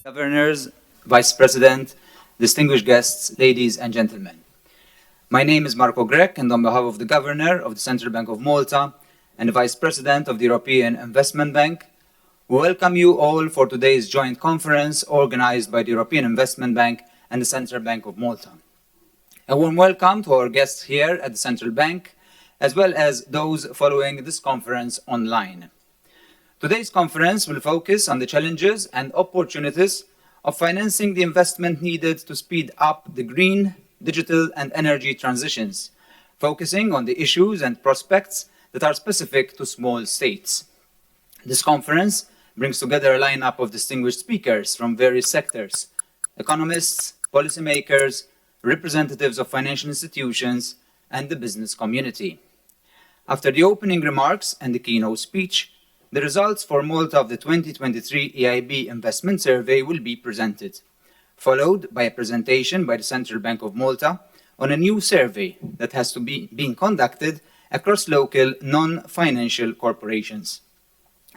Governors, Vice President, distinguished guests, ladies and gentlemen. My name is Marco Grech, and on behalf of the Governor of the Central Bank of Malta and the Vice President of the European Investment Bank, we welcome you all for today's joint conference organized by the European Investment Bank and the Central Bank of Malta. A warm welcome to our guests here at the Central Bank, as well as those following this conference online. Today's conference will focus on the challenges and opportunities of financing the investment needed to speed up the green, digital and energy transitions, focusing on the issues and prospects that are specific to small states. This conference brings together a lineup of distinguished speakers from various sectors: economists, policymakers, representatives of financial institutions, and the business community. After the opening remarks and the keynote speech, the results for Malta of the 2023 EIB Investment Survey will be presented, followed by a presentation by the Central Bank of Malta on a new survey that has to be being conducted across local non-financial corporations.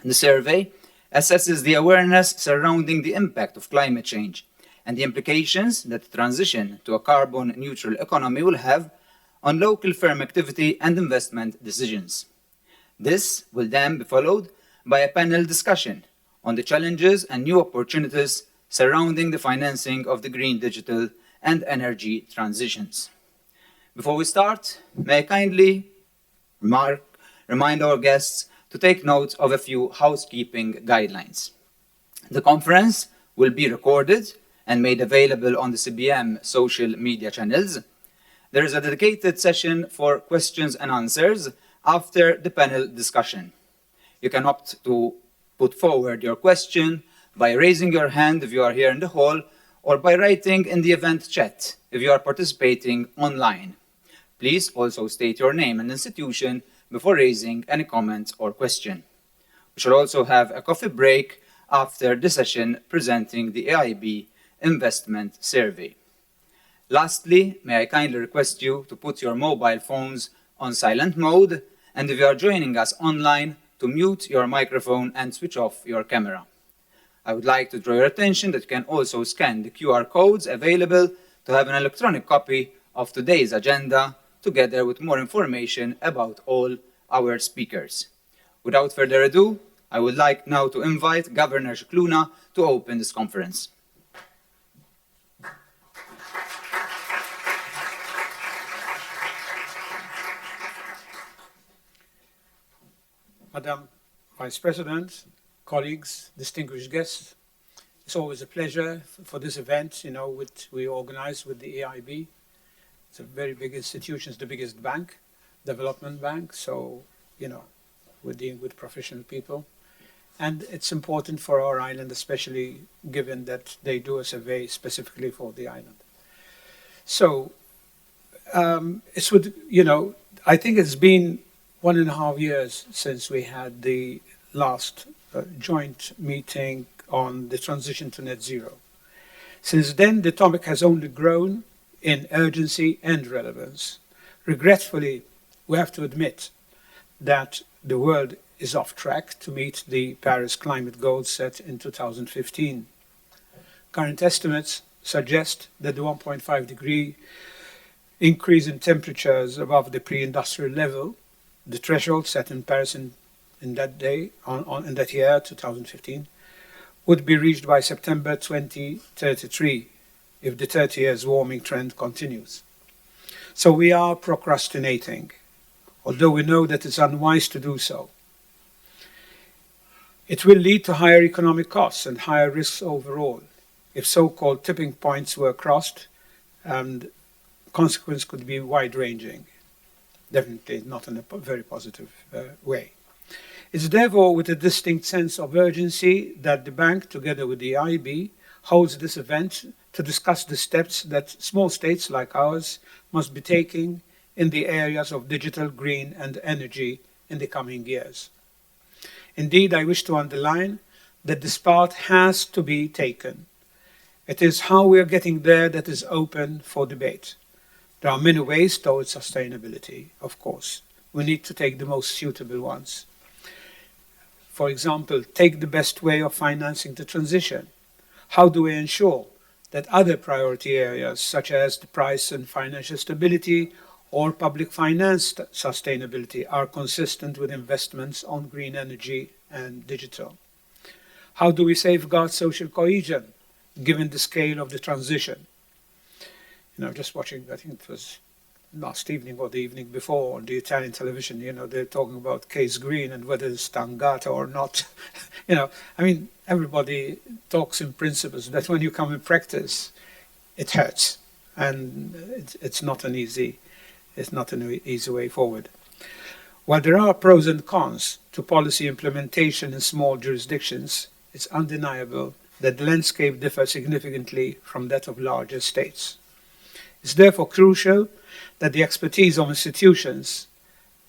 The survey assesses the awareness surrounding the impact of climate change and the implications that the transition to a carbon-neutral economy will have on local firm activity and investment decisions. This will then be followed by a panel discussion on the challenges and new opportunities surrounding the financing of the green, digital and energy transitions. Before we start, may I kindly remind our guests to take note of a few housekeeping guidelines. The conference will be recorded and made available on the CBM social media channels. There is a dedicated session for questions and answers after the panel discussion. You can opt to put forward your question by raising your hand if you are here in the hall, or by writing in the event chat if you are participating online. Please also state your name and institution before raising any comment or question. We shall also have a coffee break after the session presenting the EIB Investment Survey. Lastly, may I kindly request you to put your mobile phones on silent mode, and if you are joining us online, to mute your microphone and switch off your camera. I would like to draw your attention that you can also scan the QR codes available to have an electronic copy of today's agenda, together with more information about all our speakers. Without further ado, I would like now to invite Governor Scicluna to open this conference. Madam Vice President, colleagues, distinguished guests, it's always a pleasure for this event, which we organize with the EIB. It's a very big institution, it's the biggest bank, development bank, so, we're dealing with professional people. And it's important for our island, especially given that they do a survey specifically for the island. So, I think it's been 1.5 years since we had the last joint meeting on the transition to net zero. Since then, the topic has only grown in urgency and relevance. Regretfully, we have to admit that the world is off track to meet the Paris climate goals set in 2015. Current estimates suggest that the 1.5 degree increase in temperatures above the pre-industrial level, the threshold set in Paris in that year, 2015, would be reached by September 2033 if the 30 years warming trend continues. So we are procrastinating, although we know that it's unwise to do so. It will lead to higher economic costs and higher risks overall if so-called tipping points were crossed, and consequence could be wide-ranging. Definitely not in a very positive way. It's therefore with a distinct sense of urgency that the bank, together with the EIB, holds this event to discuss the steps that small states like ours must be taking in the areas of digital, green and energy in the coming years. Indeed, I wish to underline that this part has to be taken. It is how we are getting there that is open for debate. There are many ways towards sustainability, of course. We need to take the most suitable ones. For example, take the best way of financing the transition. How do we ensure that other priority areas, such as the price and financial stability or public finance sustainability, are consistent with investments on green energy and digital? How do we safeguard social cohesion, given the scale of the transition? Just watching, I think it was last evening or the evening before on the Italian television, they're talking about Case Green and whether it's Stangata or not. Everybody talks in principles, but when you come in practice, it hurts. And it's not an easy way forward. While there are pros and cons to policy implementation in small jurisdictions, it's undeniable that the landscape differs significantly from that of larger states. It's therefore crucial that the expertise of institutions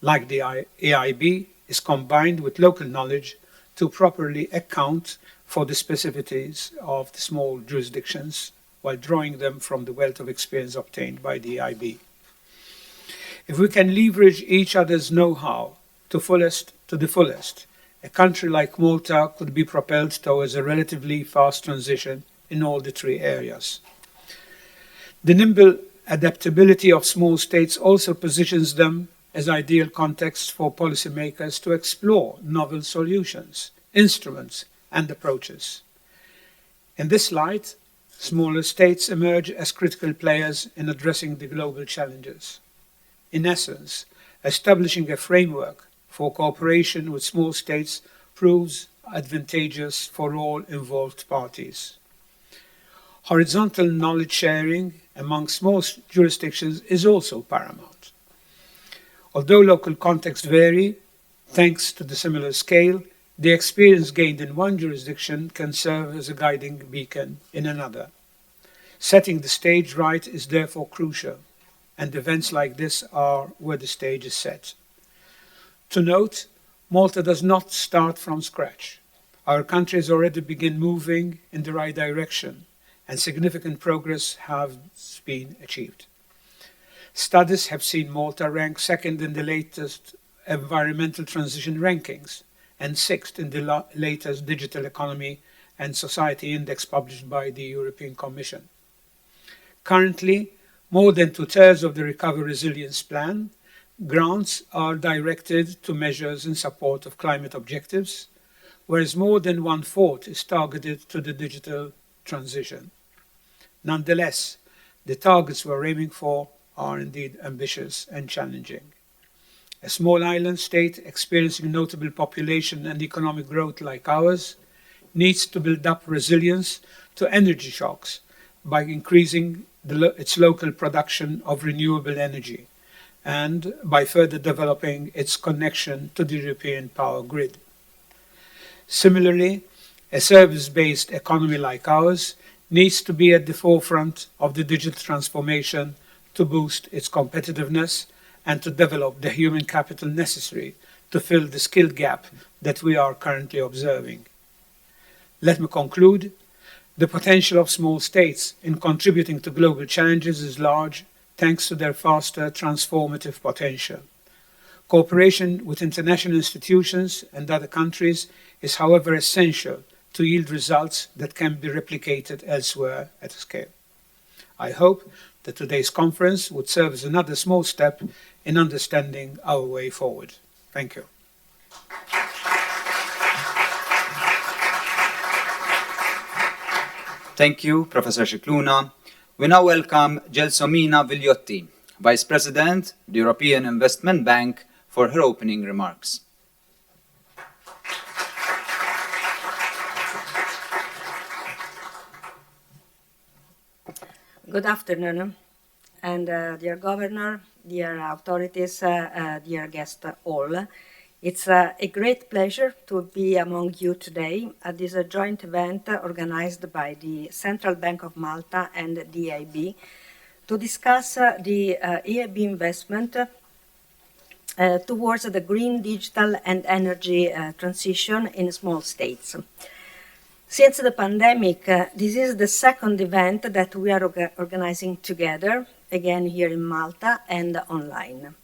like the EIB is combined with local knowledge to properly account for the specificities of the small jurisdictions while drawing them from the wealth of experience obtained by the EIB. If we can leverage each other's know-how to the fullest, a country like Malta could be propelled towards a relatively fast transition in all the three areas. The nimble adaptability of small states also positions them as ideal contexts for policymakers to explore novel solutions, instruments, and approaches. In this light, smaller states emerge as critical players in addressing the global challenges. In essence, establishing a framework for cooperation with small states proves advantageous for all involved parties. Horizontal knowledge sharing among small jurisdictions is also paramount. Although local contexts vary, thanks to the similar scale, the experience gained in one jurisdiction can serve as a guiding beacon in another. Setting the stage right is therefore crucial, and events like this are where the stage is set. To note, Malta does not start from scratch. Our country has already begun moving in the right direction, and significant progress has been achieved. Studies have seen Malta rank second in the latest environmental transition rankings and sixth in the latest Digital Economy and Society Index published by the European Commission. Currently, more than 2/3 of the Recovery Resilience Plan grants are directed to measures in support of climate objectives, whereas more than 1/4 is targeted to the digital transition. Nonetheless, the targets we're aiming for are indeed ambitious and challenging. A small island state experiencing notable population and economic growth like ours needs to build up resilience to energy shocks by increasing its local production of renewable energy and by further developing its connection to the European power grid. Similarly, a service-based economy like ours needs to be at the forefront of the digital transformation to boost its competitiveness and to develop the human capital necessary to fill the skill gap that we are currently observing. Let me conclude. The potential of small states in contributing to global challenges is large thanks to their faster transformative potential. Cooperation with international institutions and other countries is, however, essential to yield results that can be replicated elsewhere at scale. I hope that today's conference would serve as another small step in understanding our way forward. Thank you. Thank you, Professor Scicluna. We now welcome Gelsomina Vigliotti, Vice President of the European Investment Bank, for her opening remarks. Good afternoon, and dear Governor, dear authorities, dear guests all. It's a great pleasure to be among you today at this joint event organized by the Central Bank of Malta and the EIB to discuss the EIB investment towards the green, digital, and energy transition in small states. Since the pandemic, this is the second event that we are organizing together, again here in Malta and online.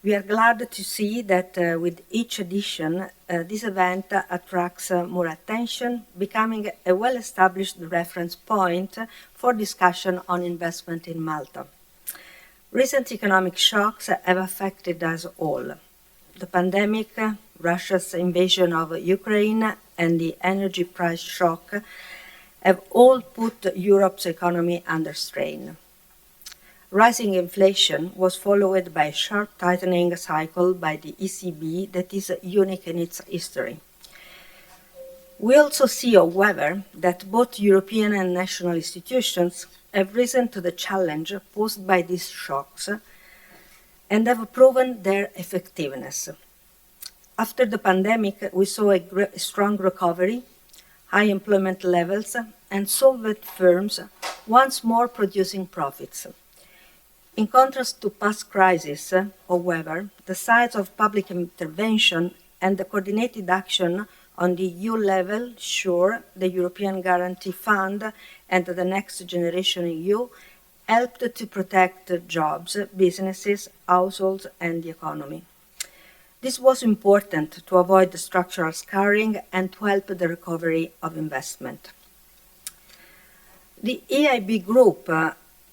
We are glad to see that with each edition, this event attracts more attention, becoming a well-established reference point for discussion on investment in Malta. Recent economic shocks have affected us all. The pandemic, Russia's invasion of Ukraine, and the energy price shock have all put Europe's economy under strain. Rising inflation was followed by a sharp tightening cycle by the ECB that is unique in its history. We also see, however, that both European and national institutions have risen to the challenge posed by these shocks and have proven their effectiveness. After the pandemic, we saw a strong recovery, high employment levels, and solvent firms once more producing profits. In contrast to past crises, however, the size of public intervention and the coordinated action on the EU level, SURE, the European Guarantee Fund, and the Next Generation EU, helped to protect jobs, businesses, households, and the economy. This was important to avoid structural scarring and to help the recovery of investment. The EIB group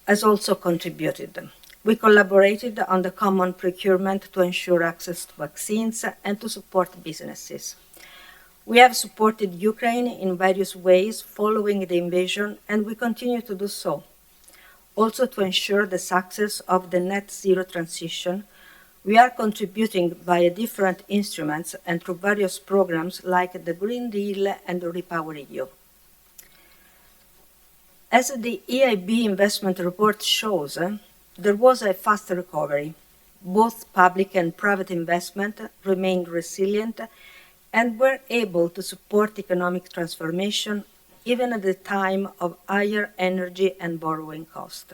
has also contributed. We collaborated on the common procurement to ensure access to vaccines and to support businesses. We have supported Ukraine in various ways following the invasion, and we continue to do so. Also, to ensure the success of the net zero transition, we are contributing via different instruments and through various programs like the Green Deal and the REPowerEU. As the EIB investment report shows, there was a fast recovery. Both public and private investment remained resilient and were able to support economic transformation even at the time of higher energy and borrowing costs.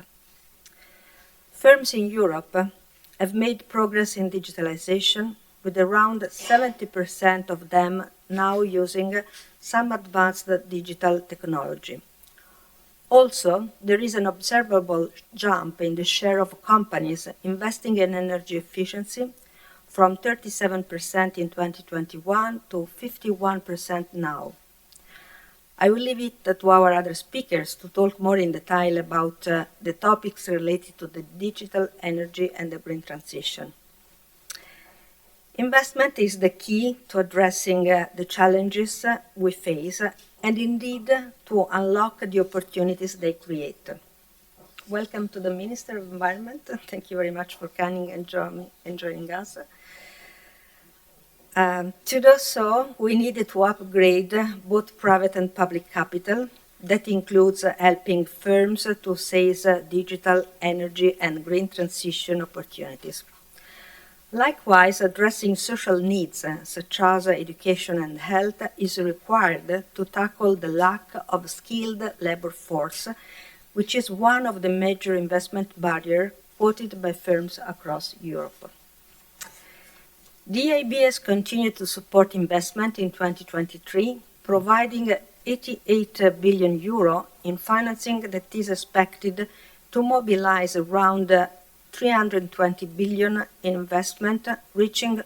Firms in Europe have made progress in digitalization, with around 70% of them now using some advanced digital technology. Also, there is an observable jump in the share of companies investing in energy efficiency from 37% in 2021 to 51% now. I will leave it to our other speakers to talk more in detail about the topics related to the digital energy and the green transition. Investment is the key to addressing the challenges we face and indeed to unlock the opportunities they create. Welcome to the Minister of Environment. Thank you very much for coming and joining us. To do so, we needed to upgrade both private and public capital. That includes helping firms to seize digital energy and green transition opportunities. Likewise, addressing social needs such as education and health is required to tackle the lack of skilled labor force, which is one of the major investment barriers quoted by firms across Europe. The EIB has continued to support investment in 2023, providing 88 billion euro in financing that is expected to mobilize around 320 billion in investment, reaching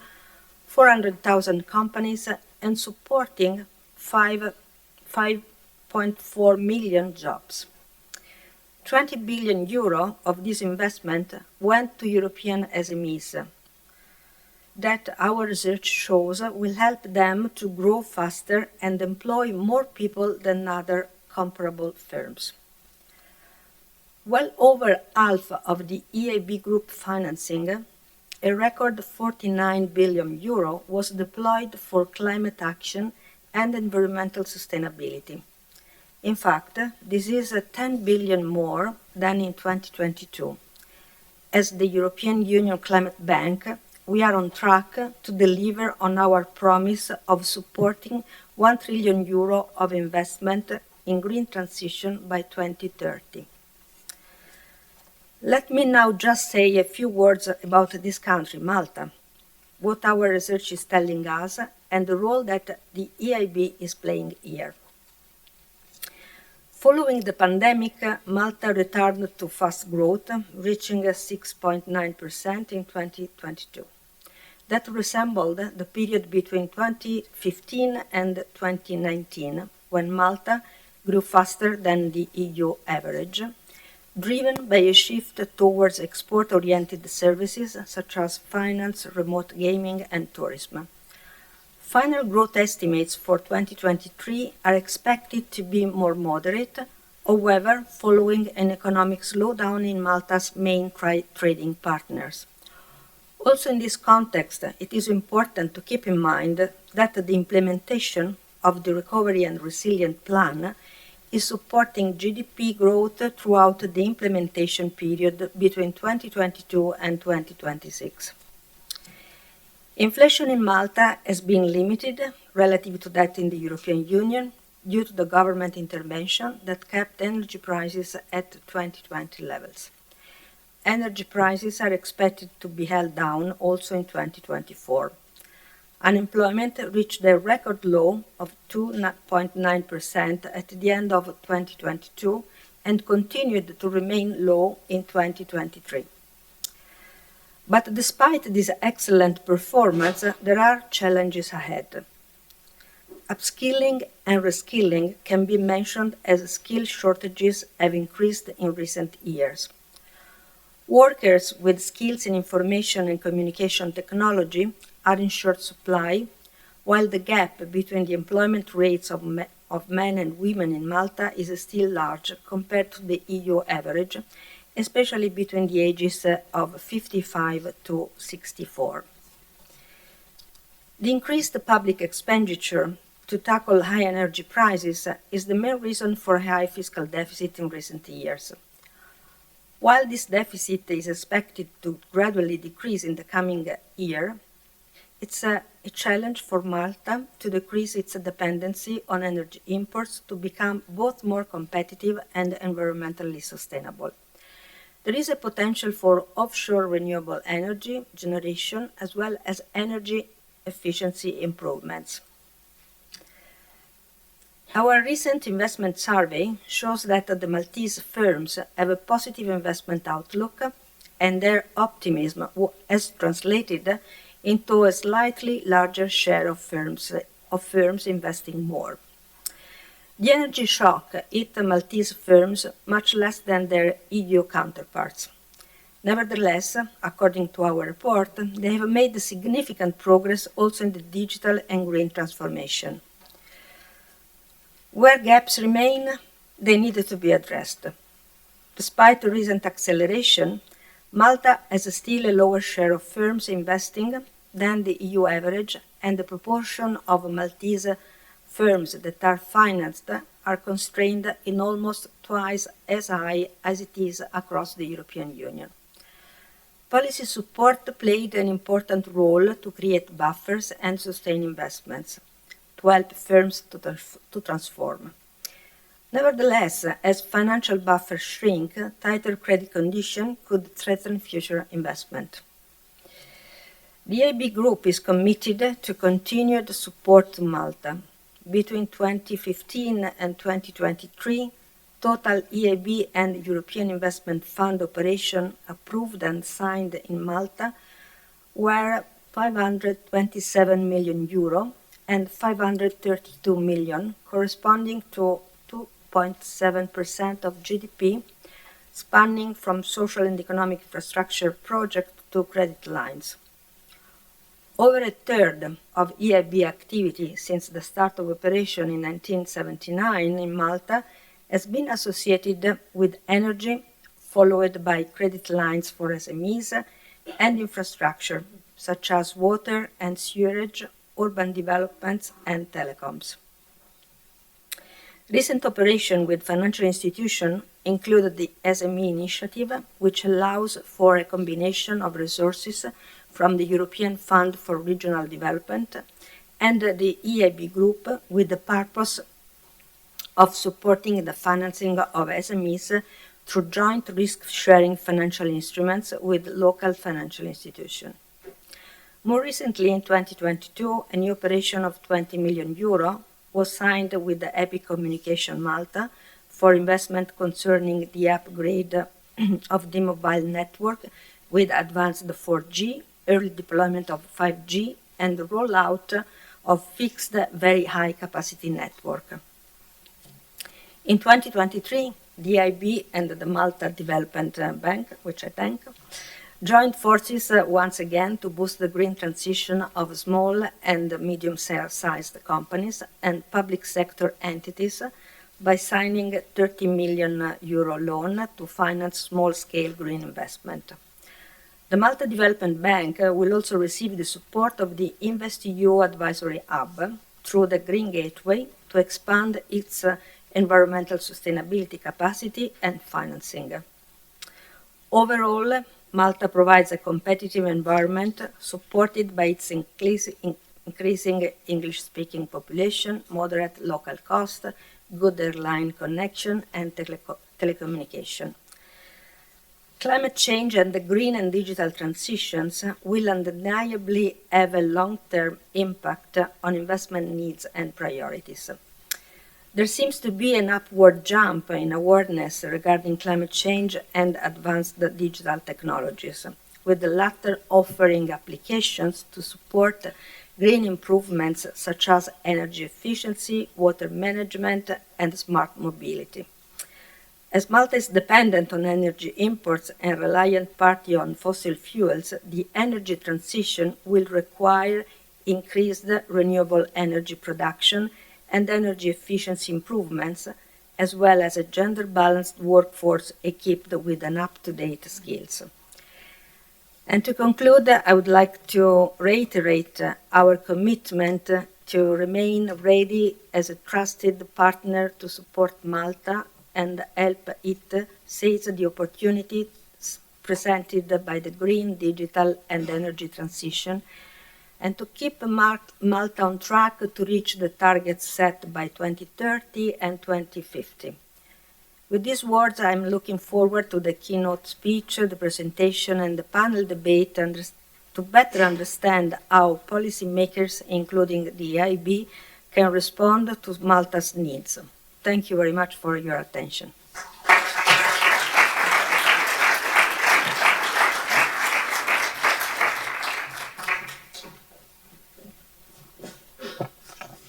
400,000 companies and supporting 5.4 million jobs. 20 billion euro of this investment went to European SMEs that our research shows will help them to grow faster and employ more people than other comparable firms. Well over half of the EIB group financing, a record 49 billion euro, was deployed for climate action and environmental sustainability. In fact, this is 10 billion more than in 2022. As the European Union Climate Bank, we are on track to deliver on our promise of supporting 1 trillion euro of investment in green transition by 2030. Let me now just say a few words about this country, Malta, what our research is telling us, and the role that the EIB is playing here. Following the pandemic, Malta returned to fast growth, reaching 6.9% in 2022. that resembled the period between 2015 and 2019, when Malta grew faster than the EU average, driven by a shift towards export-oriented services such as finance, remote gaming, and tourism. Final growth estimates for 2023 are expected to be more moderate, however, following an economic slowdown in Malta's main trading partners. Also in this context, it is important to keep in mind that the implementation of the Recovery and Resilience Plan is supporting GDP growth throughout the implementation period between 2022 and 2026. Inflation in Malta has been limited relative to that in the European Union due to the government intervention that kept energy prices at 2020 levels. Energy prices are expected to be held down also in 2024. Unemployment reached a record low of 2.9% at the end of 2022 and continued to remain low in 2023. But despite this excellent performance, there are challenges ahead. Upskilling and reskilling can be mentioned as skill shortages have increased in recent years. Workers with skills in information and communication technology are in short supply, while the gap between the employment rates of men and women in Malta is still large compared to the EU average, especially between the ages of 55 to 64. The increased public expenditure to tackle high energy prices is the main reason for a high fiscal deficit in recent years. While this deficit is expected to gradually decrease in the coming year, it's a challenge for Malta to decrease its dependency on energy imports to become both more competitive and environmentally sustainable. There is a potential for offshore renewable energy generation as well as energy efficiency improvements. Our recent investment survey shows that the Maltese firms have a positive investment outlook, and their optimism has translated into a slightly larger share of firms investing more. The energy shock hit Maltese firms much less than their EU counterparts. Nevertheless, according to our report, they have made significant progress also in the digital and green transformation. Where gaps remain, they needed to be addressed. Despite the recent acceleration, Malta has still a lower share of firms investing than the EU average, and the proportion of Maltese firms that are financed are constrained in almost twice as high as it is across the European Union. Policy support played an important role to create buffers and sustain investments, to help firms to transform. Nevertheless, as financial buffers shrink, tighter credit conditions could threaten future investment. The EIB Group is committed to continued support to Malta. Between 2015 and 2023, total EIB and European Investment Fund operations approved and signed in Malta were €527 million and 532 million, corresponding to 2.7% of GDP, spanning from social and economic infrastructure projects to credit lines. Over a third of EIB activity since the start of operation in 1979 in Malta has been associated with energy, followed by credit lines for SMEs and infrastructure, such as water and sewerage, urban developments, and telecoms. Recent operation with financial institutions included the SME initiative, which allows for a combination of resources from the European Fund for Regional Development and the EIB Group with the purpose of supporting the financing of SMEs through joint risk-sharing financial instruments with local financial institutions. More recently, in 2022, a new operation of €20 million was signed with the EIB Communication Malta for investment concerning the upgrade of the mobile network with advanced 4G, early deployment of 5G and the rollout of fixed very high capacity network. In 2023, the EIB and the Malta Development Bank, which I thank, joined forces once again to boost the green transition of small and medium-sized companies and public sector entities by signing a 30 million euro loan to finance small-scale green investment. The Malta Development Bank will also receive the support of the InvestEU Advisory Hub through the Green Gateway to expand its environmental sustainability capacity and financing. Overall, Malta provides a competitive environment supported by its increasing English-speaking population, moderate local cost, good airline connection, and telecommunication. Climate change and the green and digital transitions will undeniably have a long-term impact on investment needs and priorities. There seems to be an upward jump in awareness regarding climate change and advanced digital technologies, with the latter offering applications to support green improvements such as energy efficiency, water management, and smart mobility. As Malta is dependent on energy imports and reliant partly on fossil fuels, the energy transition will require increased renewable energy production and energy efficiency improvements, as well as a gender-balanced workforce equipped with an up-to-date skills. And to conclude, I would like to reiterate our commitment to remain ready as a trusted partner to support Malta and help it seize the opportunities presented by the green, digital, and energy transition, and to keep Malta on track to reach the targets set by 2030 and 2050. With these words, I'm looking forward to the keynote speech, the presentation, and the panel debate to better understand how policymakers, including the EIB, can respond to Malta's needs. Thank you very much for your attention.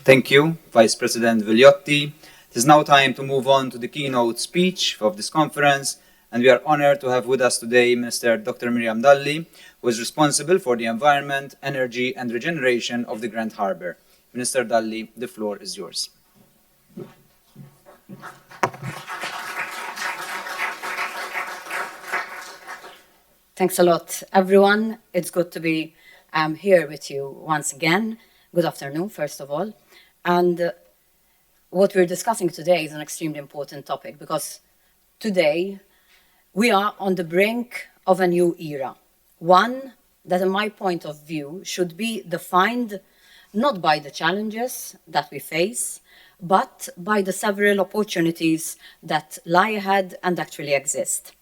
Thank you, Vice President Vigliotti. It is now time to move on to the keynote speech of this conference, and we are honored to have with us today Minister Dr. Miriam Dalli, who is responsible for the environment, energy, and regeneration of the Grand Harbour. Minister Dalli, the floor is yours. Thanks a lot, everyone. It's good to be here with you once again. Good afternoon, first of all. And what we're discussing today is an extremely important topic because today we are on the brink of a new era, one that, in my point of view, should be defined not by the challenges that we face, but by the several opportunities that lie ahead and actually exist.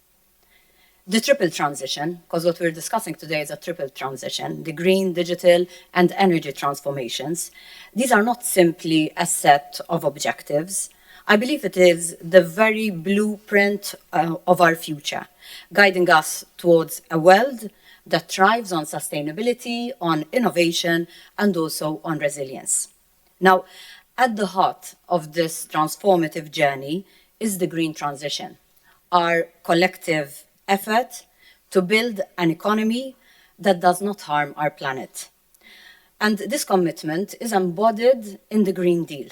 The triple transition, because what we're discussing today is a triple transition, the green, digital, and energy transformations. These are not simply a set of objectives. I believe it is the very blueprint of our future, guiding us towards a world that thrives on sustainability, on innovation, and also on resilience. Now, at the heart of this transformative journey is the green transition, our collective effort to build an economy that does not harm our planet. And this commitment is embodied in the Green Deal.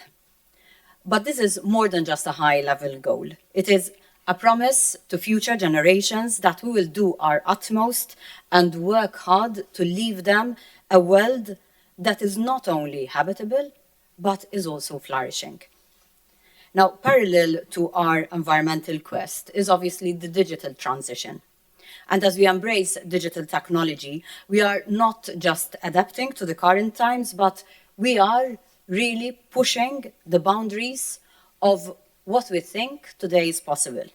But this is more than just a high-level goal. It is a promise to future generations that we will do our utmost and work hard to leave them a world that is not only habitable, but is also flourishing. Now, parallel to our environmental quest is obviously the digital transition. And as we embrace digital technology, we are not just adapting to the current times, but we are really pushing the boundaries of what we think today is possible.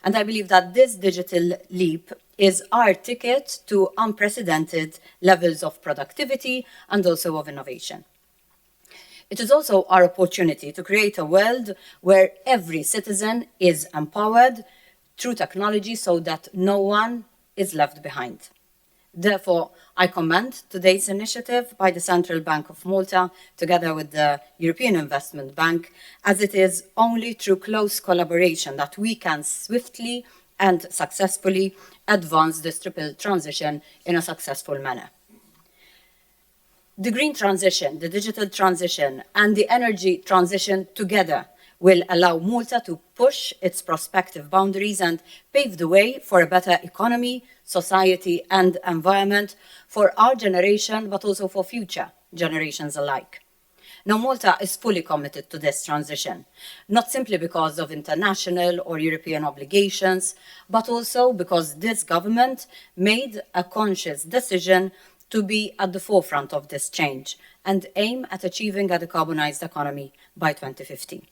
And I believe that this digital leap is our ticket to unprecedented levels of productivity and also of innovation. It is also our opportunity to create a world where every citizen is empowered through technology so that no one is left behind. Therefore, I commend today's initiative by the Central Bank of Malta, together with the European Investment Bank, as it is only through close collaboration that we can swiftly and successfully advance this triple transition in a successful manner. The green transition, the digital transition, and the energy transition together will allow Malta to push its prospective boundaries and pave the way for a better economy, society, and environment for our generation, but also for future generations alike. Now, Malta is fully committed to this transition, not simply because of international or European obligations, but also because this government made a conscious decision to be at the forefront of this change and aim at achieving a decarbonized economy by 2050.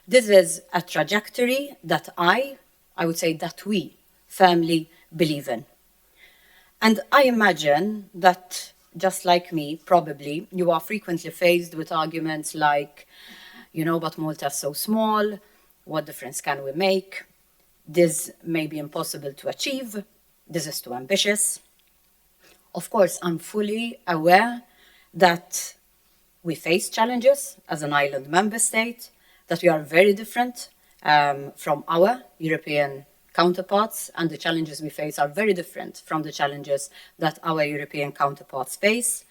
This is a trajectory that I would say that we firmly believe in. And I imagine that, just like me, probably, you are frequently faced with arguments like, but Malta is so small, what difference can we make? This may be impossible to achieve, this is too ambitious. Of course, I'm fully aware that we face challenges as an island member state, that we are very different from our European counterparts, and the challenges we face are very different from the challenges that our European counterparts face.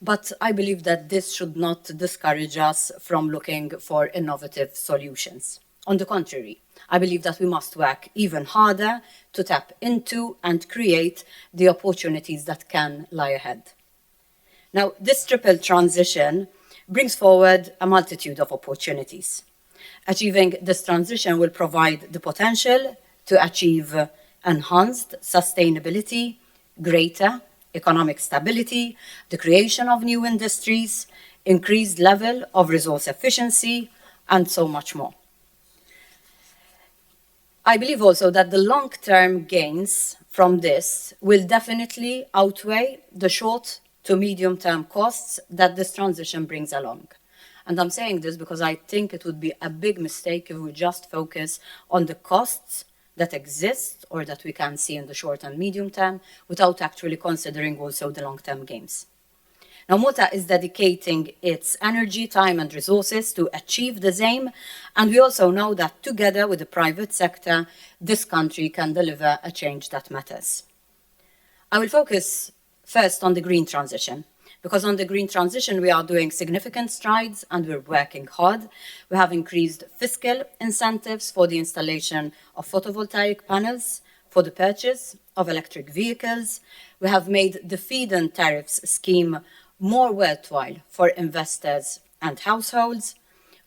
But I believe that this should not discourage us from looking for innovative solutions. On the contrary, I believe that we must work even harder to tap into and create the opportunities that can lie ahead. Now, this triple transition brings forward a multitude of opportunities. Achieving this transition will provide the potential to achieve enhanced sustainability, greater economic stability, the creation of new industries, increased level of resource efficiency, and so much more. I believe also that the long-term gains from this will definitely outweigh the short to medium-term costs that this transition brings along. And I'm saying this because I think it would be a big mistake if we just focus on the costs that exist or that we can see in the short and medium term without actually considering also the long-term gains. Now, Malta is dedicating its energy, time, and resources to achieve this aim, and we also know that together with the private sector, this country can deliver a change that matters. I will focus first on the green transition, because on the green transition, we are doing significant strides and we're working hard. We have increased fiscal incentives for the installation of photovoltaic panels, for the purchase of electric vehicles. We have made the feed-in tariffs scheme more worthwhile for investors and households.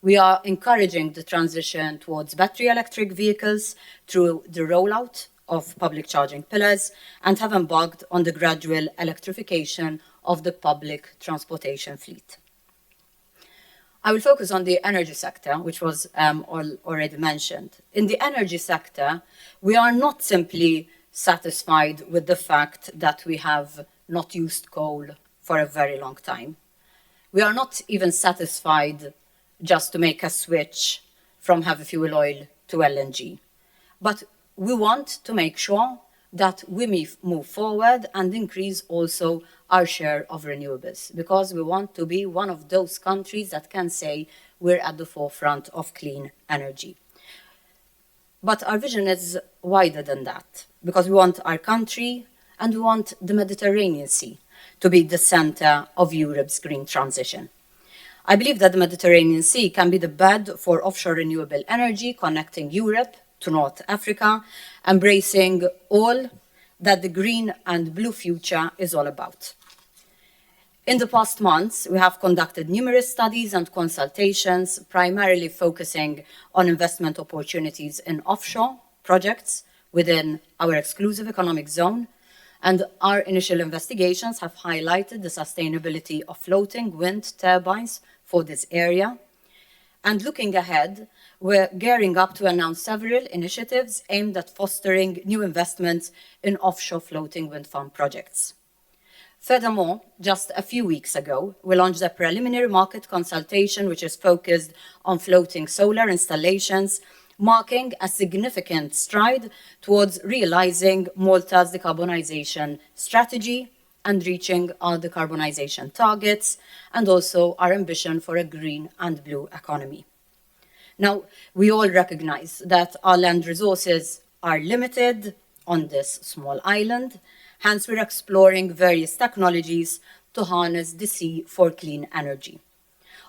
We are encouraging the transition towards battery electric vehicles through the rollout of public charging pillars and have embarked on the gradual electrification of the public transportation fleet. I will focus on the energy sector, which was already mentioned. In the energy sector, we are not simply satisfied with the fact that we have not used coal for a very long time. We are not even satisfied just to make a switch from heavy fuel oil to LNG. But we want to make sure that we move forward and increase also our share of renewables, because we want to be one of those countries that can say we're at the forefront of clean energy. But our vision is wider than that, because we want our country and we want the Mediterranean Sea to be the center of Europe's green transition. I believe that the Mediterranean Sea can be the bed for offshore renewable energy, connecting Europe to North Africa, embracing all that the green and blue future is all about. In the past months, we have conducted numerous studies and consultations, primarily focusing on investment opportunities in offshore projects within our exclusive economic zone, and our initial investigations have highlighted the sustainability of floating wind turbines for this area. And looking ahead, we're gearing up to announce several initiatives aimed at fostering new investments in offshore floating wind farm projects. Furthermore, just a few weeks ago, we launched a preliminary market consultation which is focused on floating solar installations marking a significant stride towards realizing Malta's decarbonization strategy and reaching our decarbonization targets, and also our ambition for a green and blue economy. Now, we all recognize that our land resources are limited on this small island, hence we're exploring various technologies to harness the sea for clean energy.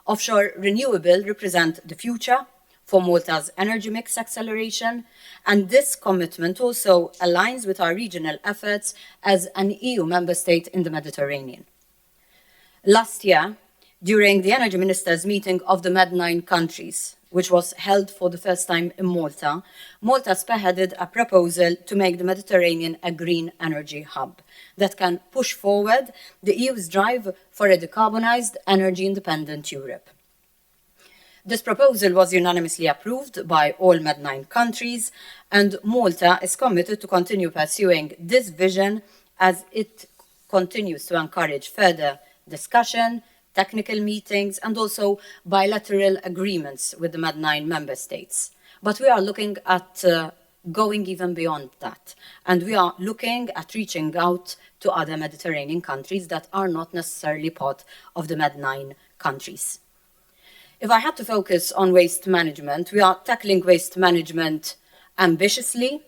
Offshore renewable represent the future for Malta's energy mix acceleration, and this commitment also aligns with our regional efforts as an EU member state in the Mediterranean. Last year, during the Energy Ministers' meeting of the Med9 countries, which was held for the first time in Malta, Malta spearheaded a proposal to make the Mediterranean a green energy hub that can push forward the EU's drive for a decarbonized, energy-independent Europe. This proposal was unanimously approved by all Med9 countries, and Malta is committed to continue pursuing this vision as it continues to encourage further discussion, technical meetings, and also bilateral agreements with the Med9 member states. But we are looking at going even beyond that, and we are looking at reaching out to other Mediterranean countries that are not necessarily part of the Med9 countries. If I had to focus on waste management, we are tackling waste management ambitiously,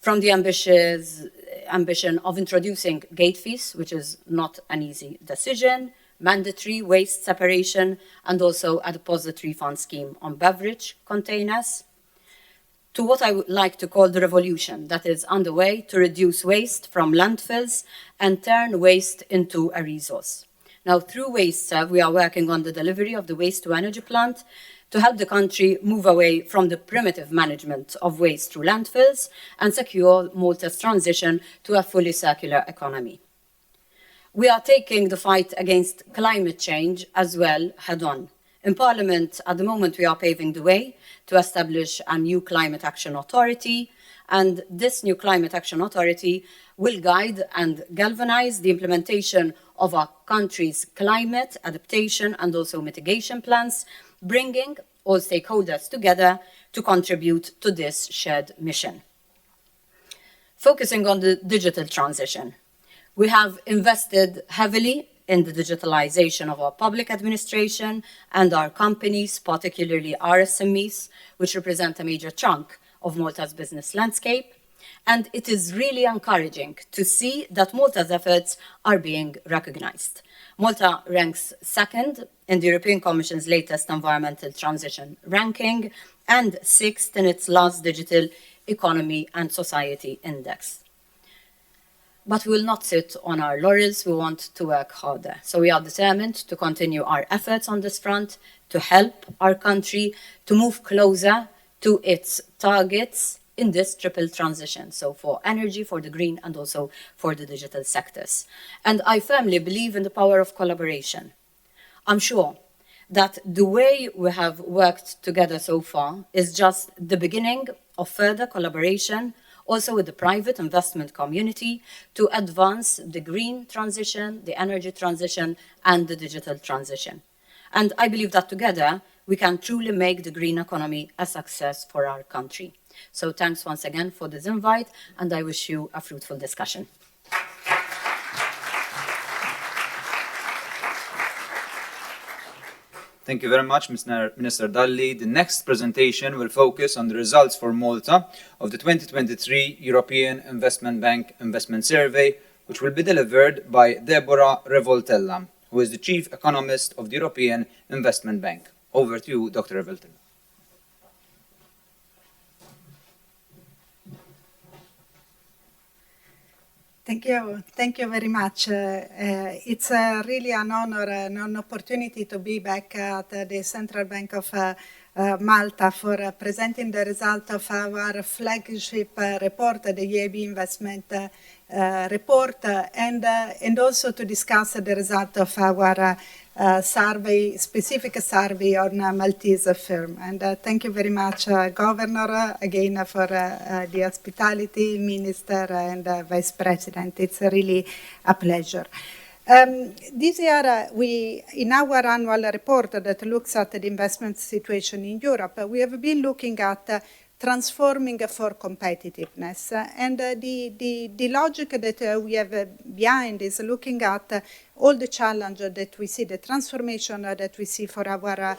from the ambition of introducing gate fees, which is not an easy decision, mandatory waste separation, and also a deposit refund scheme on beverage containers, to what I would like to call the revolution that is underway to reduce waste from landfills and turn waste into a resource. Now, through WasteServe, we are working on the delivery of the waste-to-energy plant to help the country move away from the primitive management of waste through landfills and secure Malta's transition to a fully circular economy. We are taking the fight against climate change as well head-on. In Parliament, at the moment, we are paving the way to establish a new climate action authority, and this new climate action authority will guide and galvanize the implementation of our country's climate adaptation and also mitigation plans, bringing all stakeholders together to contribute to this shared mission. Focusing on the digital transition, we have invested heavily in the digitalization of our public administration and our companies, particularly our SMEs, which represent a major chunk of Malta's business landscape. And it is really encouraging to see that Malta's efforts are being recognized. Malta ranks second in the European Commission's latest environmental transition ranking and sixth in its last digital economy and society index. But we will not sit on our laurels, we want to work harder. So we are determined to continue our efforts on this front to help our country to move closer to its targets in this triple transition, so for energy, for the green, and also for the digital sectors. And I firmly believe in the power of collaboration. I'm sure that the way we have worked together so far is just the beginning of further collaboration, also with the private investment community, to advance the green transition, the energy transition, and the digital transition. And I believe that together, we can truly make the green economy a success for our country. So thanks once again for this invite, and I wish you a fruitful discussion. Thank you very much, Minister Dalli. The next presentation will focus on the results for Malta of the 2023 European Investment Bank Investment Survey, which will be delivered by Deborah Revoltella, who is the Chief Economist of the European Investment Bank. Over to you, Dr. Revoltella. Thank you very much. It's really an honor and an opportunity to be back at the Central Bank of Malta for presenting the result of our flagship report, the EIB investment report, and also to discuss the result of our specific survey on Maltese firm. And thank you very much, Governor, again for the hospitality, Minister and Vice President. It's really a pleasure. This year, in our annual report that looks at the investment situation in Europe, we have been looking at transforming for competitiveness. And the logic that we have behind is looking at all the challenges that we see, the transformation that we see for our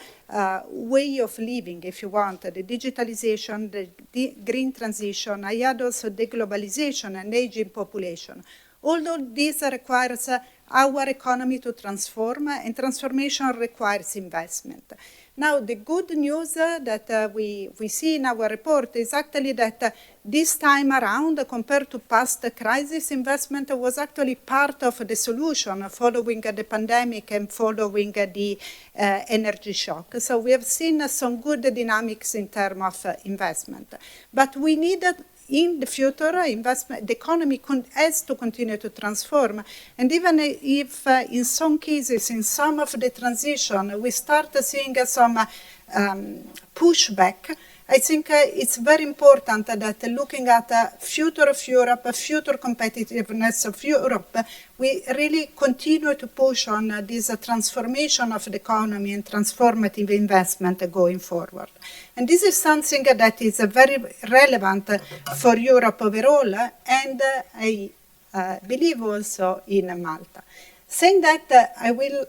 way of living, if you want, the digitalization, the green transition. I add also the globalization and aging population. All of this requires our economy to transform, and transformation requires investment. Now, the good news that we see in our report is actually that this time around, compared to past crisis, investment was actually part of the solution following the pandemic and following the energy shock. So we have seen some good dynamics in terms of investment. But we needed in the future, the economy has to continue to transform. And even if in some cases, in some of the transition, we start seeing some pushback, I think it's very important that looking at the future of Europe, future competitiveness of Europe, we really continue to push on this transformation of the economy and transformative investment going forward. And this is something that is very relevant for Europe overall, and I believe also in Malta. Saying that, I will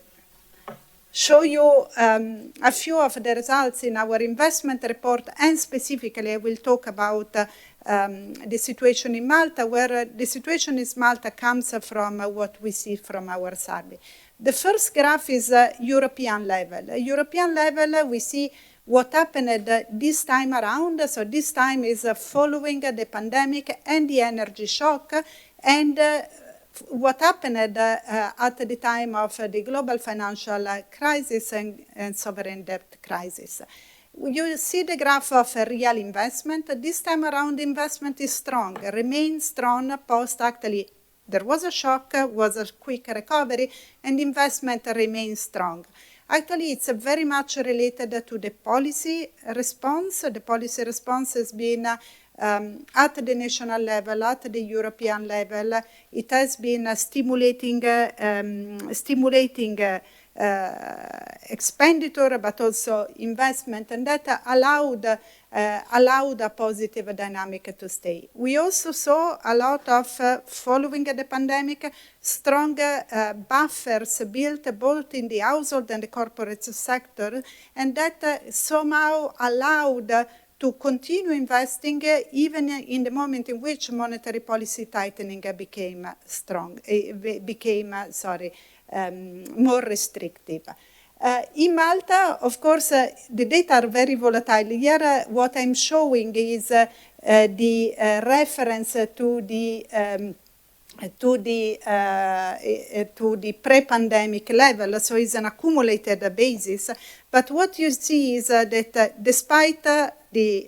show you a few of the results in our investment report, and specifically I will talk about the situation in Malta, where the situation in Malta comes from what we see from our survey. The first graph is European level. European level, we see what happened this time around. So this time is following the pandemic and the energy shock, and what happened at the time of the global financial crisis and sovereign debt crisis. You see the graph of real investment. This time around, investment is strong, remains strong post actually. There was a shock, was a quick recovery, and investment remains strong. Actually, it's very much related to the policy response. The policy response has been at the national level, at the European level. It has been stimulating expenditure, but also investment, and that allowed a positive dynamic to stay. We also saw a lot of, following the pandemic, strong buffers built both in the household and the corporate sector, and that somehow allowed to continue investing even in the moment in which monetary policy tightening became more restrictive. In Malta, of course, the data are very volatile. Here, what I'm showing is the reference to the pre-pandemic level, so it's an accumulated basis. But what you see is that despite the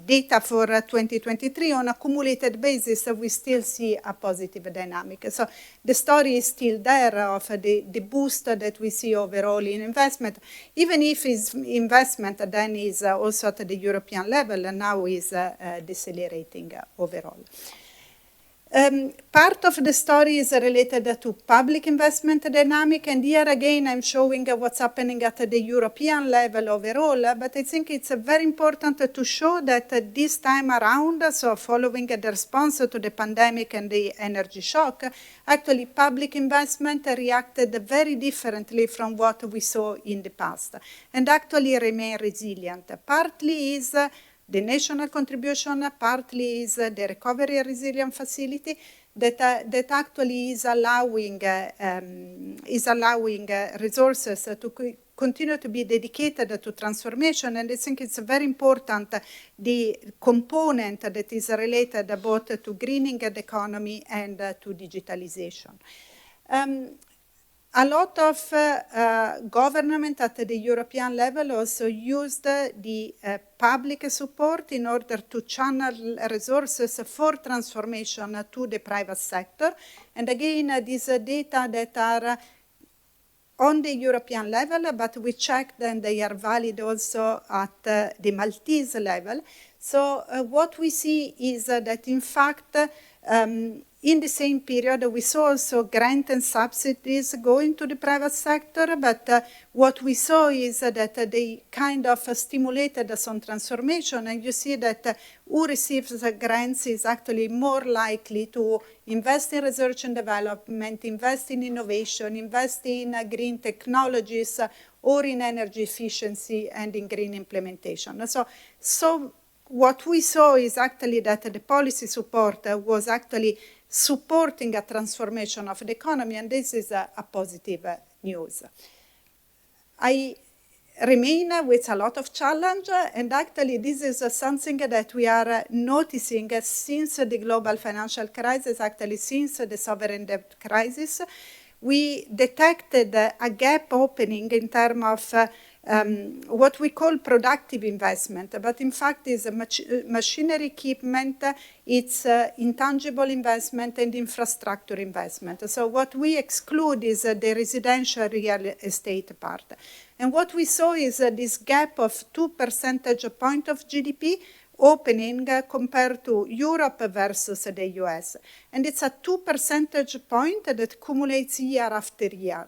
data for 2023 on accumulated basis, we still see a positive dynamic. So the story is still there of the boost that we see overall in investment, even if investment then is also at the European level and now is decelerating overall. Part of the story is related to public investment dynamic, and here again I'm showing what's happening at the European level overall, but I think it's very important to show that this time around, so following the response to the pandemic and the energy shock, actually public investment reacted very differently from what we saw in the past, and actually remain resilient. Partly is the national contribution, partly is the Recovery and Resilience Facility that actually is allowing resources to continue to be dedicated to transformation. And I think it's very important, the component that is related both to greening the economy and to digitalization. A lot of government at the European level also used the public support in order to channel resources for transformation to the private sector. And again, these data that are on the European level, but we checked and they are valid also at the Maltese level. So what we see is that in fact, in the same period, we saw also grant and subsidies going to the private sector, but what we saw is that they kind of stimulated some transformation, and you see that who receives grants is actually more likely to invest in research and development, invest in innovation, invest in green technologies, or in energy efficiency and in green implementation. So what we saw is actually that the policy support was actually supporting a transformation of the economy, and this is a positive news. I remain with a lot of challenge, and actually this is something that we are noticing since the global financial crisis, actually since the sovereign debt crisis. We detected a gap opening in terms of what we call productive investment, but in fact is machinery equipment, it's intangible investment and infrastructure investment. So what we exclude is the residential real estate part. And what we saw is this gap of 2 percentage points of GDP opening compared to Europe versus the US. And it's a 2 percentage point that accumulates year after year.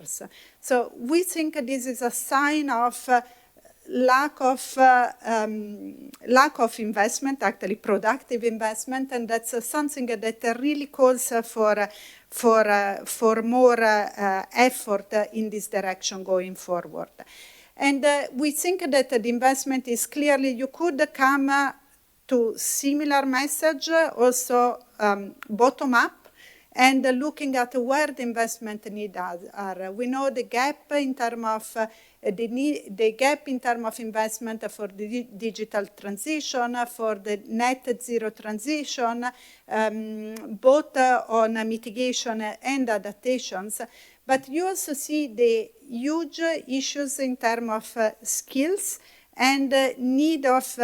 So we think this is a sign of lack of investment, actually productive investment, and that's something that really calls for more effort in this direction going forward. And we think that the investment is clearly, you could come to similar message, also bottom up, and looking at where the investment needs are. We know the gap in terms of the gap in terms of investment for the digital transition, for the net zero transition, both on mitigation and adaptations. But you also see the huge issues in terms of skills and need of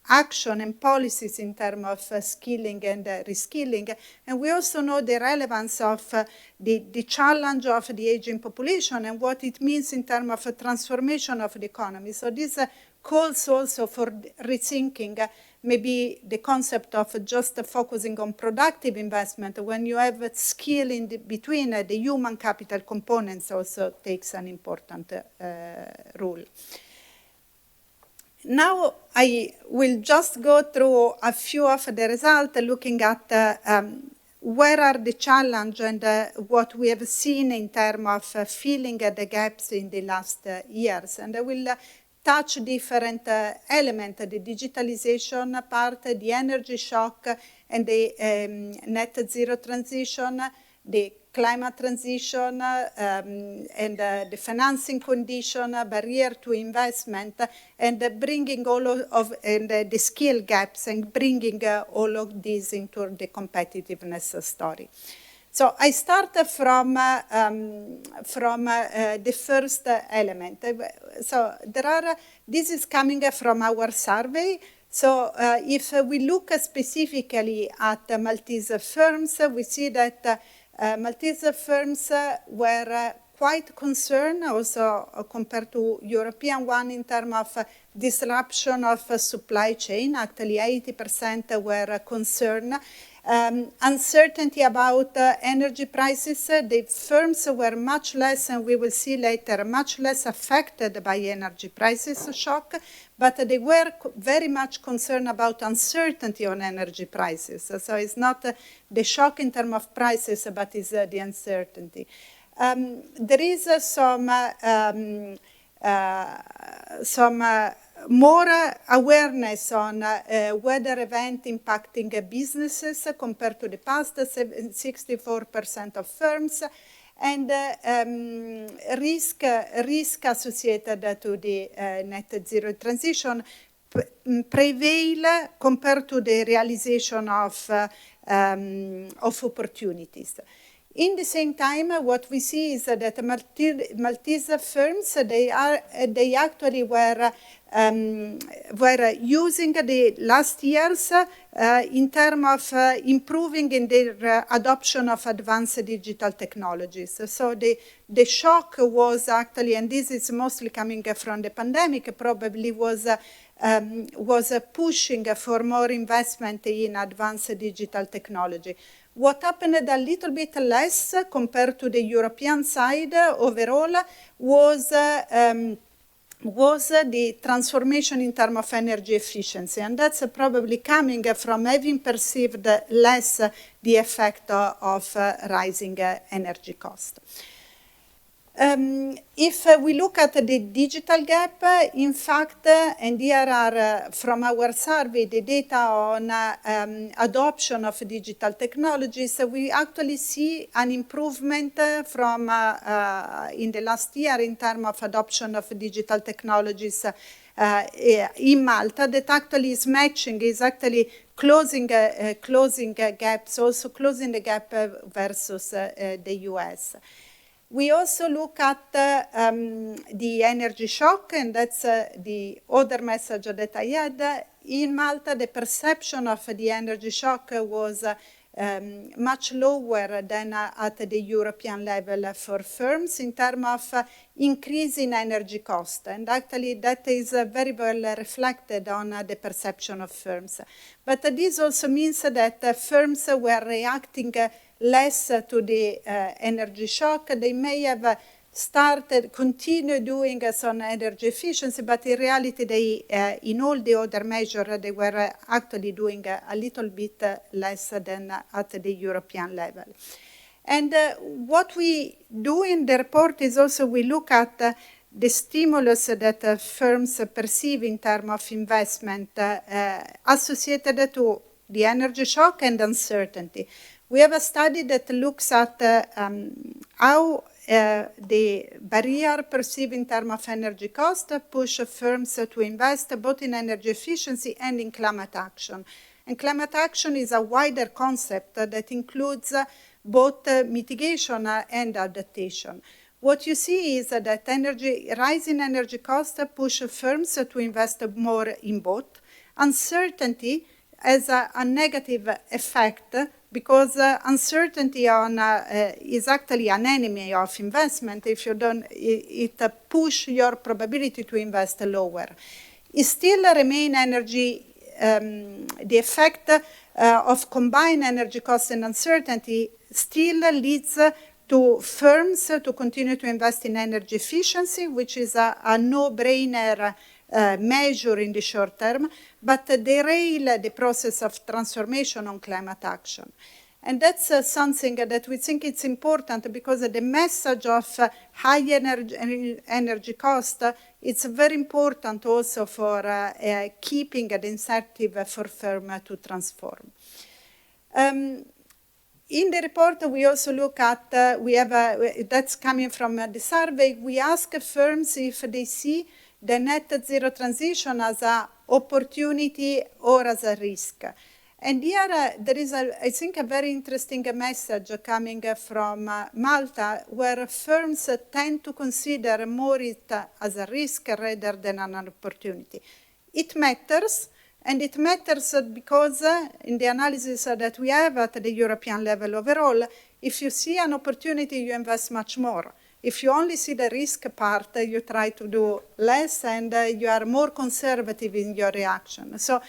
action and policies in terms of skilling and reskilling. And we also know the relevance of the challenge of the aging population and what it means in terms of transformation of the economy. So this calls also for rethinking maybe the concept of just focusing on productive investment when you have skill in between the human capital components also takes an important role. Now I will just go through a few of the results, looking at where are the challenges and what we have seen in terms of filling the gaps in the last years. And I will touch different elements, the digitalization part, the energy shock, and the net zero transition, the climate transition, and the financing condition, barrier to investment, and bringing all of the skill gaps and bringing all of these into the competitiveness story. So I start from the first element. So this is coming from our survey. So if we look specifically at Maltese firms, we see that Maltese firms were quite concerned also compared to European one in terms of disruption of supply chain. Actually 80% were concerned. Uncertainty about energy prices, the firms were much less, and we will see later, much less affected by energy prices shock, but they were very much concerned about uncertainty on energy prices. So it's not the shock in terms of prices, but it's the uncertainty. There is some more awareness on weather event impacting businesses compared to the past, 64% of firms, and risk associated to the net zero transition prevail compared to the realization of opportunities. In the same time, what we see is that Maltese firms, they actually were using the last years in terms of improving in their adoption of advanced digital technologies. So the shock was actually, and this is mostly coming from the pandemic, probably was pushing for more investment in advanced digital technology. What happened a little bit less compared to the European side overall was the transformation in terms of energy efficiency. And that's probably coming from having perceived less the effect of rising energy cost. If we look at the digital gap, in fact, and here are from our survey the data on adoption of digital technologies, we actually see an improvement from in the last year in terms of adoption of digital technologies in Malta, that actually is matching, is actually closing gaps, also closing the gap versus the US. We also look at the energy shock, and that's the other message that I had. In Malta, the perception of the energy shock was much lower than at the European level for firms in terms of increase in energy cost. And actually, that is very well reflected on the perception of firms. But this also means that firms were reacting less to the energy shock. They may have continue doing some energy efficiency, but in reality, they, in all the other measures, they were actually doing a little bit less than at the European level. And what we do in the report is also we look at the stimulus that firms perceive in terms of investment associated to the energy shock and uncertainty. We have a study that looks at how the barrier perceived in terms of energy cost push firms to invest both in energy efficiency and in climate action. And climate action is a wider concept that includes both mitigation and adaptation. What you see is that rising energy costs push firms to invest more in both. Uncertainty has a negative effect because uncertainty is actually an enemy of investment. If you don't, it push your probability to invest lower. It still remain energy, the effect of combined energy cost and uncertainty still leads to firms to continue to invest in energy efficiency, which is a no-brainer measure in the short term, but derail the process of transformation on climate action. And that's something that we think it's important because the message of high energy cost is very important also for keeping the incentive for firms to transform. In the report, we also look at, that's coming from the survey, we ask firms if they see the net zero transition as an opportunity or as a risk. And here there is, I think, a very interesting message coming from Malta, where firms tend to consider more it as a risk rather than an opportunity. It matters, and it matters because in the analysis that we have at the European level overall, if you see an opportunity, you invest much more. If you only see the risk part, you try to do less and you are more conservative in your reaction. So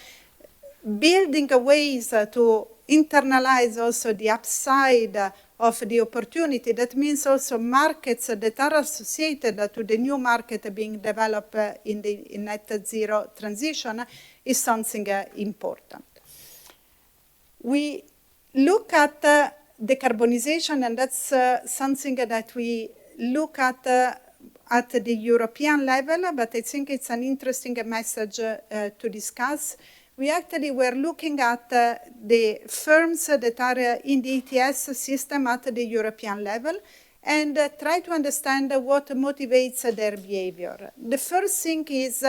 building ways to internalize also the upside of the opportunity, that means also markets that are associated to the new market being developed in the net zero transition is something important. We look at decarbonization, and that's something that we look at the European level, but I think it's an interesting message to discuss. We actually were looking at the firms that are in the ETS system at the European level and try to understand what motivates their behavior. The first thing is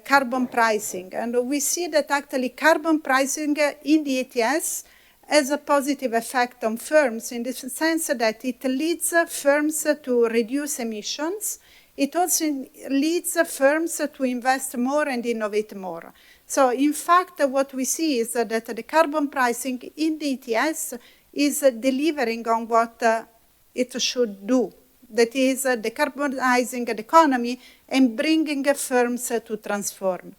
carbon pricing, and we see that actually carbon pricing in the ETS has a positive effect on firms in the sense that it leads firms to reduce emissions. It also leads firms to invest more and innovate more. So in fact, what we see is that the carbon pricing in the ETS is delivering on what it should do. That is decarbonizing the economy and bringing firms to transform.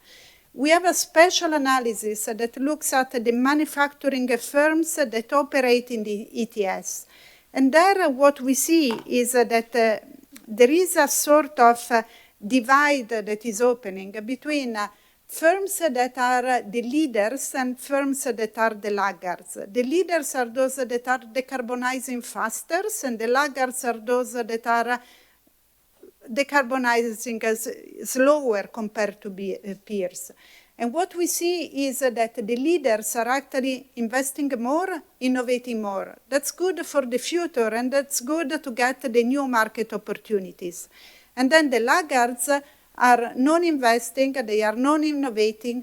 We have a special analysis that looks at the manufacturing firms that operate in the ETS. And there what we see is that there is a sort of divide that is opening between firms that are the leaders and firms that are the laggards. The leaders are those that are decarbonizing faster, and the laggards are those that are decarbonizing slower compared to peers. And what we see is that the leaders are actually investing more, innovating more. That's good for the future, and that's good to get the new market opportunities. And then the laggards are non-investing, they are non-innovating,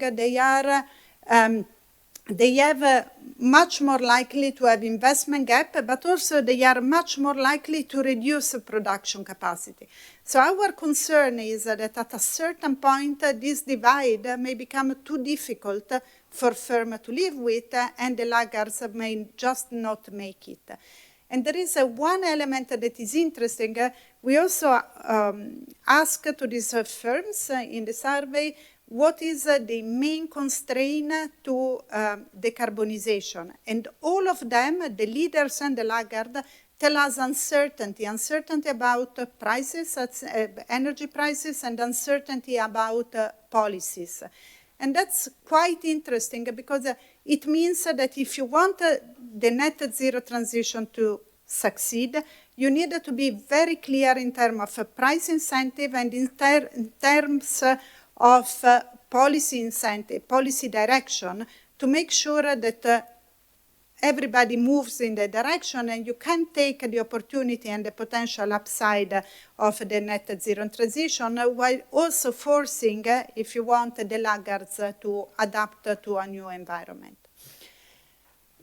they have much more likely to have investment gap, but also they are much more likely to reduce production capacity. So our concern is that at a certain point, this divide may become too difficult for firms to live with, and the laggards may just not make it. And there is one element that is interesting. We also asked to these firms in the survey, what is the main constraint to decarbonization? And all of them, the leaders and the laggards, tell us uncertainty about prices, energy prices, and uncertainty about policies. And that's quite interesting because it means that if you want the net zero transition to succeed, you need to be very clear in terms of price incentive and in terms of policy incentive, policy direction, to make sure that everybody moves in the direction and you can take the opportunity and the potential upside of the net zero transition while also forcing, if you want, the laggards to adapt to a new environment.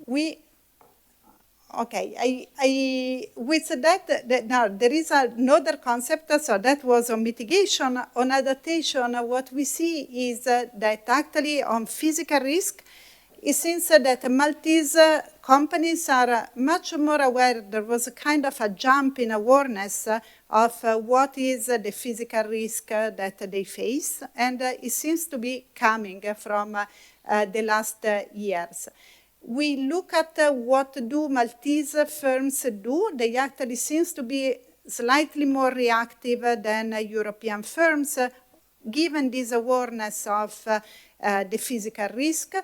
With that, now there is another concept, so that was on mitigation. On adaptation, what we see is that actually on physical risk, it seems that Maltese companies are much more aware. There was a kind of a jump in awareness of what is the physical risk that they face, and it seems to be coming from the last years. We look at what do Maltese firms do. They actually seems to be slightly more reactive than European firms, given this awareness of the physical risk.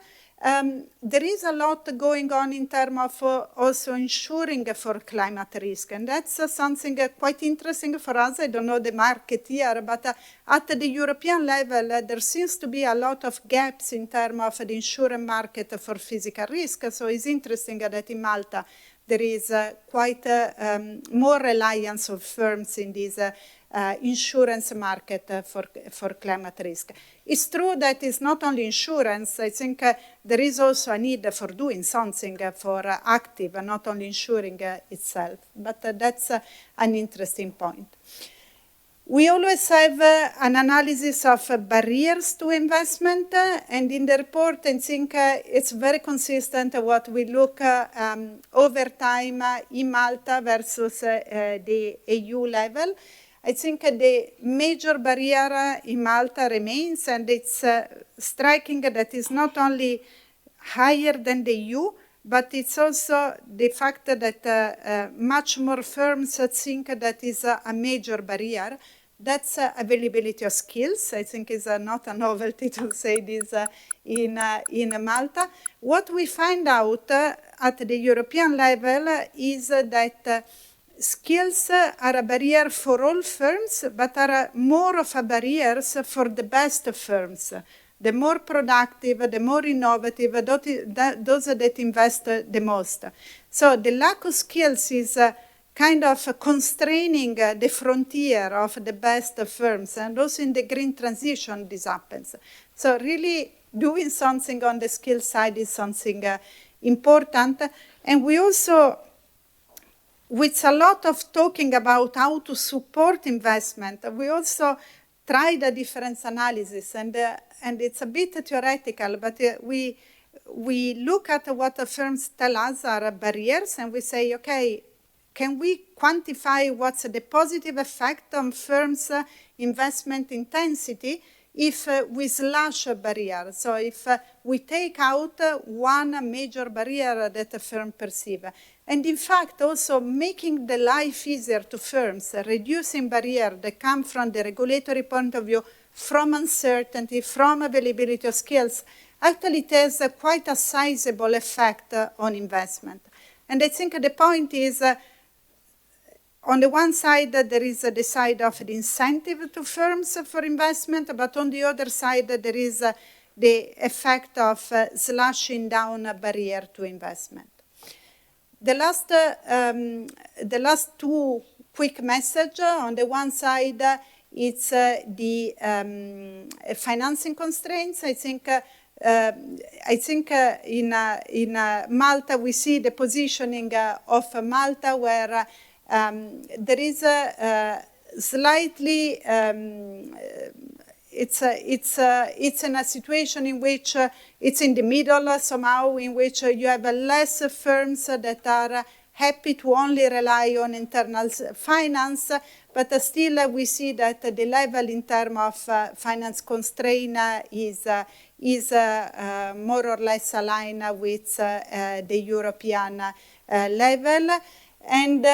There is a lot going on in terms of also insuring for climate risk, and that's something quite interesting for us. I don't know the market here, but at the European level, there seems to be a lot of gaps in terms of the insurance market for physical risk. So it's interesting that in Malta there is quite more reliance of firms in this insurance market for climate risk. It's true that it's not only insurance. I think there is also a need for doing something for active, not only insuring itself. But that's an interesting point. We always have an analysis of barriers to investment, and in the report, I think it's very consistent what we look over time in Malta versus the EU level. I think the major barrier in Malta remains, and it's striking that it's not only higher than the EU, but it's also the fact that much more firms think that is a major barrier. That's availability of skills. I think is not a novelty to say this in Malta. What we find out at the European level is that skills are a barrier for all firms, but are more of a barriers for the best firms. The more productive, the more innovative, those that invest the most. So the lack of skills is kind of constraining the frontier of the best firms, and also in the green transition this happens. So really doing something on the skill side is something important. And we also, with a lot of talking about how to support investment, we also tried a difference analysis, and it's a bit theoretical, but we look at what the firms tell us are barriers, and we say, okay, can we quantify what's the positive effect on firms' investment intensity if we slash a barrier. So if we take out one major barrier that a firm perceives. And in fact, also making the life easier to firms, reducing barriers that come from the regulatory point of view, from uncertainty, from availability of skills, actually it has quite a sizable effect on investment. And I think the point is, on the one side, there is the side of the incentive to firms for investment, but on the other side, there is the effect of slashing down a barrier to investment. The last two quick messages. On the one side, it's the financing constraints. I think in Malta we see the positioning of Malta where there is a slightly it's in a situation in which it's in the middle somehow, in which you have less firms that are happy to only rely on internal finance, but still we see that the level in terms of finance constraint is more or less aligned with the European level. And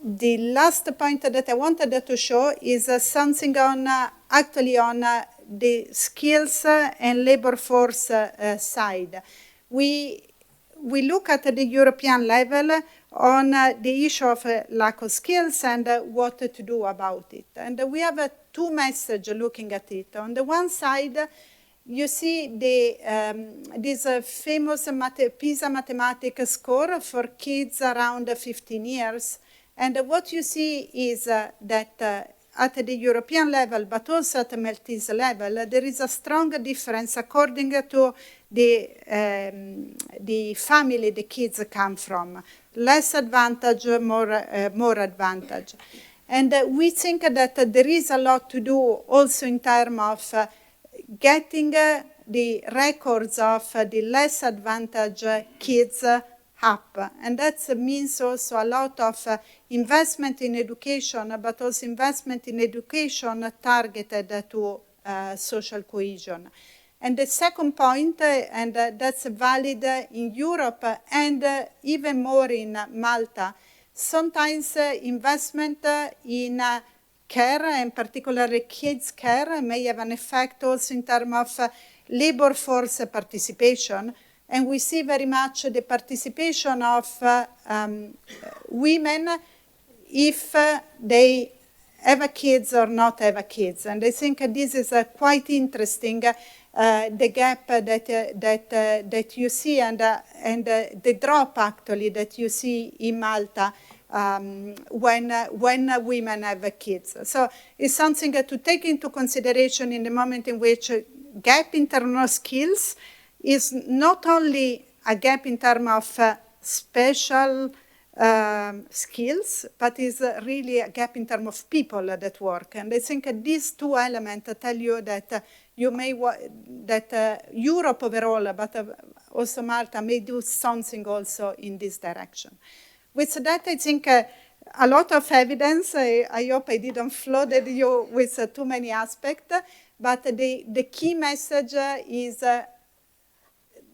the last point that I wanted to show is something on actually on the skills and labor force side. We look at the European level on the issue of lack of skills and what to do about it. And we have two messages looking at it. On the one side, you see this famous PISA mathematics score for kids around 15 years. And what you see is that at the European level, but also at the Maltese level, there is a strong difference according to the family the kids come from. Less advantage, more advantage. And we think that there is a lot to do also in terms of getting the records of the less advantaged kids up. And that means also a lot of investment in education, but also investment in education targeted to social cohesion. And the second point, and that's valid in Europe and even more in Malta, sometimes investment in care, and particularly kids' care, may have an effect also in terms of labor force participation. And we see very much the participation of women if they have kids or not have kids. And I think this is quite interesting, the gap that you see and the drop actually that you see in Malta when women have kids. So it's something to take into consideration in the moment in which gap in terms of skills is not only a gap in terms of special skills, but is really a gap in terms of people that work. And I think these two elements tell you that Europe overall, but also Malta, may do something also in this direction. With that, I think a lot of evidence. I hope I didn't flood you with too many aspects, but the key message is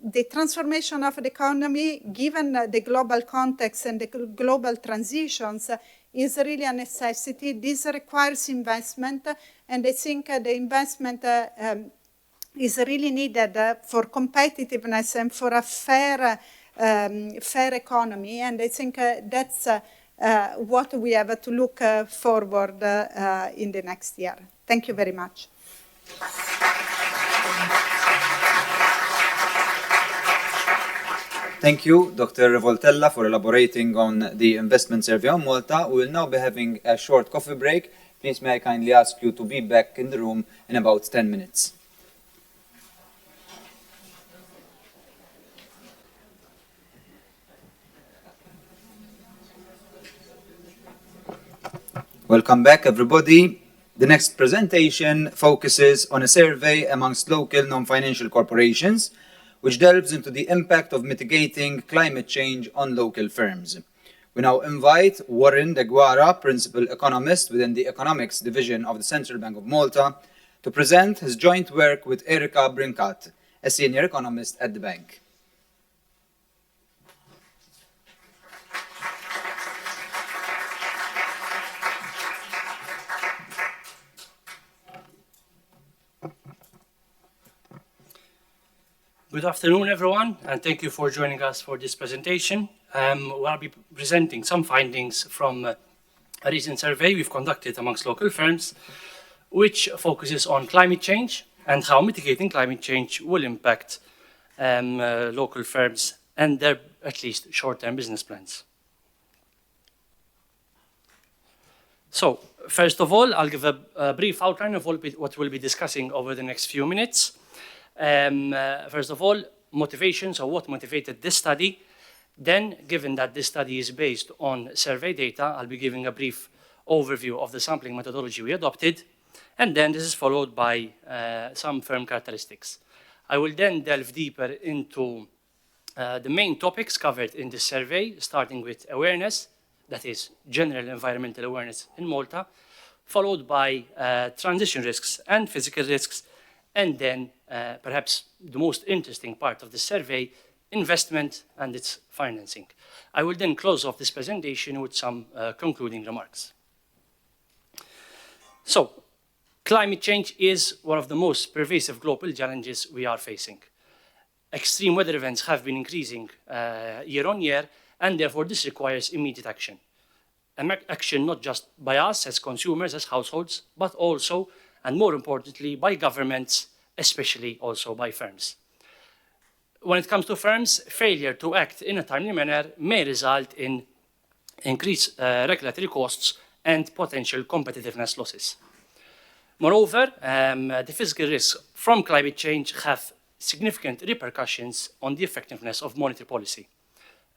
the transformation of the economy, given the global context and the global transitions, is really a necessity. This requires investment, and I think the investment is really needed for competitiveness and for a fair economy. And I think that's what we have to look forward in the next year. Thank you very much. Thank you, Dr. Voltella, for elaborating on the investment survey on Malta. We will now be having a short coffee break. Please may I kindly ask you to be back in the room in about 10 minutes. Welcome back, everybody. The next presentation focuses on a survey amongst local non-financial corporations, which delves into the impact of mitigating climate change on local firms. We now invite Warren De Guara, Principal Economist within the Economics Division of the Central Bank of Malta, to present his joint work with Erika Brinkat, a senior economist at the bank. Good afternoon, everyone, and thank you for joining us for this presentation. I'll be presenting some findings from a recent survey we've conducted amongst local firms, which focuses on climate change and how mitigating climate change will impact local firms and their, at least, short-term business plans. So, first of all, I'll give a brief outline of what we'll be discussing over the next few minutes. First of all, motivations, or what motivated this study. Then, given that this study is based on survey data, I'll be giving a brief overview of the sampling methodology we adopted. And then this is followed by some firm characteristics. I will then delve deeper into the main topics covered in this survey, starting with awareness, that is general environmental awareness in Malta, followed by transition risks and physical risks, and then perhaps the most interesting part of the survey, investment and its financing. I will then close off this presentation with some concluding remarks. So, climate change is one of the most pervasive global challenges we are facing. Extreme weather events have been increasing year on year, and therefore this requires immediate action. Action not just by us as consumers, as households, but also, and more importantly, by governments, especially also by firms. When it comes to firms, failure to act in a timely manner may result in increased regulatory costs and potential competitiveness losses. Moreover, the physical risks from climate change have significant repercussions on the effectiveness of monetary policy,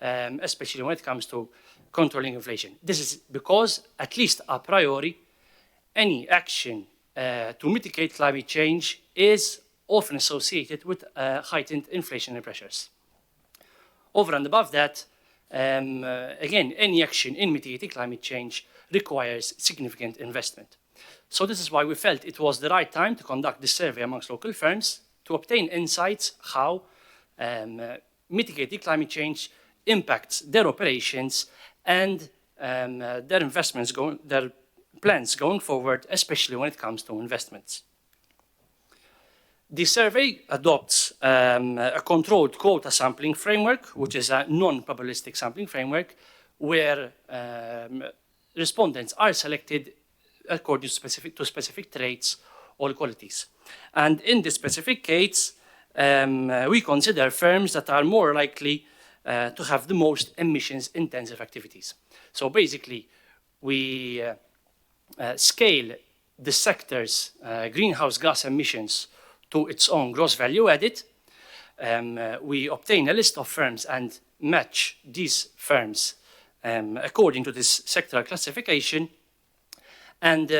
especially when it comes to controlling inflation. This is because, at least a priori, any action to mitigate climate change is often associated with heightened inflationary pressures. Over and above that, again, any action in mitigating climate change requires significant investment. So this is why we felt it was the right time to conduct this survey amongst local firms to obtain insights how mitigating climate change impacts their operations and their investments, their plans going forward, especially when it comes to investments. The survey adopts a controlled quota sampling framework, which is a non-probabilistic sampling framework, where respondents are selected according to specific traits or qualities. And in this specific case, we consider firms that are more likely to have the most emissions-intensive activities. So basically, we scale the sector's greenhouse gas emissions to its own gross value added. We obtain a list of firms and match these firms according to this sectoral classification. And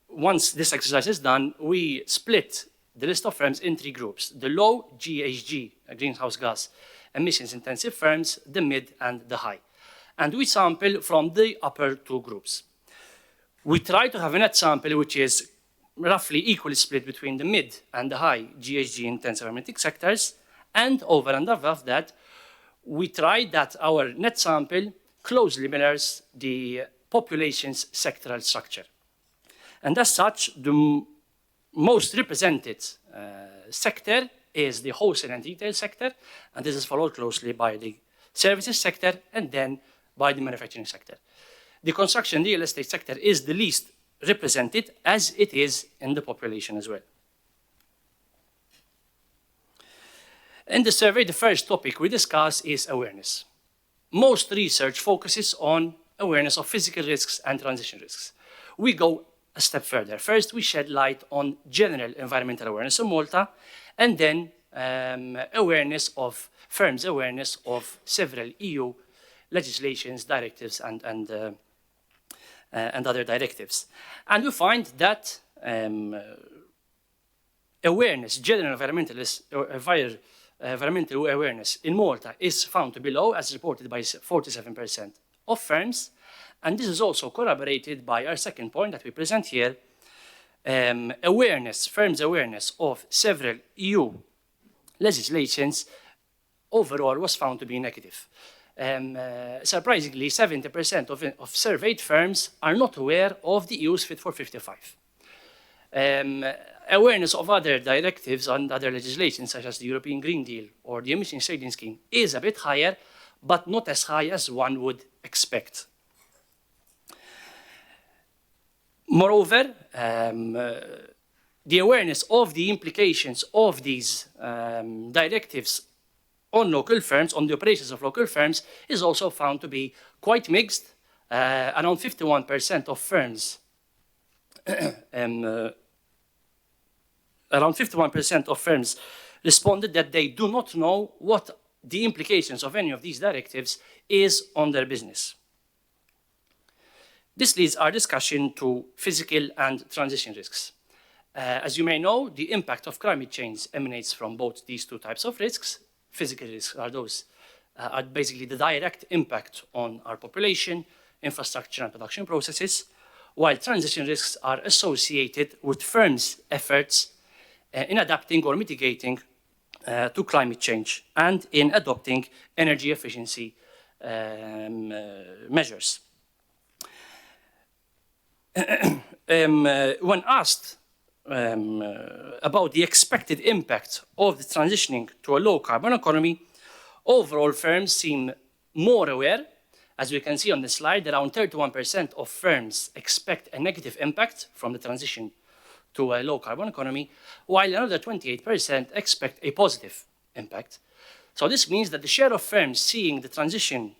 once this exercise is done, we split the list of firms in three groups: the low GHG, greenhouse gas emissions intensive firms, the mid and the high. And we sample from the upper two groups. We try to have a net sample which is roughly equally split between the mid and the high GHG intensive environmental sectors, and over and above that, we try that our net sample closely mirrors the population's sectoral structure. And as such, the most represented sector is the wholesale and retail sector, and this is followed closely by the services sector and then by the manufacturing sector. The construction and real estate sector is the least represented, as it is in the population as well. In the survey, the first topic we discuss is awareness. Most research focuses on awareness of physical risks and transition risks. We go a step further. First, we shed light on general environmental awareness in Malta, and then firms' awareness of several EU legislations, directives, and other directives. And we find that awareness, general environmental awareness in Malta is found to be low, as reported by 47% of firms. And this is also corroborated by our second point that we present here. firms' awareness of several EU legislations overall was found to be negative. Surprisingly, 70% of surveyed firms are not aware of the EU's Fit for 55. Awareness of other directives and other legislation, such as the European Green Deal or the Emissions Trading Scheme, is a bit higher, but not as high as one would expect. Moreover, the awareness of the implications of these directives on local firms, on the operations of local firms, is also found to be quite mixed. Around 51% of firms around 51% of firms responded that they do not know what the implications of any of these directives is on their business. This leads our discussion to physical and transition risks. As you may know, the impact of climate change emanates from both these two types of risks. Physical risks are basically the direct impact on our population, infrastructure, and production processes, while transition risks are associated with firms' efforts in adapting or mitigating to climate change and in adopting energy efficiency measures. When asked about the expected impact of the transitioning to a low-carbon economy, overall firms seem more aware. As we can see on the slide, around 31% of firms expect a negative impact from the transition to a low-carbon economy, while another 28% expect a positive impact. So this means that the share of firms seeing the transition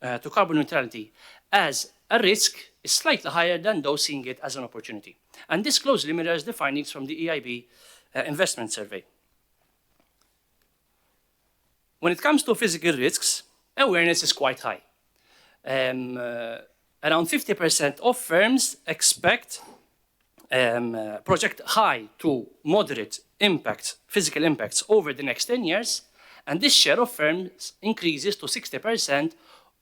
to carbon neutrality as a risk is slightly higher than those seeing it as an opportunity. And this closely mirrors the findings from the EIB investment survey. When it comes to physical risks, awareness is quite high. Around 50% of firms project high to moderate physical impacts over the next 10 years, and this share of firms increases to 60%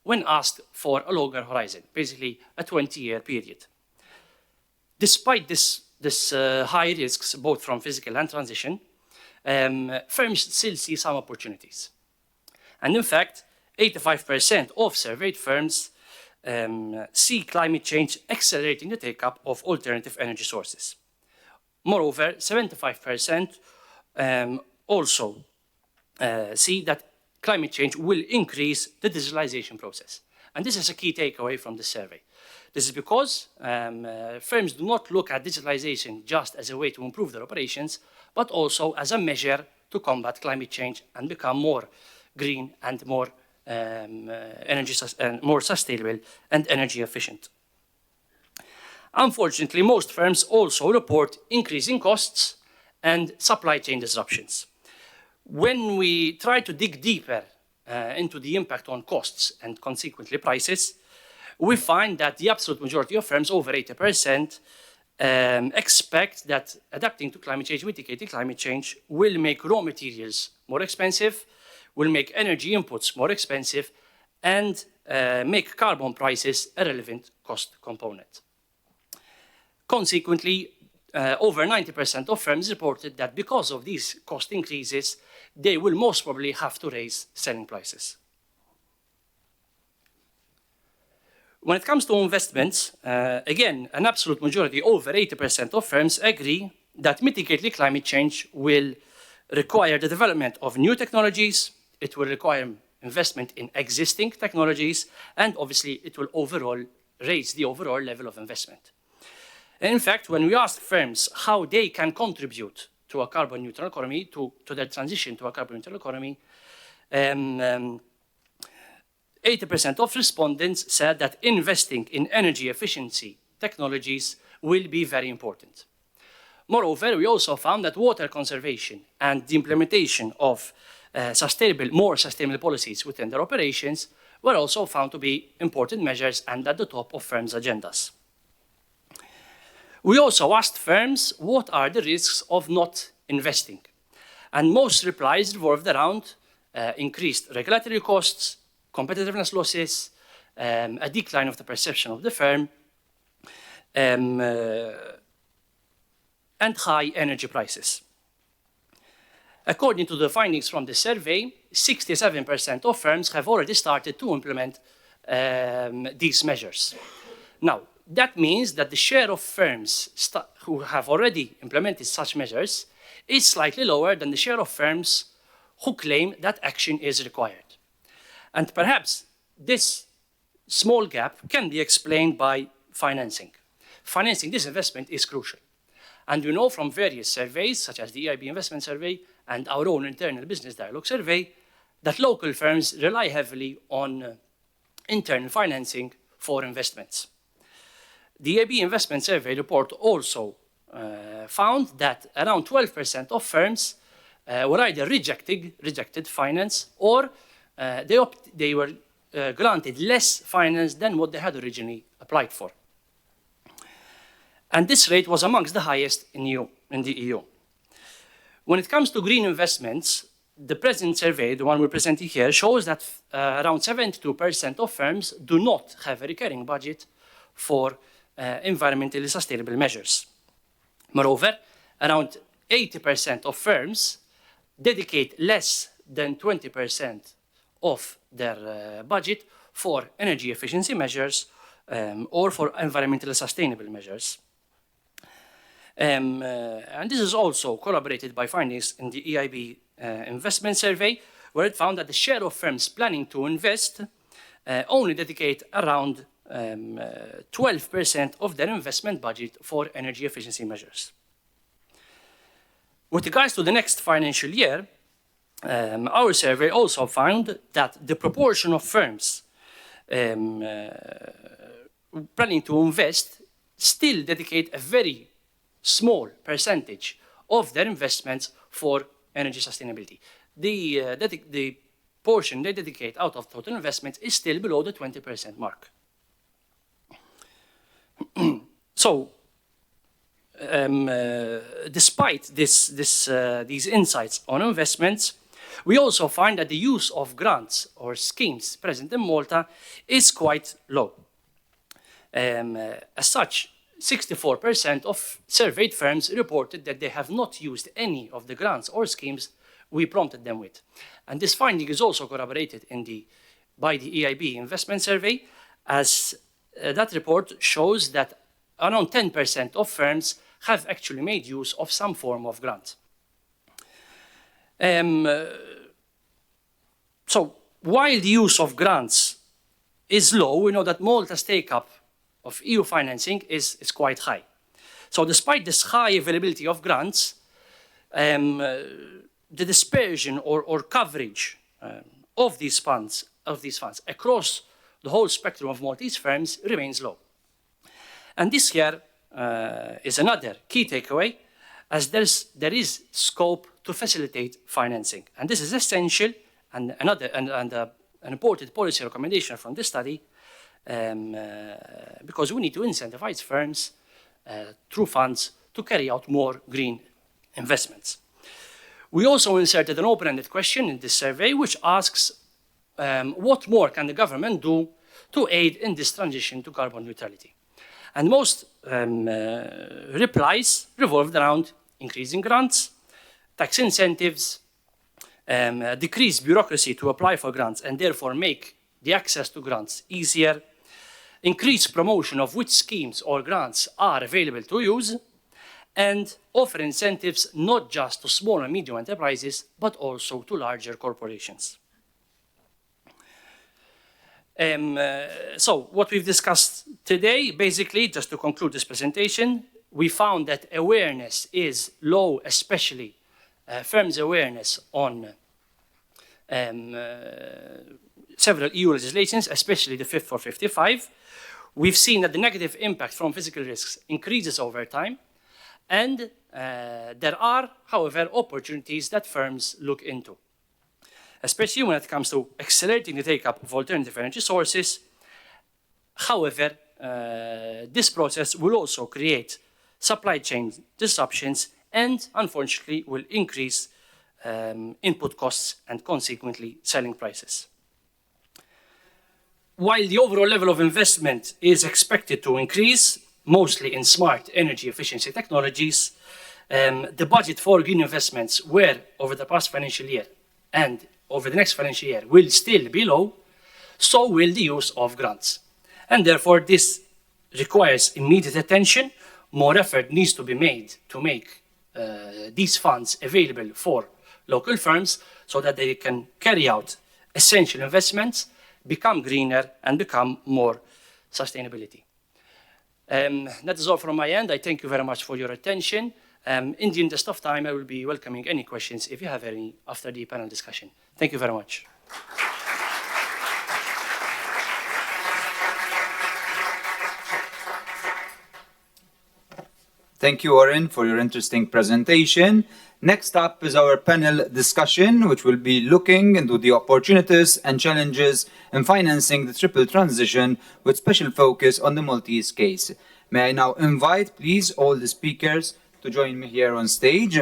when asked for a longer horizon, basically a 20-year period. Despite this high risks, both from physical and transition, firms still see some opportunities. And in fact, 85% of surveyed firms see climate change accelerating the take-up of alternative energy sources. Moreover, 75% also see that climate change will increase the digitalization process. And this is a key takeaway from the survey. This is because firms do not look at digitalization just as a way to improve their operations, but also as a measure to combat climate change and become more green and more more sustainable and energy efficient. Unfortunately, most firms also report increasing costs and supply chain disruptions. When we try to dig deeper into the impact on costs and consequently prices, we find that the absolute majority of firms, over 80%, expect that adapting to climate change, mitigating climate change, will make raw materials more expensive, will make energy inputs more expensive, and make carbon prices a relevant cost component. Consequently, over 90% of firms reported that because of these cost increases, they will most probably have to raise selling prices. When it comes to investments, again, an absolute majority, over 80% of firms agree that mitigating climate change will require the development of new technologies, it will require investment in existing technologies, and obviously it will overall raise the overall level of investment. And in fact, when we ask firms how they can contribute to a carbon neutral economy, to their transition to a carbon neutral economy, 80% of respondents said that investing in energy efficiency technologies will be very important. Moreover, we also found that water conservation and the implementation of more sustainable policies within their operations were also found to be important measures and at the top of firms' agendas. We also asked firms what are the risks of not investing. And most replies revolved around increased regulatory costs, competitiveness losses, a decline of the perception of the firm, and high energy prices. According to the findings from the survey, 67% of firms have already started to implement these measures. Now, that means that the share of firms who have already implemented such measures is slightly lower than the share of firms who claim that action is required. And perhaps this small gap can be explained by financing. Financing this investment is crucial. And we know from various surveys, such as the EIB investment survey and our own internal business dialogue survey, that local firms rely heavily on internal financing for investments. The EIB investment survey report also found that around 12% of firms were either rejected finance, or they were granted less finance than what they had originally applied for. And this rate was amongst the highest in the EU. When it comes to green investments, the present survey, the one we're presenting here, shows that around 72% of firms do not have a recurring budget for environmentally sustainable measures. Moreover, around 80% of firms dedicate less than 20% of their budget for energy efficiency measures or for environmentally sustainable measures. And this is also corroborated by findings in the EIB investment survey, where it found that the share of firms planning to invest only dedicate around 12% of their investment budget for energy efficiency measures. With regards to the next financial year, our survey also found that the proportion of firms planning to invest still dedicate a very small percentage of their investments for energy sustainability. The portion they dedicate out of total investments is still below the 20% mark. So, despite these insights on investments, we also find that the use of grants or schemes present in Malta is quite low. As such, 64% of surveyed firms reported that they have not used any of the grants or schemes we prompted them with. And this finding is also corroborated by the EIB investment survey, as that report shows that around 10% of firms have actually made use of some form of grant. So while the use of grants is low, we know that Malta's take-up of EU financing is quite high. So despite this high availability of grants, the dispersion or coverage of these funds across the whole spectrum of Maltese firms remains low. And this here is another key takeaway, as there is scope to facilitate financing. And this is essential, and an important policy recommendation from this study, because we need to incentivize firms through funds to carry out more green investments. We also inserted an open-ended question in this survey, which asks what more can the government do to aid in this transition to carbon neutrality? And most replies revolved around increasing grants, tax incentives, decrease bureaucracy to apply for grants and therefore make the access to grants easier, increase promotion of which schemes or grants are available to use, and offer incentives not just to small and medium enterprises, but also to larger corporations. So what we've discussed today, basically, just to conclude this presentation, we found that awareness is low, especially firms' awareness on several EU legislations, especially the Fit for 55. We've seen that the negative impact from physical risks increases over time, and there are, however, opportunities that firms look into, especially when it comes to accelerating the take-up of alternative energy sources. However, this process will also create supply chain disruptions and, unfortunately, will increase input costs and consequently selling prices. While the overall level of investment is expected to increase, mostly in smart energy efficiency technologies, the budget for green investments were over the past financial year and over the next financial year will still be low, so will the use of grants. And therefore, this requires immediate attention. More effort needs to be made to make these funds available for local firms so that they can carry out essential investments, become greener, and become more sustainability. That is all from my end. I thank you very much for your attention. In the interest of time, I will be welcoming any questions if you have any after the panel discussion. Thank you very much. Thank you, Warren, for your interesting presentation. Next up is our panel discussion, which will be looking into the opportunities and challenges in financing the triple transition with special focus on the Maltese case. May I now invite, please, all the speakers to join me here on stage.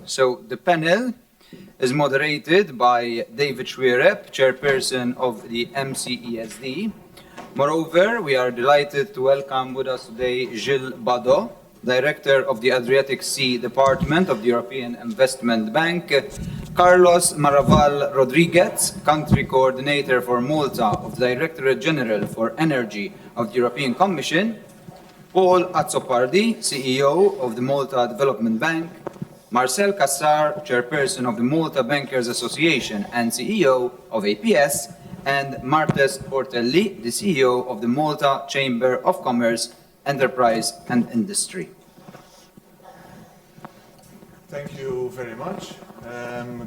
So the panel is moderated by David Schwierep, chairperson of the MCESD. Moreover, we are delighted to welcome with us today Gilles Bado, Director of the Adriatic Sea Department of the European Investment Bank, Carlos Maraval Rodriguez, Country Coordinator for Malta of the Directorate General for Energy of the European Commission, Paul Azzopardi, CEO of the Malta Development Bank, Marcel Cassar, Chairperson of the Malta Bankers Association and CEO of APS, and Martes Portelli, the CEO of the Malta Chamber of Commerce, Enterprise and Industry. Thank you very much.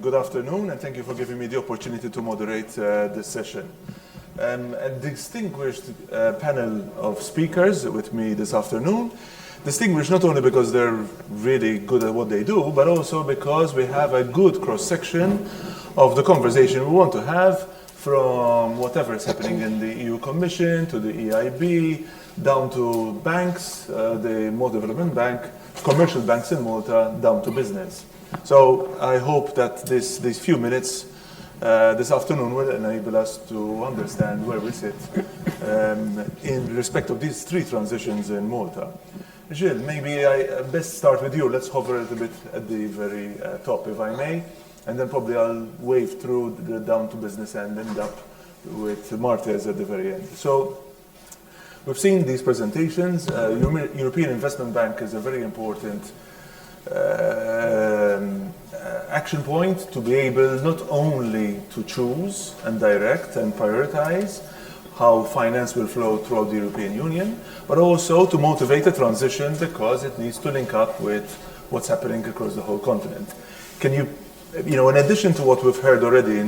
Good afternoon, and thank you for giving me the opportunity to moderate this session. A distinguished panel of speakers with me this afternoon. Distinguished not only because they're really good at what they do, but also because we have a good cross-section of the conversation we want to have, from whatever is happening in the EU Commission to the EIB, down to banks, the Malta Development Bank, commercial banks in Malta, down to business. So I hope that these few minutes this afternoon will enable us to understand where we sit in respect of these three transitions in Malta. Gilles, maybe I best start with you. Let's hover a little bit at the very top, if I may. And then probably I'll wave through the down to business and end up with Martes at the very end. So we've seen these presentations. European Investment Bank is a very important action point to be able not only to choose and direct and prioritize how finance will flow throughout the European Union, but also to motivate a transition because it needs to link up with what's happening across the whole continent. Can you, in addition to what we've heard already,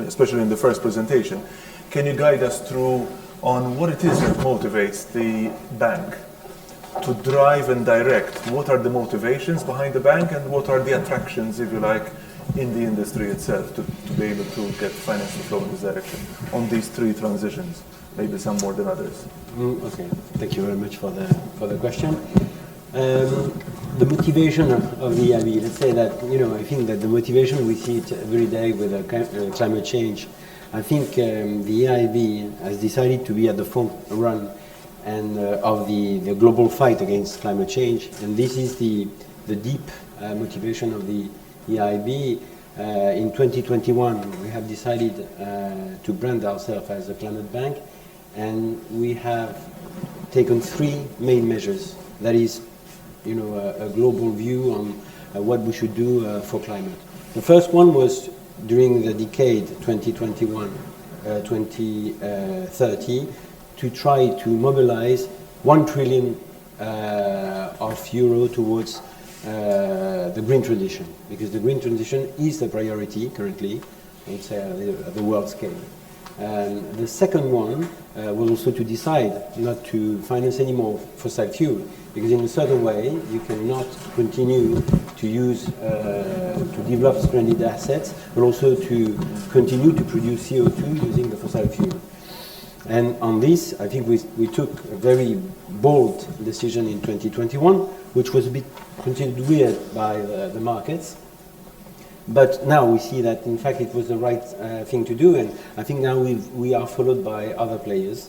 especially in the first presentation, can you guide us through on what it is that motivates the bank to drive and direct? What are the motivations behind the bank and what are the attractions, if you like, in the industry itself to be able to get finance to flow in this direction on these three transitions, maybe some more than others? Okay, thank you very much for the question. The motivation of the EIB, let's say that, I think that the motivation, we see it every day with climate change. I think the EIB has decided to be at the front run and of the global fight against climate change. And this is the deep motivation of the EIB. In 2021, we have decided to brand ourselves as a climate bank. And we have taken three main measures. That is, a global view on what we should do for climate. The first one was during the decade 2021-2030 to try to mobilize 1 trillion of euro towards the green transition, because the green transition is the priority currently, I would say, at the world scale. And the second one was also to decide not to finance any more fossil fuel, because in a certain way you cannot continue to use, to develop stranded assets, but also to continue to produce CO2 using the fossil fuel. And on this, I think we took a very bold decision in 2021, which was a bit considered weird by the markets. But now we see that, in fact, it was the right thing to do, and I think now we are followed by other players.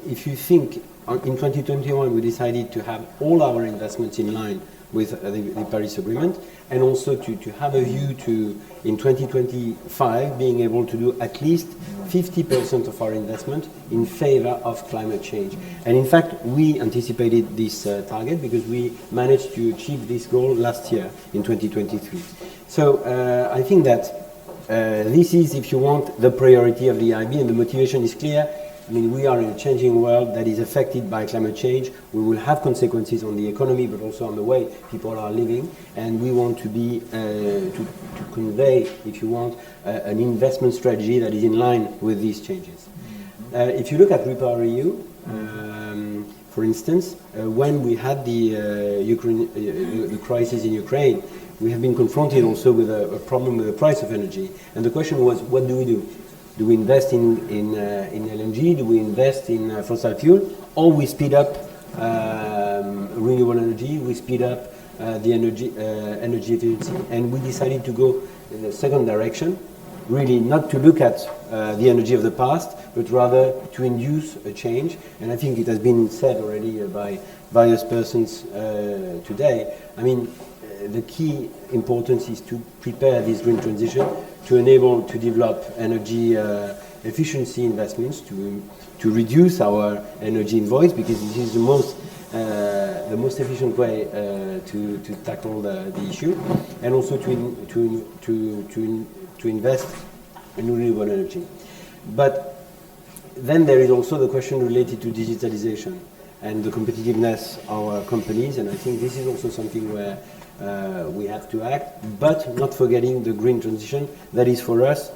If you think, in 2021 we decided to have all our investments in line with the Paris Agreement, and also to have a view to, in 2025, being able to do at least 50% of our investment in favor of climate change. And in fact, we anticipated this target because we managed to achieve this goal last year in 2023. So I think that this is, if you want, the priority of the EIB, and the motivation is clear. I mean, we are in a changing world that is affected by climate change. We will have consequences on the economy, but also on the way people are living. And we want to be, to convey, if you want, an investment strategy that is in line with these changes. If you look at REPowerEU, for instance, when we had the crisis in Ukraine, we have been confronted also with a problem with the price of energy. And the question was, what do we do? Do we invest in LNG? Do we invest in fossil fuel? Or we speed up renewable energy, we speed up the energy efficiency? And we decided to go in the second direction, really not to look at the energy of the past, but rather to induce a change. And I think it has been said already by various persons today. I mean, the key importance is to prepare this green transition, to enable to develop energy efficiency investments, to reduce our energy invoice, because this is the most efficient way to tackle the issue, and also to invest in renewable energy. But then there is also the question related to digitalization and the competitiveness of our companies, and I think this is also something where we have to act, but not forgetting the green transition that is for us,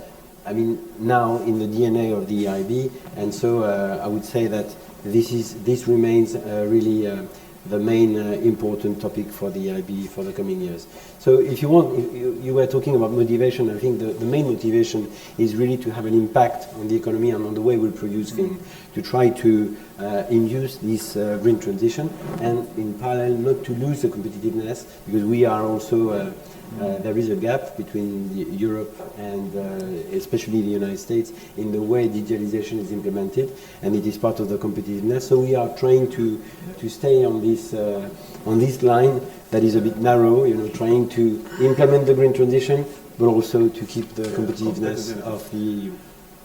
I mean, now in the DNA of the EIB, and so I would say that this remains really the main important topic for the EIB for the coming years. So if you want, you were talking about motivation. I think the main motivation is really to have an impact on the economy and on the way we produce things, to try to induce this green transition, and in parallel not to lose the competitiveness, because we are also there is a gap between Europe and especially the United States in the way digitalization is implemented, and it is part of the competitiveness. So we are trying to stay on this line that is a bit narrow, you know, trying to implement the green transition, but also to keep the competitiveness of the EU.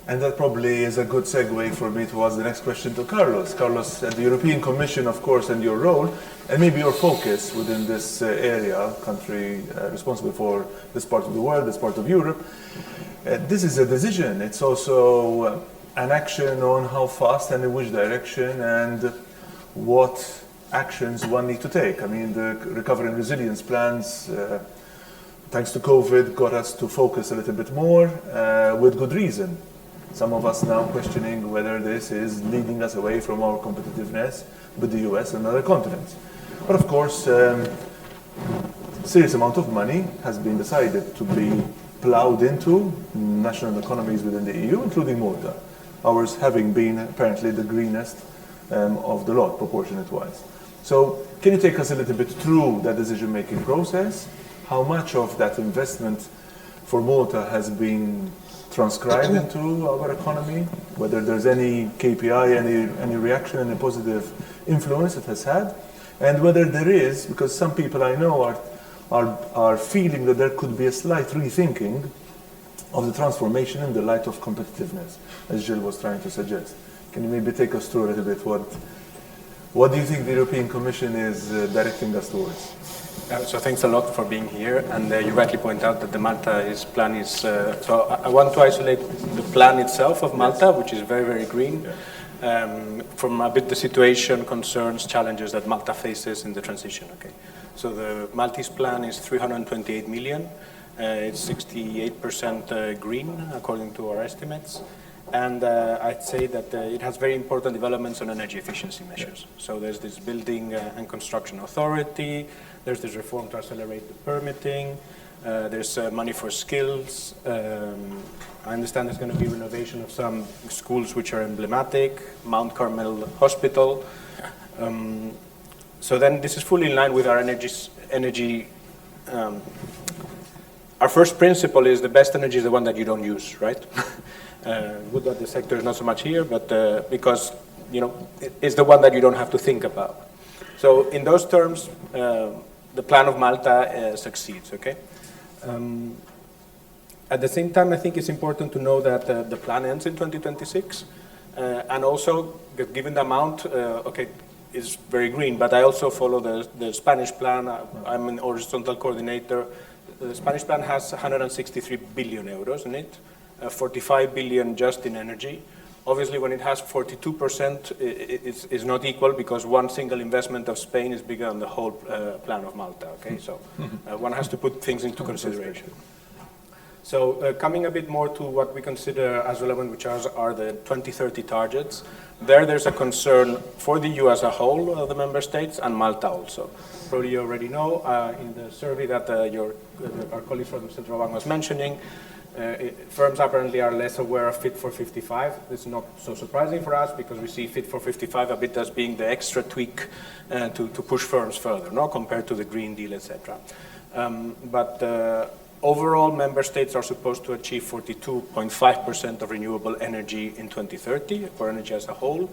And that probably is a good segue for me to ask the next question to Carlos. Carlos, at the European Commission, of course, and your role, and maybe your focus within this area, country responsible for this part of the world, this part of Europe, this is a decision. It's also an action on how fast and in which direction and what actions one need to take. I mean, the recovery and resilience plans, thanks to COVID, got us to focus a little bit more, with good reason. Some of us now questioning whether this is leading us away from our competitiveness with the US and other continents. But of course, serious amount of money has been decided to be plowed into national economies within the EU, including Malta, ours having been apparently the greenest of the lot, proportionate-wise. So can you take us a little bit through that decision-making process? How much of that investment for Malta has been transcribed into our economy, whether there's any KPI, any reaction, any positive influence it has had, and whether there is, because some people I know are feeling that there could be a slight rethinking of the transformation in the light of competitiveness, as Jill was trying to suggest. Can you maybe take us through a little bit what do you think the European Commission is directing us towards? So thanks a lot for being here, and you rightly point out that the Malta plan is, so I want to isolate the plan itself of Malta, which is very, very green, from a bit the situation, concerns, challenges that Malta faces in the transition. Okay, so the Maltese plan is 328 million, it's 68% green according to our estimates. And I'd say that it has very important developments on energy efficiency measures. So there's this building and construction authority, there's this reform to accelerate the permitting, there's money for skills. I understand there's going to be renovation of some schools which are emblematic, Mount Carmel Hospital. So then this is fully in line with our energy. Our first principle is the best energy is the one that you don't use, right? Good that the sector is not so much here, but because it's the one that you don't have to think about. So in those terms, the plan of Malta succeeds. Okay. At the same time, I think it's important to know that the plan ends in 2026, and also given the amount, is very green. But I also follow the Spanish plan. I'm an horizontal coordinator. The Spanish plan has 163 billion euros in it, 45 billion just in energy. Obviously, when it has 42%, it's not equal because one single investment of Spain is bigger than the whole plan of Malta. Okay, so one has to put things into consideration. So coming a bit more to what we consider as relevant, which are the 2030 targets, there's a concern for the EU as a whole, the member states, and Malta also. Probably you already know in the survey that our colleagues from the Central Bank was mentioning, firms apparently are less aware of Fit for 55. This is not so surprising for us because we see Fit for 55 a bit as being the extra tweak to push firms further, no, compared to the Green Deal, etc. Overall, member states are supposed to achieve 42.5% of renewable energy in 2030 for energy as a whole.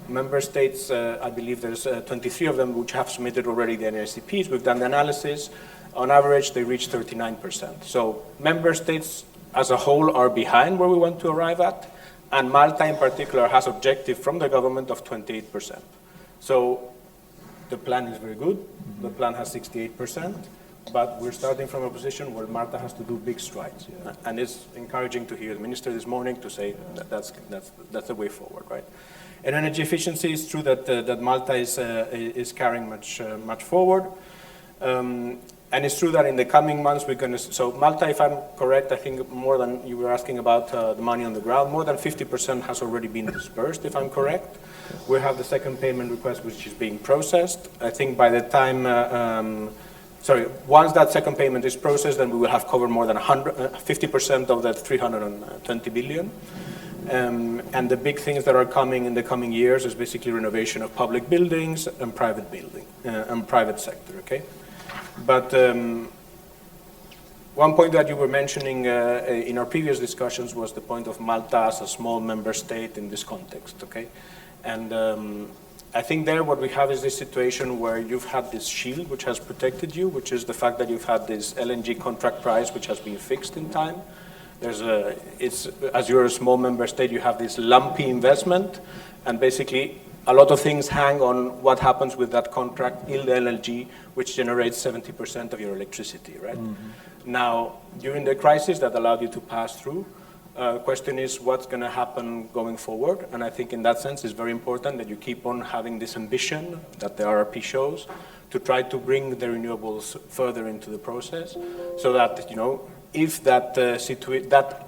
Member states, I believe there's 23 of them which have submitted already the NSCPs. We've done the analysis. On average, they reach 39%. So member states as a whole are behind where we want to arrive at, and Malta in particular has objective from the government of 28%. So the plan is very good. The plan has 68%. But we're starting from a position where Malta has to do big strides. Yeah. And it's encouraging to hear the minister this morning to say that's the way forward, right? In energy efficiency, it's true that Malta is carrying much forward. And it's true that in the coming months we're going to, so Malta, if I'm correct, I think more than you were asking about the money on the ground, more than 50% has already been dispersed, if I'm correct. We have the second payment request which is being processed. I think by the time, once that second payment is processed, then we will have covered more than 50% of that 320 billion. And the big things that are coming in the coming years is basically renovation of public buildings and private building and private sector. Okay, but one point that you were mentioning in our previous discussions was the point of Malta as a small member state in this context. Okay, and I think there what we have is this situation where you've had this shield which has protected you, which is the fact that you've had this LNG contract price which has been fixed in time. As you're a small member state, you have this lumpy investment, and basically a lot of things hang on what happens with that contract in the LNG, which generates 70% of your electricity, right? Mm-hmm. Now, during the crisis that allowed you to pass through, the question is what's going to happen going forward, and I think in that sense it's very important that you keep on having this ambition that the RRP shows to try to bring the renewables further into the process, so that if that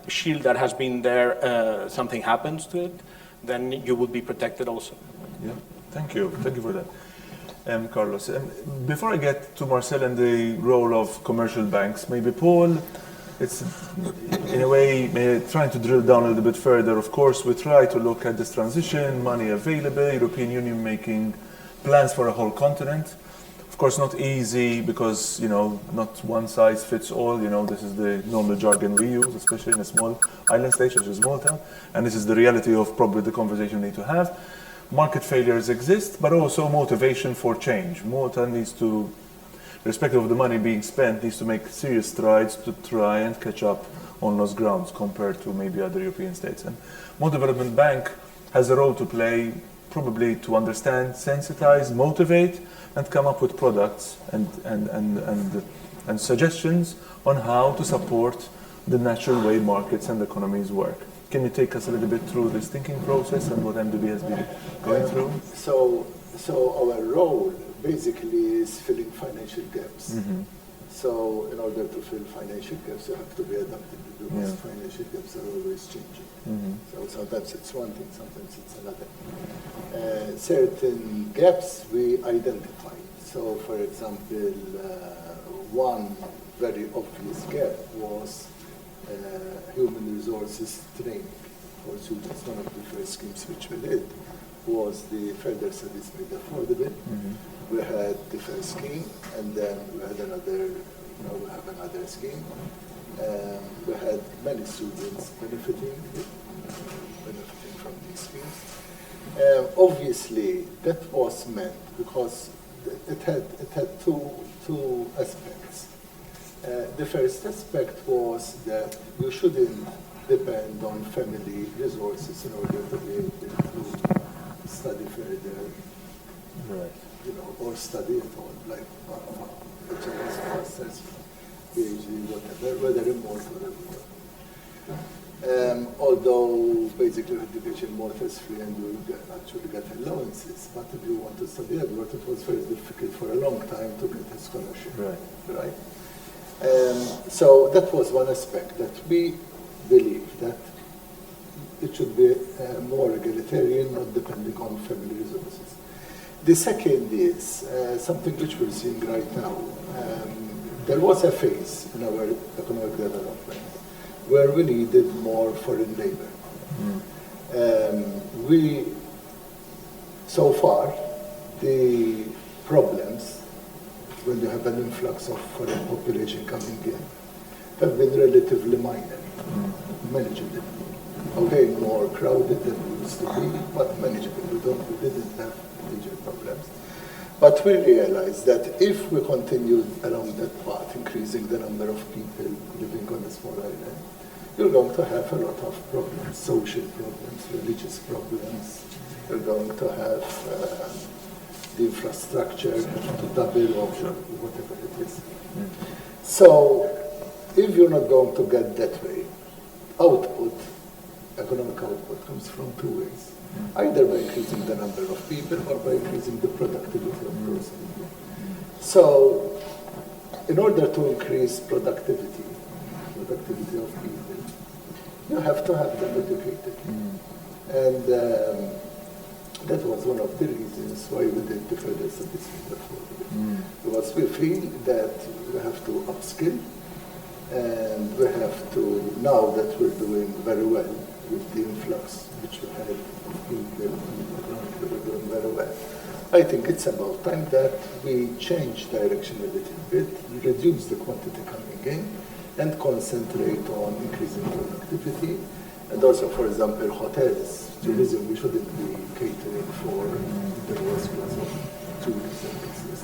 shield that has been there, something happens to it, then you will be protected also. Yeah, thank you for that, Carlos. Before I get to Marcel and the role of commercial banks, maybe Paul. It's in a way trying to drill down a little bit further. Of course, we try to look at this transition, money available, European Union making plans for a whole continent. Of course, not easy because, not one size fits all. This is the normal jargon we use, especially in a small island state such as Malta. And this is the reality of probably the conversation we need to have. Market failures exist, but also motivation for change. Malta needs to, irrespective of the money being spent, needs to make serious strides to try and catch up on those grounds compared to maybe other European states. And Malta Development Bank has a role to play, probably to understand, sensitize, motivate, and come up with products and suggestions on how to support the natural way markets and economies work. Can you take us a little bit through this thinking process and what MDB has been going through? So our role basically is filling financial gaps. Mm-hmm. So in order to fill financial gaps, you have to be adapted because financial gaps are always changing. Mm-hmm. So sometimes it's one thing, sometimes it's another. Certain gaps we identify. So for example, one very obvious gap was human resources training for students. One of the first schemes which we did was the further studies made affordable. Mm-hmm. We had the first scheme, and then we had we have another scheme. We had many students benefiting from these schemes. Obviously, that was meant because it had two aspects. The first aspect was that you shouldn't depend on family resources in order to be able to study further, Right. you know, or study at all, like HMS, masters, PhD, whatever, whether remote or remote. Although basically education more is free and you actually get allowances, but if you want to study abroad, it was very difficult for a long time to get a scholarship. Right. So that was one aspect, that we believe that it should be more egalitarian, not depending on family resources. The second is something which we're seeing right now. There was a phase in our economic development where we needed more foreign labor. So far, the problems when you have an influx of foreign population coming in have been relatively minor, manageable. Okay, more crowded than we used to be, but manageable. We didn't have major problems. But we realized that if we continued along that path, increasing the number of people living on a small island, you're going to have a lot of problems, social problems, religious problems. You're going to have the infrastructure have to double or whatever it is. So if you're not going to get that way, economic output comes from two ways. Either by increasing the number of people or by increasing the productivity of those people. So in order to increase productivity of people, you have to have them educated. And that was one of the reasons why we did the further studies reform. Because we feel that we have to upskill, and we have to, now that we're doing very well with the influx which we had of people, we're doing very well. I think it's about time that we change direction a little bit, reduce the quantity coming in, and concentrate on increasing productivity. And also, for example, hotels, tourism, we shouldn't be catering for the lowest class of tourism business.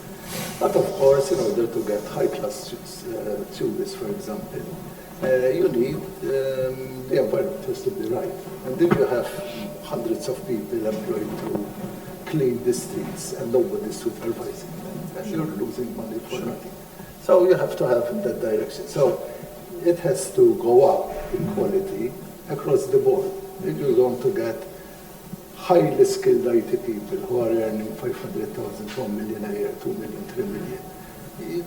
But of course, in order to get high-class tourists, for example, you need, the environment has to be right. And if you have hundreds of people employed to clean the streets and nobody's supervising them, then you're losing money for nothing. So you have to have in that direction. So it has to go up in quality across the board. If you're going to get highly skilled IT people who are earning 500,000, 1 million a year, 2 million, 3 million,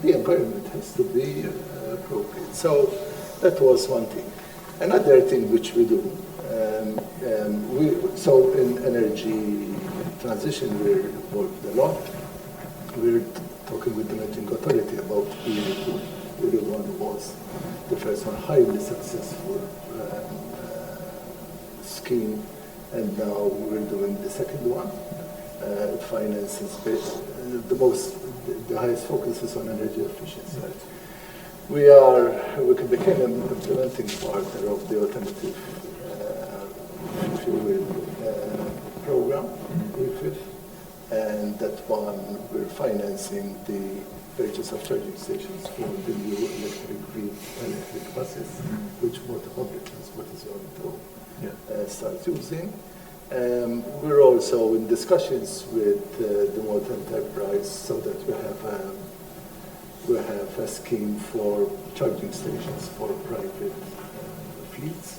the environment has to be appropriate. So that was one thing. Another thing which we do, so in energy transition we're involved a lot. We're talking with the Managing Authority about EIB. EIB was the first one, highly successful scheme, and now we're doing the second one. It finances the highest focus is on energy efficiency. We became an implementing partner of the alternative fuel program, EFIF, and that one we're financing the purchase of charging stations for the new electric buses, which motor public transport is going to start using. We're also in discussions with the Malta enterprise so that we have a scheme for charging stations for private fleets.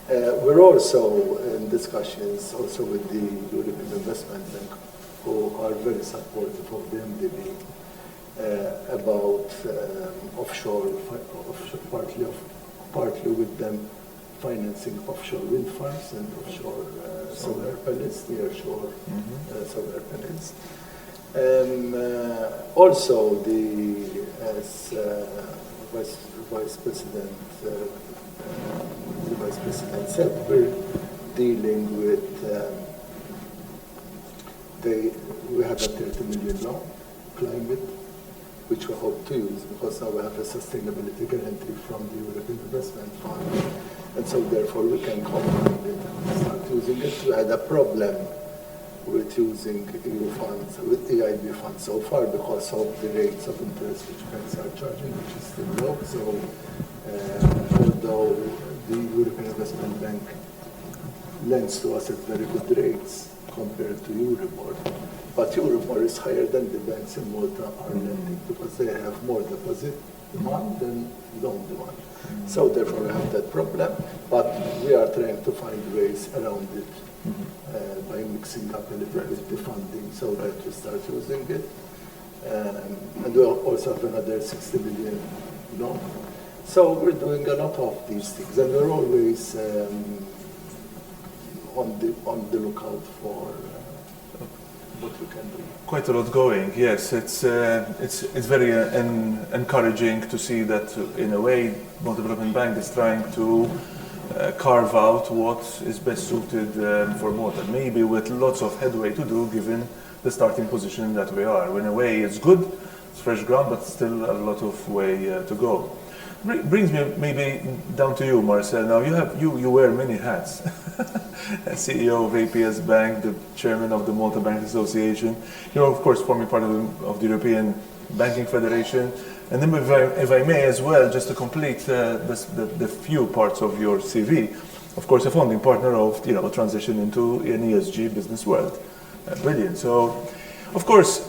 We're also in discussions also with the European Investment Bank, who are very supportive of the MDB about offshore, partly with them financing offshore wind farms and offshore solar panels, near-shore solar panels. Also, as Vice President said, we're dealing with we have a 30 million loan, climate which we hope to use, because now we have a sustainability guarantee from the European Investment Fund. And so therefore we can combine it and start using it. We had a problem with using EU funds, with EIB funds so far because of the rates of interest which banks are charging, which is still low. So although the European Investment Bank lends to us at very good rates compared to Euribor, but Euribor is higher than the banks in Malta are lending because they have more deposit demand than loan demand. So therefore we have that problem, but we are trying to find ways around it by mixing up a little bit the funding so that we start using it. And we also have another 60 million loan. So we're doing a lot of these things, and we're always on the lookout for what we can do. Quite a lot going, yes. It's very encouraging to see that, in a way, Malta Development Bank is trying to carve out what is best suited for Malta, maybe with lots of headway to do given the starting position that we are. In a way, it's good, it's fresh ground, but still a lot of way to go. Brings me maybe down to you, Marcel. Now you wear many hats. CEO of APS Bank, the chairman of the Malta Bank Association. You're of course forming part of the European Banking Federation. And then if I may as well, just to complete the few parts of your CV, of course a founding partner of a transition into an ESG business world. Brilliant. So of course,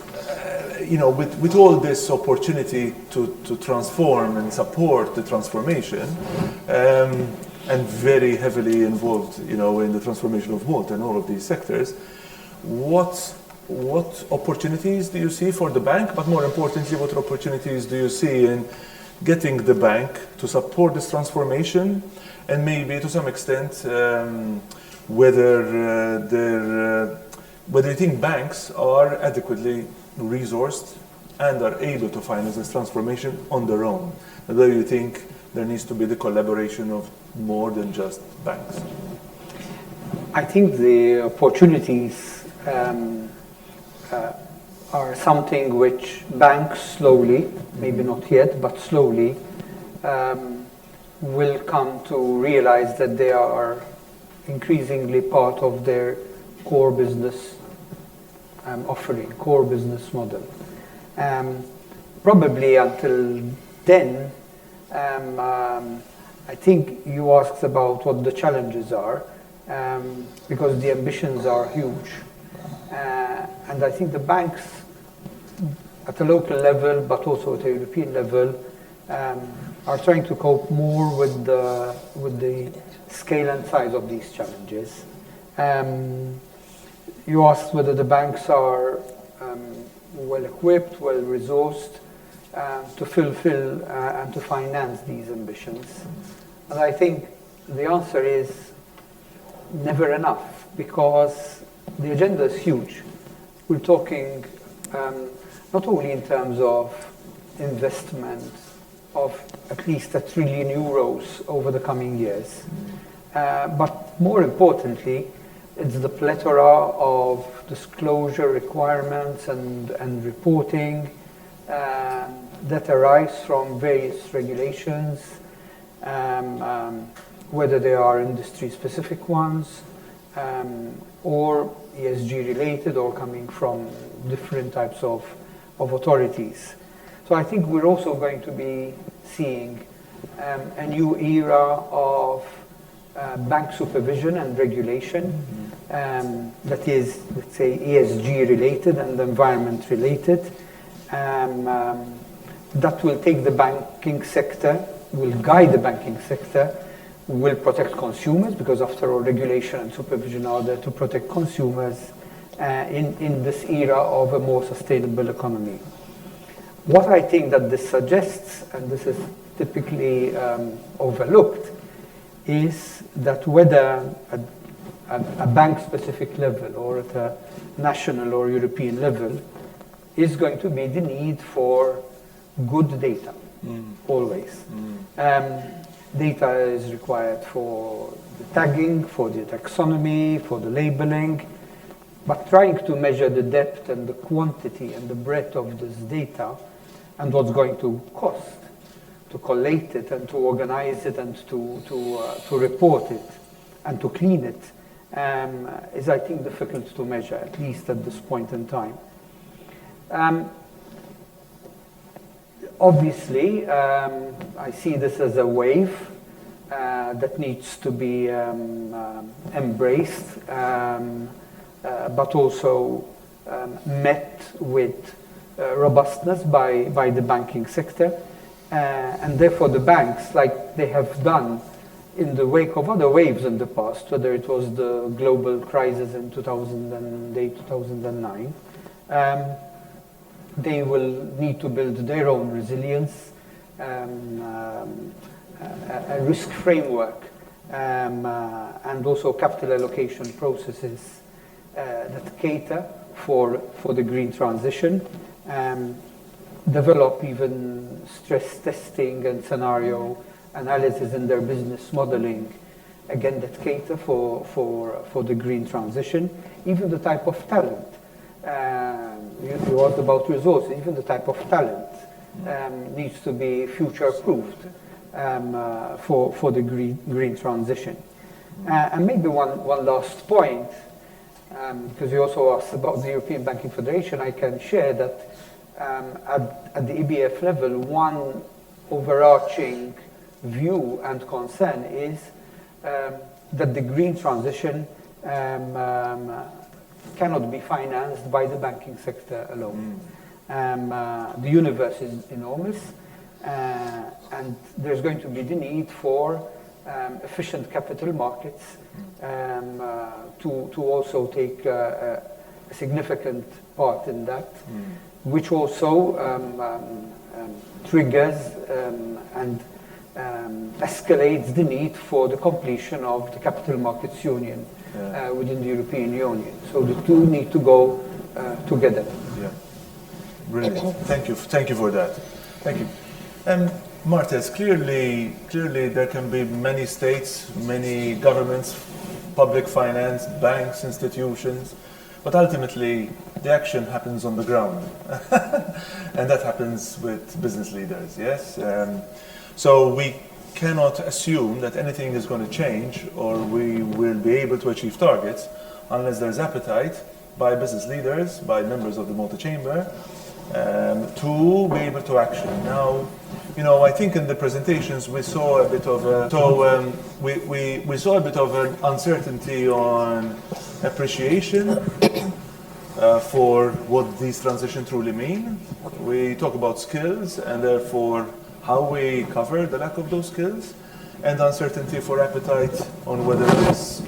with all this opportunity to transform and support the transformation, and very heavily involved, in the transformation of Malta and all of these sectors, what opportunities do you see for the bank? But more importantly, what opportunities do you see in getting the bank to support this transformation, and maybe to some extent, whether you think banks are adequately resourced and are able to finance this transformation on their own? Whether you think there needs to be the collaboration of more than just banks? I think the opportunities are something which banks slowly, maybe not yet, but slowly, will come to realize that they are increasingly part of their core business offering, core business model. Probably until then, I think you asked about what the challenges are, because the ambitions are huge. And I think the banks at a local level, but also at a European level, are trying to cope more with the scale and size of these challenges. You asked whether the banks are well equipped, well resourced to fulfill and to finance these ambitions. And I think the answer is never enough, because the agenda is huge. We're talking not only in terms of investment of at least €1 trillion over the coming years, but more importantly, it's the plethora of disclosure requirements and reporting that arise from various regulations, whether they are industry-specific ones or ESG related or coming from different types of authorities. So I think we're also going to be seeing a new era of bank supervision and regulation that is, let's say, ESG related and environment related, that will take the banking sector, will guide the banking sector, will protect consumers, because after all, regulation and supervision are there to protect consumers in this era of a more sustainable economy. What I think that this suggests, and this is typically overlooked, is that whether at a bank-specific level or at a national or European level, is going to be the need for good data, always. Data is required for the tagging, for the taxonomy, for the labeling, but trying to measure the depth and the quantity and the breadth of this data and what's going to cost to collate it and to organize it and to report it and to clean it is, I think, difficult to measure, at least at this point in time. Obviously, I see this as a wave that needs to be embraced, but also met with robustness by the banking sector. And therefore the banks, like they have done in the wake of other waves in the past, whether it was the global crisis in 2008, 2009, they will need to build their own resilience, a risk framework, and also capital allocation processes that cater for the green transition, develop even stress testing and scenario analysis in their business modeling, again, that cater for the green transition, even the type of talent. You asked about resources, even the type of talent needs to be future-proofed for the green transition. And maybe one last point, because you also asked about the European Banking Federation, I can share that at the EBF level, one overarching view and concern is that the green transition cannot be financed by the banking sector alone. The universe is enormous, and there's going to be the need for efficient capital markets to also take a significant part in that, which also triggers and escalates the need for the completion of the capital markets union within the European Union. So the two need to go together. Yeah, brilliant. Thank you for that. Thank you. Martes, clearly there can be many states, many governments, public finance, banks, institutions, but ultimately the action happens on the ground, and that happens with business leaders. Yes. So we cannot assume that anything is going to change or we will be able to achieve targets unless there's appetite by business leaders, by members of the Malta Chamber, to be able to action. Now, I think in the presentations we saw a bit of we saw a bit of an uncertainty on appreciation for what these transitions truly mean. We talk about skills and therefore how we cover the lack of those skills, and uncertainty for appetite on whether this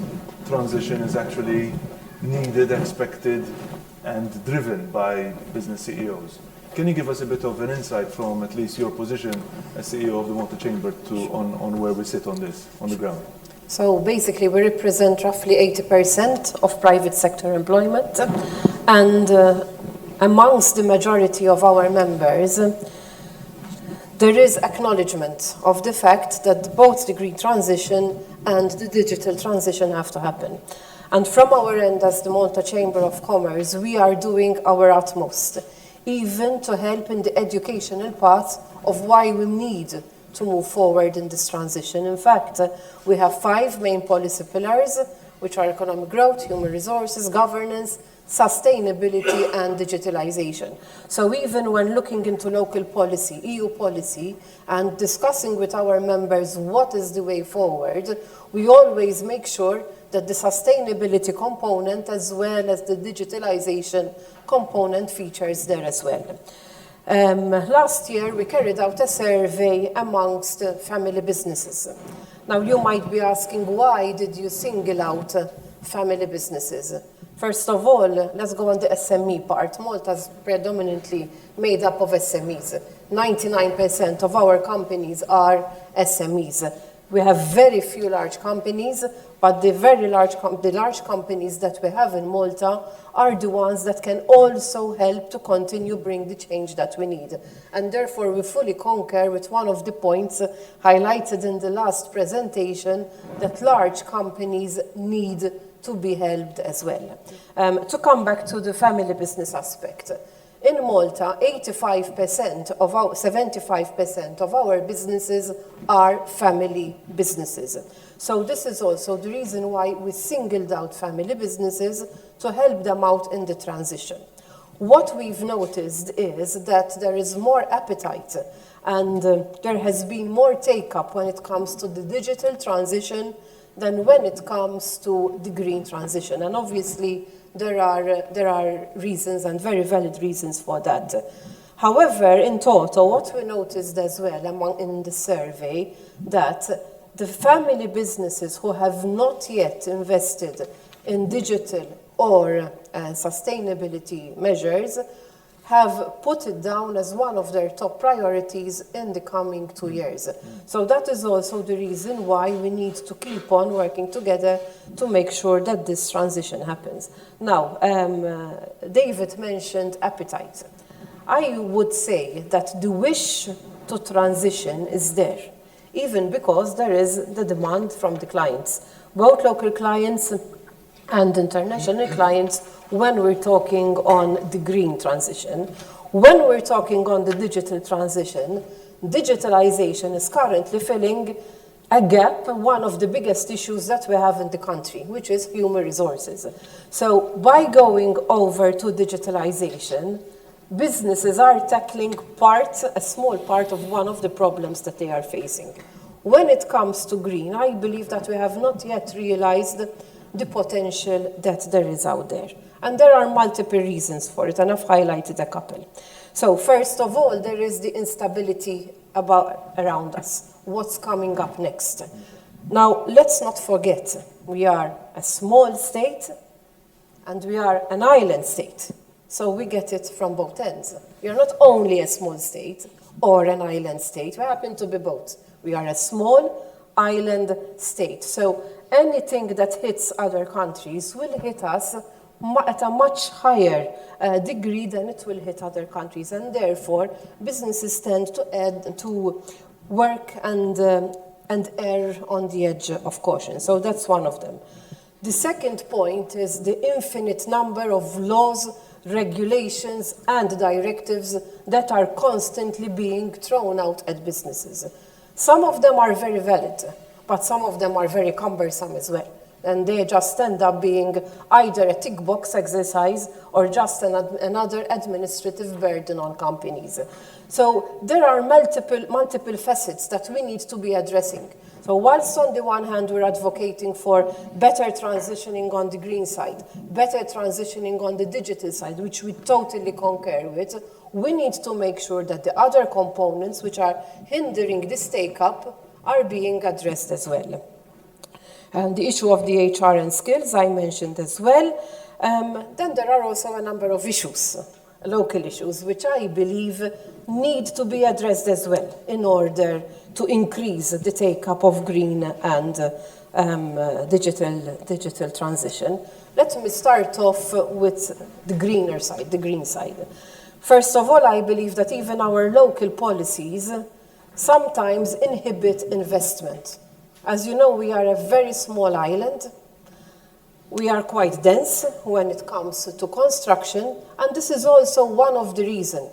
transition is actually needed, expected, and driven by business CEOs. Can you give us a bit of an insight from at least your position as CEO of the Malta Chamber on where we sit on this, on the ground? So basically we represent roughly 80% of private sector employment, and amongst the majority of our members, there is acknowledgement of the fact that both the green transition and the digital transition have to happen. And from our end, as the Malta Chamber of Commerce, we are doing our utmost, even to help in the educational part of why we need to move forward in this transition. In fact, we have 5 main policy pillars, which are economic growth, human resources, governance, sustainability, and digitalization. So even when looking into local policy, EU policy, and discussing with our members what is the way forward, we always make sure that the sustainability component as well as the digitalization component features there as well. Last year, we carried out a survey amongst family businesses. Now, you might be asking, why did you single out family businesses? First of all, let's go on the SME part. Malta is predominantly made up of SMEs. 99% of our companies are SMEs. We have very few large companies, but the large companies that we have in Malta are the ones that can also help to continue bring the change that we need. And therefore, we fully concur with one of the points highlighted in the last presentation, that large companies need to be helped as well. To come back to the family business aspect, In Malta, 75% of our, 75% of our businesses are family businesses. So this is also the reason why we singled out family businesses to help them out in the transition. What we've noticed is that there is more appetite and there has been more take-up when it comes to the digital transition than when it comes to the green transition. And obviously, there are reasons and very valid reasons for that. However, in total, what we noticed as well in the survey, that the family businesses who have not yet invested in digital or sustainability measures have put it down as one of their top priorities in the coming 2 years. So that is also the reason why we need to keep on working together to make sure that this transition happens. Now, David mentioned appetite. I would say that the wish to transition is there, even because there is the demand from the clients, both local clients and international clients, when we're talking on the green transition. When we're talking on the digital transition, digitalization is currently filling a gap, one of the biggest issues that we have in the country, which is human resources. So by going over to digitalization, businesses are tackling a small part of one of the problems that they are facing. When it comes to green, I believe that we have not yet realized the potential that there is out there. And there are multiple reasons for it, and I've highlighted a couple. So first of all, there is the instability around us. What's coming up next? Now, let's not forget, we are a small state and we are an island state. So we get it from both ends. We are not only a small state or an island state, we happen to be both. We are a small island state. So anything that hits other countries will hit us at a much higher degree than it will hit other countries. And therefore, businesses tend to work and err on the edge of caution. So that's one of them. The second point is the infinite number of laws, regulations, and directives that are constantly being thrown out at businesses. Some of them are very valid, but some of them are very cumbersome as well. And they just end up being either a tick box exercise or just another administrative burden on companies. So there are multiple facets that we need to be addressing. So whilst on the one hand we're advocating for better transitioning on the green side, better transitioning on the digital side, which we totally concur with, we need to make sure that the other components which are hindering this take-up are being addressed as well. And the issue of the HR and skills I mentioned as well. Then there are also a number of issues, local issues, which I believe need to be addressed as well in order to increase the take-up of green and digital transition. Let me start off with the greener side, the green side. First of all, I believe that even our local policies sometimes inhibit investment. As you know, we are a very small island. We are quite dense when it comes to construction, and this is also one of the reasons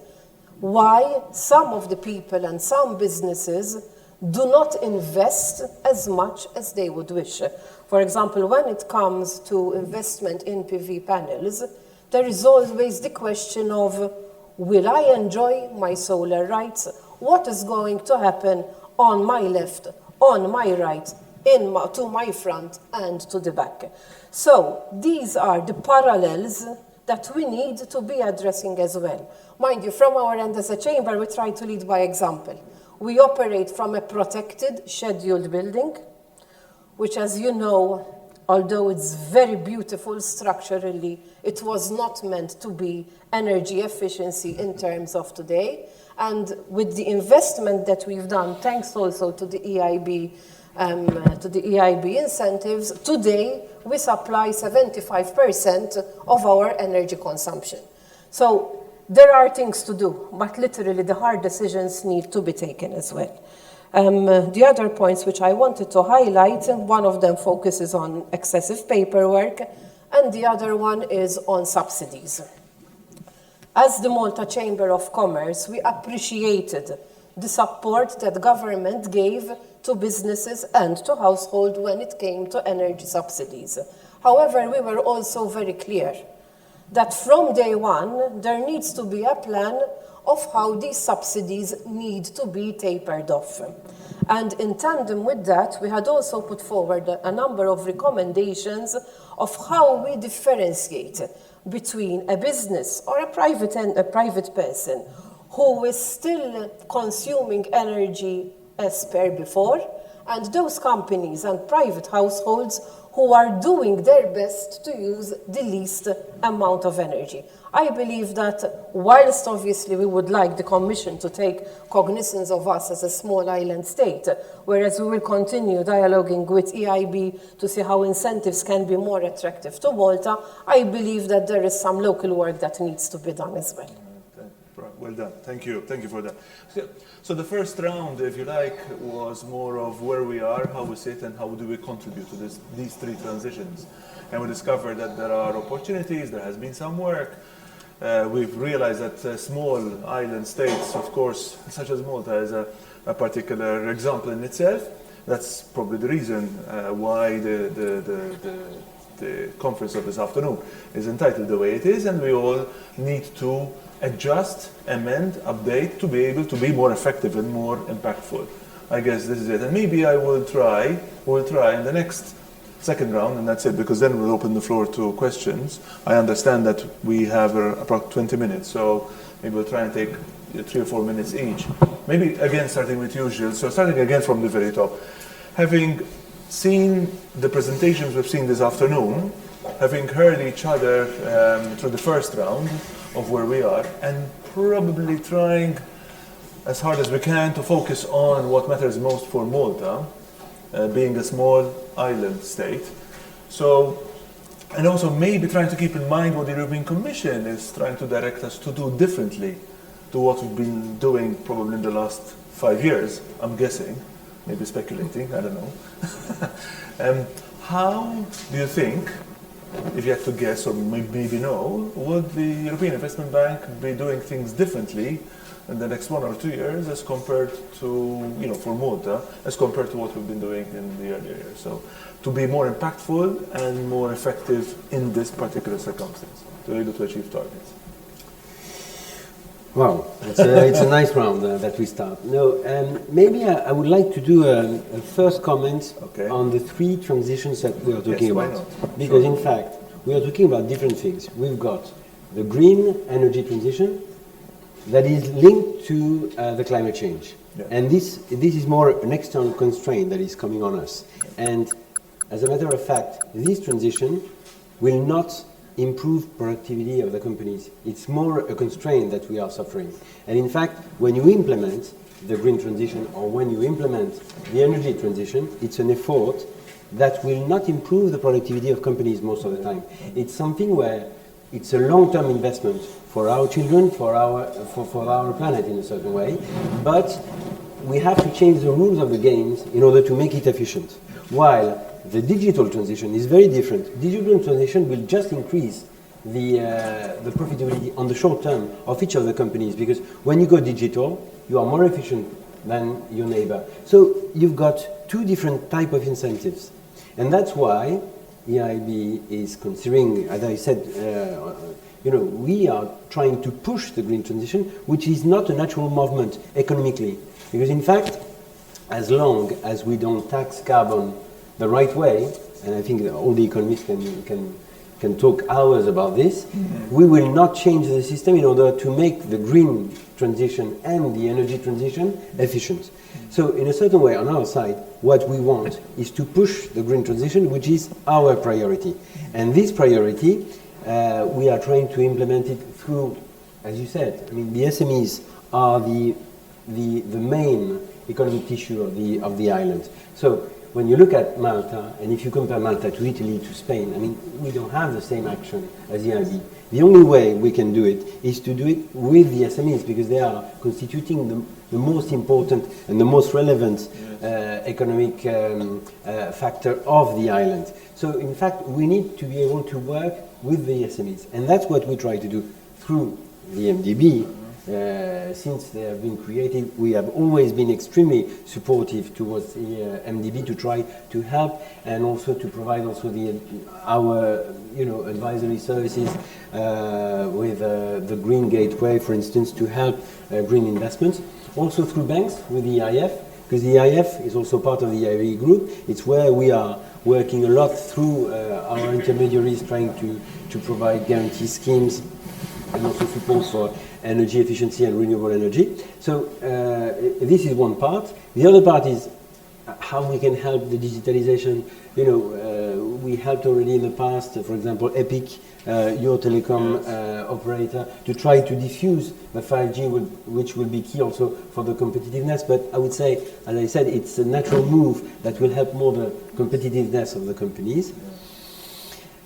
why some of the people and some businesses do not invest as much as they would wish. For example, when it comes to investment in PV panels, there is always the question of, will I enjoy my solar rights? What is going to happen on my left, on my right, to my front and to the back? So these are the parallels that we need to be addressing as well. Mind you, from our end as a chamber, we try to lead by example. We operate from a protected, scheduled building, which, as you know, although it's very beautiful structurally, it was not meant to be energy efficiency in terms of today. And with the investment that we've done, thanks also to the EIB, incentives, today we supply 75% of our energy consumption. So there are things to do, but literally the hard decisions need to be taken as well. The other points which I wanted to highlight, one of them focuses on excessive paperwork, and the other one is on subsidies. As the Malta Chamber of Commerce, we appreciated the support that the government gave to businesses and to households when it came to energy subsidies. However, we were also very clear that from day one, there needs to be a plan of how these subsidies need to be tapered off. And in tandem with that, we had also put forward a number of recommendations of how we differentiate between a business or a private person who is still consuming energy as per before, and those companies and private households who are doing their best to use the least amount of energy. I believe that whilst obviously we would like the Commission to take cognizance of us as a small island state, whereas we will continue dialoguing with EIB to see how incentives can be more attractive to Malta, I believe that there is some local work that needs to be done as well. Well done. Thank you. Thank you for that. So the first round, if you like, was more of where we are, how we sit, and how do we contribute to these three transitions. And we discovered that there are opportunities, there has been some work. We've realized that small island states, of course, such as Malta, is a particular example in itself. That's probably the reason why the conference of this afternoon is entitled the way it is, and we all need to adjust, amend, update to be able to be more effective and more impactful. I guess this is it. And maybe we'll try in the next second round, and that's it, because then we'll open the floor to questions. I understand that we have about 20 minutes, so maybe we'll try and take 3 or 4 minutes each. Maybe again starting with you, Gilles. So starting again from the very top. Having seen the presentations we've seen this afternoon, having heard each other through the first round of where we are, and probably trying as hard as we can to focus on what matters most for Malta, being a small island state. So, and also maybe trying to keep in mind what the European Commission is trying to direct us to do differently to what we've been doing probably in the last 5 years, I'm guessing, maybe speculating, I don't know. How do you think, if you had to guess or maybe know, would the European Investment Bank be doing things differently in the next 1 or 2 years as compared to, for Malta, as compared to what we've been doing in the earlier years? So to be more impactful and more effective in this particular circumstance, to be able to achieve targets. Wow, it's a nice round that we start. No, maybe I would like to do a first comment on the three transitions that we are talking about. Because in fact, we are talking about different things. We've got the green energy transition that is linked to the climate change. Yeah. And this is more an external constraint that is coming on us. And as a matter of fact, this transition will not improve productivity of the companies. It's more a constraint that we are suffering. And in fact, when you implement the green transition or when you implement the energy transition, it's an effort that will not improve the productivity of companies most of the time. It's something where it's a long-term investment for our children, for our planet in a certain way, but we have to change the rules of the games in order to make it efficient. While the digital transition is very different. Digital transition will just increase the profitability on the short term of each of the companies, because when you go digital, you are more efficient than your neighbor. So you've got two different types of incentives. And that's why EIB is considering, as I said, we are trying to push the green transition, which is not a natural movement economically. Because in fact, as long as we don't tax carbon the right way, and I think that all the economists can talk hours about this, we will not change the system in order to make the green transition and the energy transition efficient. So in a certain way, on our side, what we want is to push the green transition, which is our priority. And this priority, we are trying to implement it through, as you said, the SMEs are the main economic tissue of the island. So when you look at Malta, and if you compare Malta to Italy, to Spain, we don't have the same action as EIB. The only way we can do it is to do it with the SMEs, because they are constituting the most important and the most relevant economic factor of the island. So in fact, we need to be able to work with the SMEs. And that's what we try to do through the MDB, since they have been created, we have always been extremely supportive towards the MDB to try to help and also to provide also our advisory services with the Green Gateway, for instance, to help green investments. Also through banks with the EIF, because the EIF is also part of the EIB group. It's where we are working a lot through our intermediaries, trying to provide guarantee schemes and also support for energy efficiency and renewable energy. So this is one part. The other part is how we can help the digitalization. We helped already in the past, for example, EPIC, your telecom operator, to try to diffuse the 5G, which will be key also for the competitiveness. But I would say, as I said, it's a natural move that will help more the competitiveness of the companies.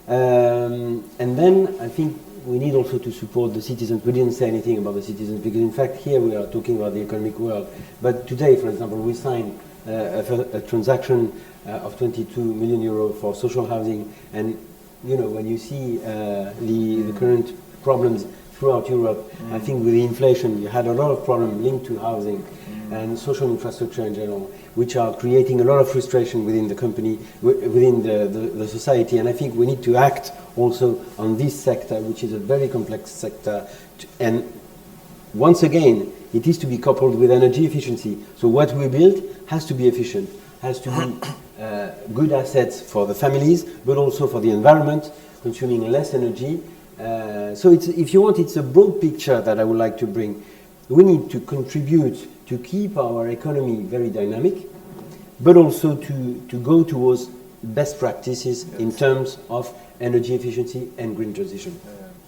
And then I think we need also to support the citizens. We didn't say anything about the citizens because, in fact, here we are talking about the economic world. But today, for example, we signed a transaction of 22 million euro for social housing. And, when you see the current problems throughout Europe, I think with the inflation, you had a lot of problems linked to housing and social infrastructure in general, which are creating a lot of frustration within the company, within the society. And I think we need to act also on this sector, which is a very complex sector. And once again, it is to be coupled with energy efficiency. So what we build has to be efficient, has to be good assets for the families, but also for the environment, consuming less energy. So if you want, it's a broad picture that I would like to bring. We need to contribute to keep our economy very dynamic, but also to go towards best practices in terms of energy efficiency and green transition.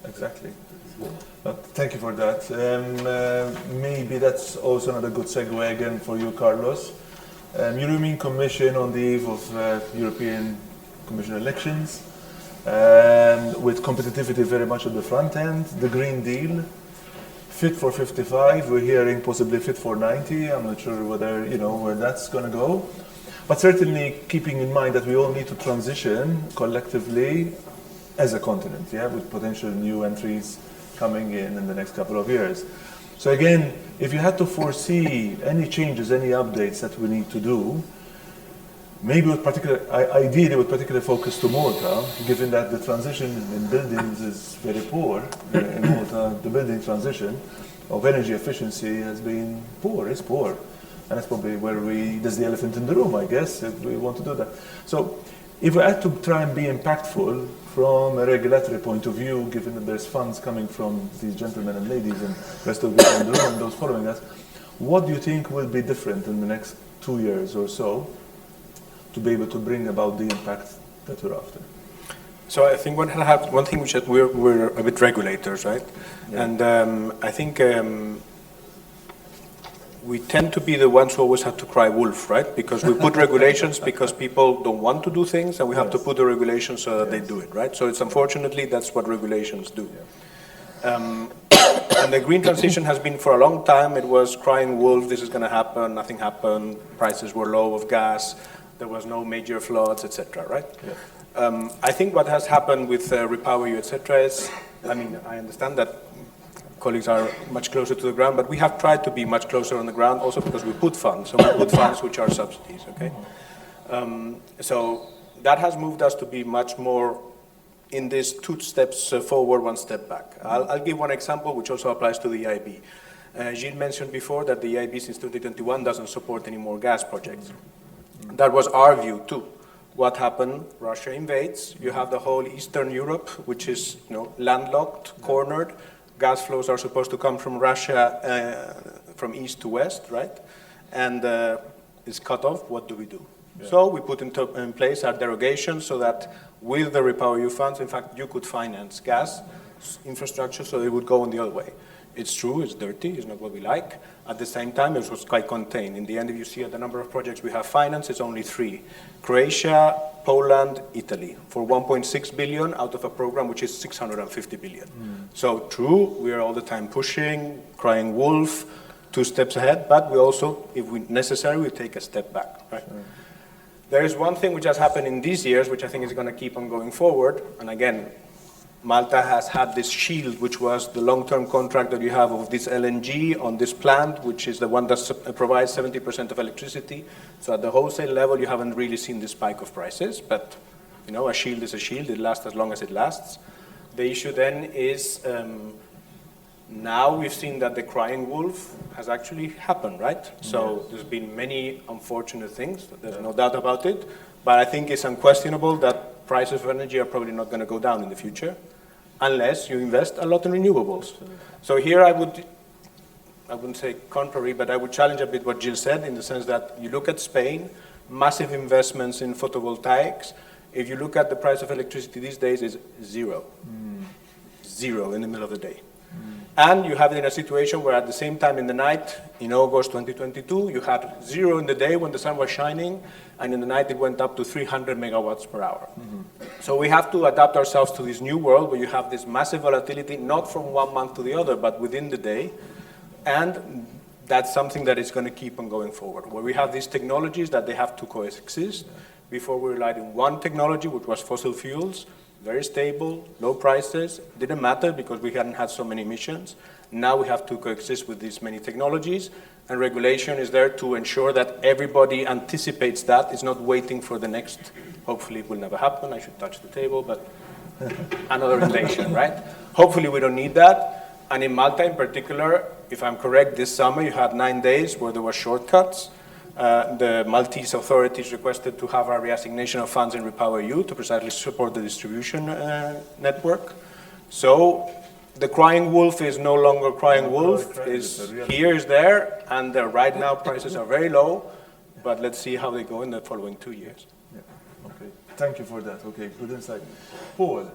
Exactly. Thank you for that. Maybe that's also another good segue again for you, Carlos. European Commission on the eve of European Commission elections, with competitivity very much at the front end, the Green Deal, Fit for 55, we're hearing possibly Fit for 90, I'm not sure whether, where that's going to go. But certainly keeping in mind that we all need to transition collectively as a continent, with potential new entries coming in the next couple of years. So again, if you had to foresee any changes, any updates that we need to do, maybe ideally with particular focus to Malta, given that the transition in buildings is very poor in Malta, the building transition of energy efficiency has been poor, is poor. And that's probably where there's the elephant in the room, I guess, if we want to do that. So if we had to try and be impactful from a regulatory point of view, given that there's funds coming from these gentlemen and ladies and the rest of the people in the room and those following us, what do you think will be different in the next 2 years or so to be able to bring about the impact that we're after? So I think one thing which we're a bit regulators, right? Yeah. And I think we tend to be the ones who always have to cry wolf, right? Because we put regulations because people don't want to do things, and we have to put the regulations so that they do it, right? So it's unfortunately that's what regulations do. Yeah. And the green transition has been for a long time. It was crying wolf. This is going to happen. Nothing happened. Prices were low of gas. There was no major floods, etc. Right? Yeah. I think what has happened with REPowerEU, etc. is, I understand that colleagues are much closer to the ground, but we have tried to be much closer on the ground also because we put funds. So we put funds which are subsidies, okay? So that has moved us to be much more in these 2 steps forward, 1 step back. I'll give one example which also applies to the EIB. Gilles mentioned before that the EIB since 2021 doesn't support any more gas projects. That was our view too. What happened? Russia invades. You have the whole Eastern Europe, which is landlocked, cornered. Gas flows are supposed to come from Russia from east to west, right? And it's cut off. What do we do? Yeah. So we put in place our derogation so that with the REPowerEU funds, in fact, you could finance gas infrastructure so it would go on the other way. It's true, it's dirty, it's not what we like. At the same time, it was quite contained. In the end, if you see at the number of projects we have financed, it's only 3. Croatia, Poland, Italy, for 1.6 billion out of a program which is 650 billion. So true, we are all the time pushing, crying wolf, 2 steps ahead, but we also, if necessary, we take a step back, right? There is one thing which has happened in these years, which I think is going to keep on going forward, and again, Malta has had this shield, which was the long-term contract that you have of this LNG on this plant, which is the one that provides 70% of electricity. So at the wholesale level, you haven't really seen the spike of prices, but you know, a shield is a shield. It lasts as long as it lasts. The issue then is now we've seen that the crying wolf has actually happened, right? So there's been many unfortunate things. There's no doubt about it. But I think it's unquestionable that prices of energy are probably not going to go down in the future unless you invest a lot in renewables. So here I wouldn't say contrary, but I would challenge a bit what Jill said in the sense that you look at Spain, massive investments in photovoltaics. If you look at the price of electricity these days, it's zero. Zero in the middle of the day. And you have it in a situation where at the same time in the night, in August 2022, you had zero in the day when the sun was shining, and in the night it went up to 300 megawatts per hour. So we have to adapt ourselves to this new world where you have this massive volatility, not from one month to the other, but within the day. And that's something that is going to keep on going forward, where we have these technologies that they have to coexist. Before we relied on one technology, which was fossil fuels, very stable, low prices, didn't matter because we hadn't had so many emissions. Now we have to coexist with these many technologies, and regulation is there to ensure that everybody anticipates that, is not waiting for the next, hopefully it will never happen, I should touch the table, but another invasion, right? Hopefully we don't need that, and in Malta in particular, if I'm correct, this summer you had 9 days where there were shortcuts. The Maltese authorities requested to have a reassignation of funds in REPowerEU to precisely support the distribution network. So the crying wolf is no longer crying wolf, is here, is there, and right now prices are very low, but let's see how they go in the following 2 years. Yeah. Okay, thank you for that. Okay, good insight. Paul,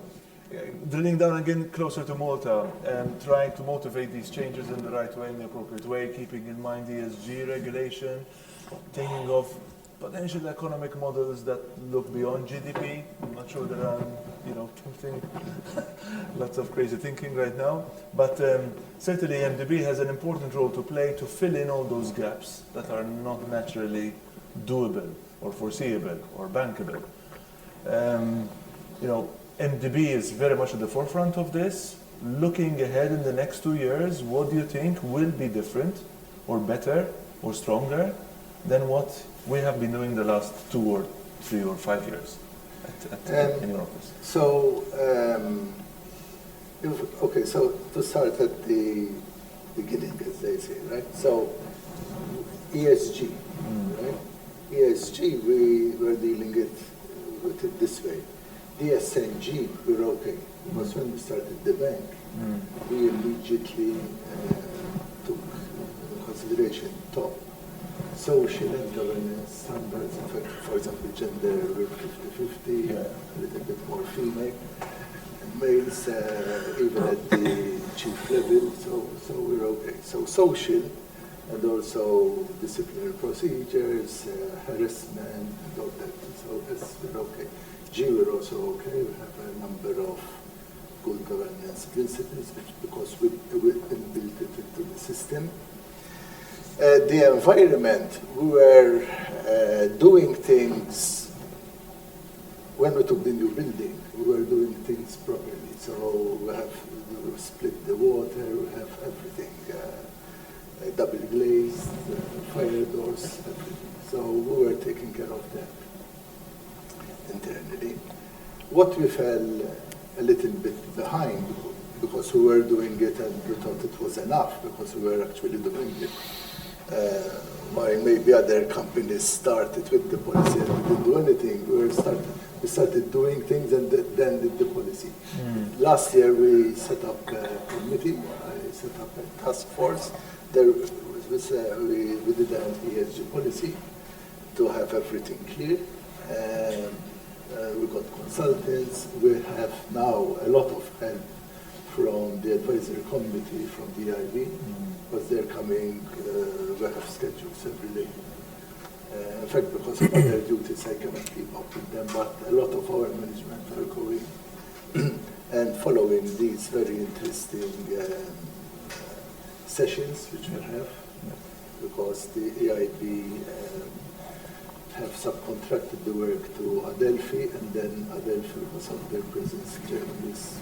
drilling down again closer to Malta and trying to motivate these changes in the right way, in the appropriate way, keeping in mind ESG regulation, thinking of potential economic models that look beyond GDP. I'm not sure that I'm, lots of crazy thinking right now, but certainly MDB has an important role to play to fill in all those gaps that are not naturally doable or foreseeable or bankable. MDB is very much at the forefront of this. Looking ahead in the next 2 years, what do you think will be different or better or stronger than what we have been doing the last 2 or 3 or 5 years in your office? So to start at the beginning, as they say, right? So ESG, right? ESG, we were dealing with it this way. DSNG, we're okay, because when we started the bank, we immediately took into consideration top social and governance standards, for example, gender, we're 50-50, a little bit more female, males even at the chief level, so we're okay. So social and also disciplinary procedures, harassment, and all that, so we're okay. G, we're also okay, we have a number of good governance principles because we built it into the system. The environment, we were doing things, when we took the new building, we were doing things properly. So we split the water, we have everything, double glazed, fire doors, everything. So we were taking care of that internally. What we fell a little bit behind, because we were doing it and we thought it was enough, because we were actually doing it. While maybe other companies started with the policy and we didn't do anything, we started doing things and then did the policy. Last year we set up a committee, I set up a task force. There was, we did an ESG policy to have everything clear. We got consultants. We have now a lot of help from the advisory committee from the EIB, because they're coming, we have schedules every day. In fact, because of other duties, I cannot keep up with them, but a lot of our management are going and following these very interesting sessions which we have, because the EIB have subcontracted the work to Adelphi, and then Adelphi, because of their presence, Germany's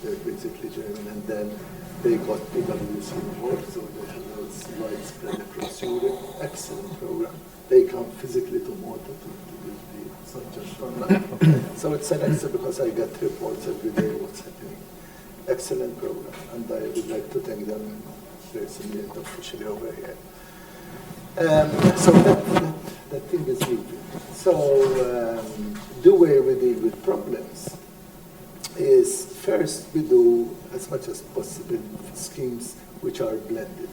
they're basically German, and then they got PwC involved, so they have those widespread across Europe. Excellent program. They come physically to Malta to give the, it's not just online. So it's an excellent, because I get reports every day what's happening. Excellent program, and I would like to thank them personally and officially over here. So that thing is moving. So the way we deal with problems is first we do as much as possible schemes which are blended.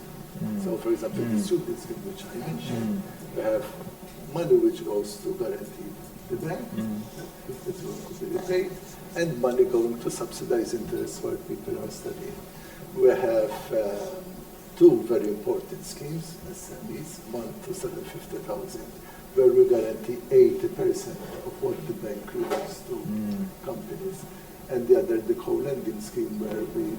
So for example, the student scheme which I mentioned, we have money which goes to guarantee the bank, if it's going to be repaid, and money going to subsidize interest while people are studying. We have two very important schemes, SMEs, one to 750,000, where we guarantee 80% of what the bank loans to companies, and the other, the co-lending scheme, where we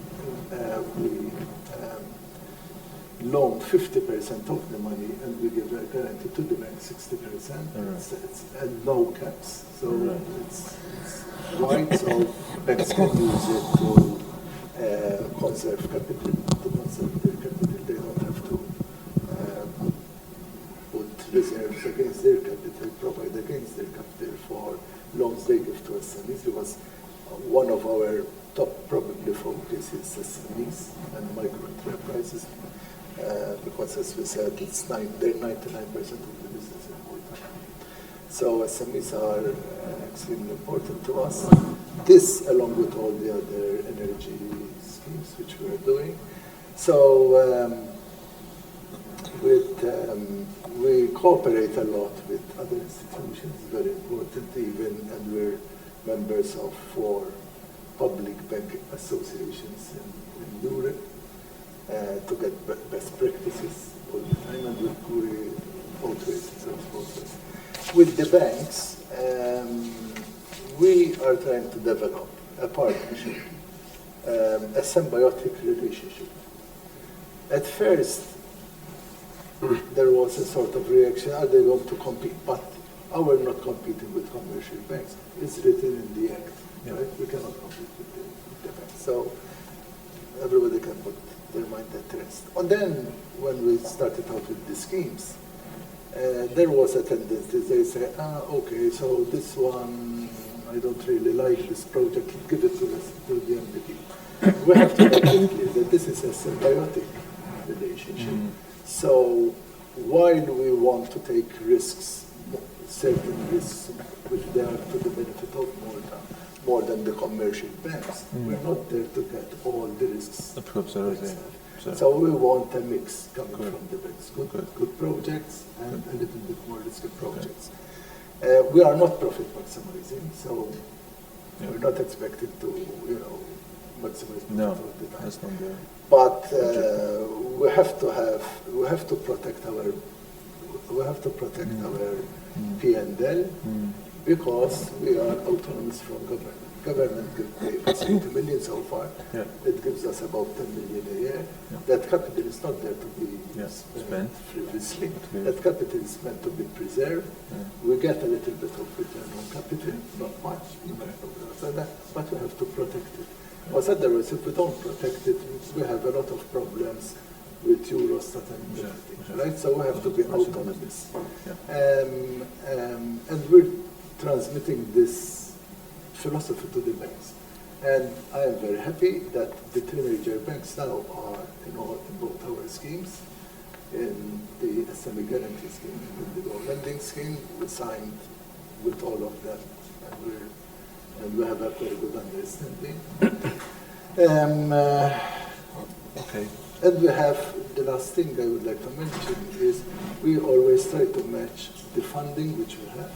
loan 50% of the money, and we give a guarantee to the bank 60%, and no caps. So it's right, so banks can use it to conserve capital, to conserve their capital. They don't have to put reserves against their capital, provide against their capital for loans they give to SMEs, because one of our top probably focus is SMEs and micro enterprises, because as we said, they're 99% of the business in Malta. So SMEs are extremely important to us. This, along with all the other energy schemes which we are doing. So we cooperate a lot with other institutions, very important even, and we're members of 4 public banking associations in Europe to get best practices all the time, and we both ways. With the banks, we are trying to develop a partnership, a symbiotic relationship. At first, there was a sort of reaction, are they going to compete? But we're not competing with commercial banks. It's written in the Act, right? We cannot compete with the banks. So everybody can put their mind at rest. And then, when we started out with the schemes, there was a tendency, they say, okay, so this one, I don't really like this project, give it to the MDB. We have to make it clear that this is a symbiotic relationship. So while we want to take risks, certain risks, which they are to the benefit of Malta, more than the commercial banks, we're not there to get all the risks. So we want a mix coming from the banks, good projects and a little bit more risky projects. We are not profit maximizing, so we're not expected to, maximize profit all the time. That's not good. But we have to protect our P&L because we are autonomous from government. Government gave us 80 million so far. It gives us about 10 million a year. That capital is not there to be spent frivolously. That capital is meant to be preserved. We get a little bit of return on capital, not much, but we have to protect it. Because otherwise, if we don't protect it, we have a lot of problems with Eurostat and everything, right? So we have to be autonomous. And we're transmitting this philosophy to the banks. And I am very happy that the 3 major banks now are in both our schemes, in the SME guarantee scheme, in the lending scheme. We signed with all of them, and we have a very good understanding. And we have, the last thing I would like to mention is we always try to match the funding which we have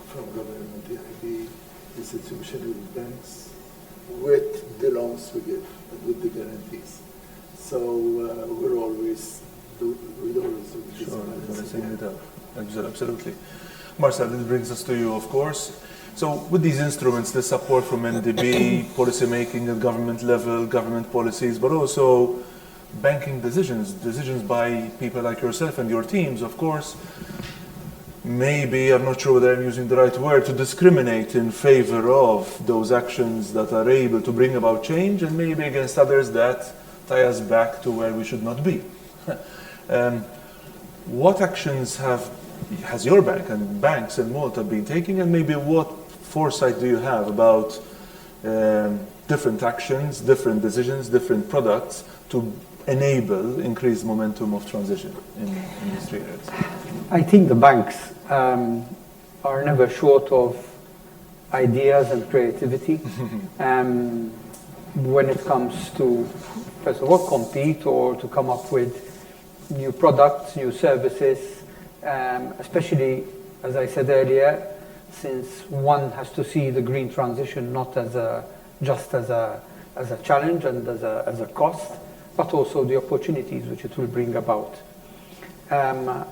from government, EIB, institutional banks, with the loans we give and with the guarantees. So we're always do this. Absolutely. Marcel, this brings us to you, of course. So with these instruments, the support from NDB, policy making at government level, government policies, but also banking decisions by people like yourself and your teams, of course. maybe, I'm not sure whether I'm using the right word, to discriminate in favor of those actions that are able to bring about change and maybe against others that tie us back to where we should not be. What actions has your bank and banks in Malta been taking, and maybe what foresight do you have about different actions, different decisions, different products to enable increased momentum of transition in these three areas? I think the banks are never short of ideas and creativity when it comes to, first of all, compete or to come up with new products, new services, especially, as I said earlier, since one has to see the green transition not as just as a challenge and as a cost, but also the opportunities which it will bring about. I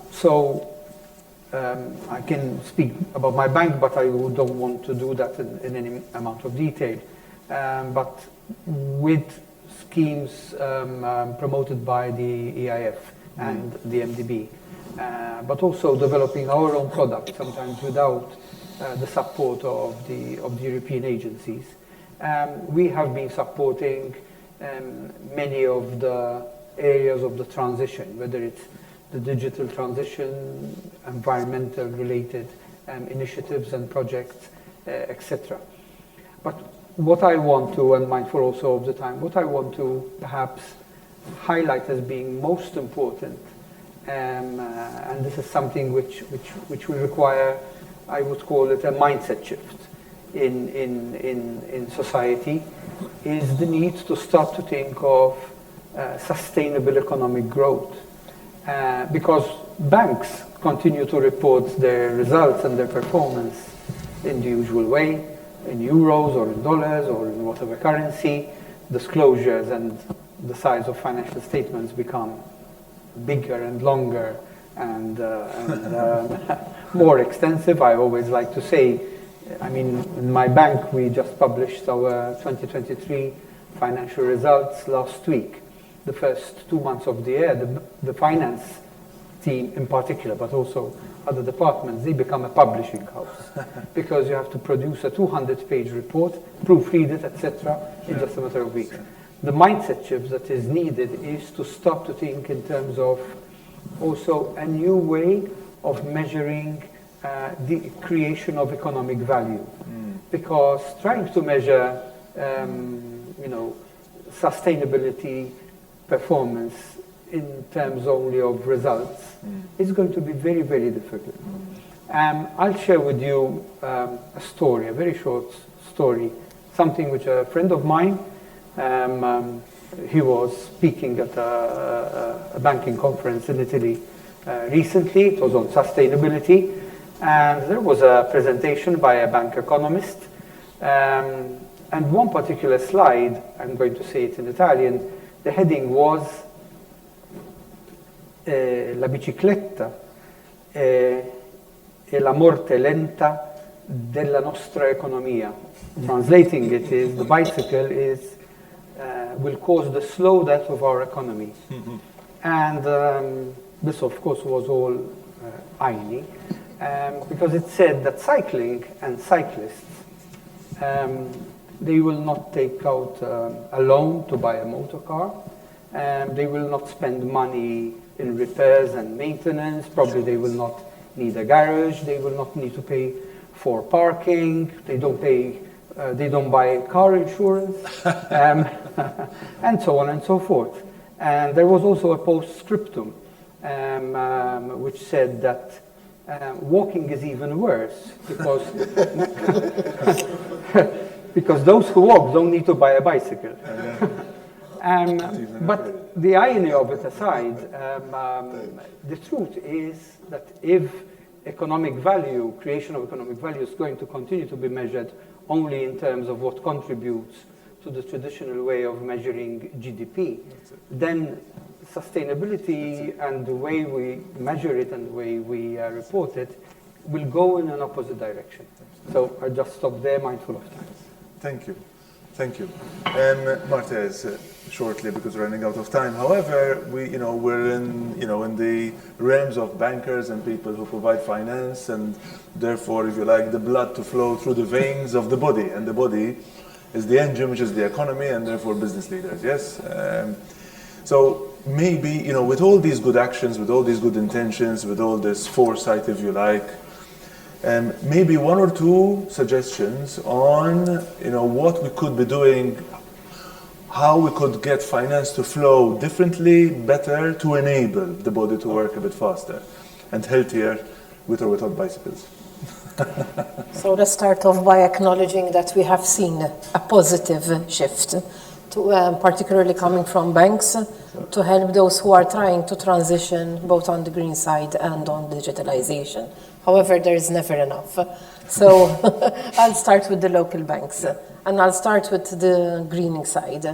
can speak about my bank, but I don't want to do that in any amount of detail. But with schemes promoted by the EIF and the MDB, but also developing our own products, sometimes without the support of the European agencies. We have been supporting many of the areas of the transition, whether it's the digital transition, environmental related initiatives and projects, etc. But what I want to, and mindful also of the time, what I want to perhaps highlight as being most important, and this is something which will require, I would call it a mindset shift in society, is the need to start to think of sustainable economic growth. Because banks continue to report their results and their performance in the usual way, in euros or in dollars or in whatever currency. Disclosures and the size of financial statements become bigger and longer and more extensive. I always like to say, I mean, in my bank, we just published our 2023 financial results last week. The first 2 months of the year, the finance team in particular, but also other departments, they become a publishing house because you have to produce a 200-page report, proofread it, etc., in just a matter of weeks. The mindset shift that is needed is to start to think in terms of also a new way of measuring the creation of economic value. Because trying to measure, sustainability, performance in terms only of results is going to be very, very difficult. I'll share with you a story, a very short story, something which a friend of mine, he was speaking at a banking conference in Italy recently. It was on sustainability, and there was a presentation by a bank economist, and one particular slide, I'm going to say it in Italian, the heading was La bicicletta è la morte lenta della nostra economia. Translating it is, the bicycle will cause the slow death of our economy. And this, of course, was all irony, because it said that cycling and cyclists, they will not take out a loan to buy a motor car. They will not spend money in repairs and maintenance. Probably they will not need a garage. They will not need to pay for parking. They don't buy car insurance, and so on and so forth. And there was also a postscriptum which said that walking is even worse because because those who walk don't need to buy a bicycle. But the irony of it aside, the truth is that if economic value, creation of economic value, is going to continue to be measured only in terms of what contributes to the traditional way of measuring GDP, then sustainability and the way we measure it and the way we report it will go in an opposite direction. So I just stop there, mindful of time. Thank you. Thank you. Martez, shortly because we're running out of time. However, we're in the realms of bankers and people who provide finance, and therefore, if you like, the blood to flow through the veins of the body, and the body is the engine, which is the economy, and therefore business leaders. Yes. So maybe with all these good actions, with all these good intentions, with all this foresight, if you like. Maybe one or two suggestions on what we could be doing, how we could get finance to flow differently, better, to enable the body to work a bit faster and healthier, with or without bicycles. So let's start off by acknowledging that we have seen a positive shift, particularly coming from banks, to help those who are trying to transition both on the green side and on digitalization. However, there is never enough. So I'll start with the local banks, and I'll start with the greening side.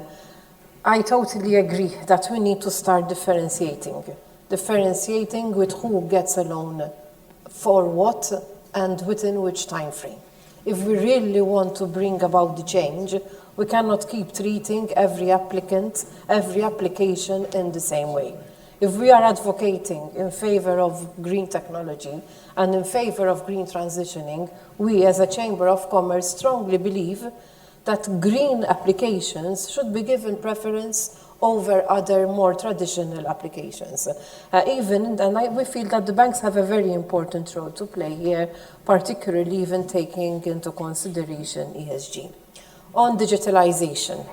I totally agree that we need to start differentiating with who gets a loan for what and within which time frame. If we really want to bring about the change, we cannot keep treating every applicant, every application in the same way. If we are advocating in favor of green technology and in favor of green transitioning, we as a Chamber of Commerce strongly believe that green applications should be given preference over other more traditional applications. We feel that the banks have a very important role to play here, particularly even taking into consideration ESG. On digitalization,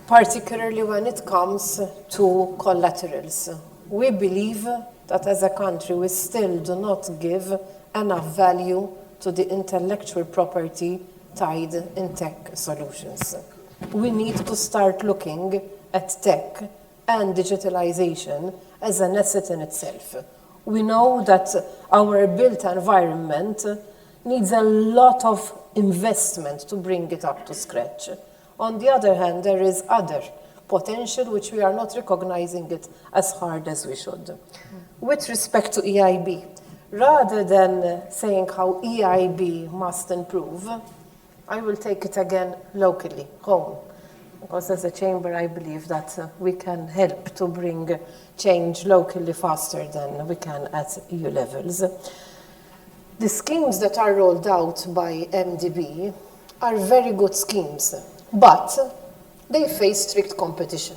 particularly when it comes to collaterals, we believe that as a country we still do not give enough value to the intellectual property tied in tech solutions. We need to start looking at tech and digitalization as an asset in itself. We know that our built environment needs a lot of investment to bring it up to scratch. On the other hand, there is other potential which we are not recognizing it as hard as we should. With respect to EIB, rather than saying how EIB must improve, I will take it again locally, home. Because as a chamber, I believe that we can help to bring change locally faster than we can at EU levels. The schemes that are rolled out by MDB are very good schemes, but they face strict competition.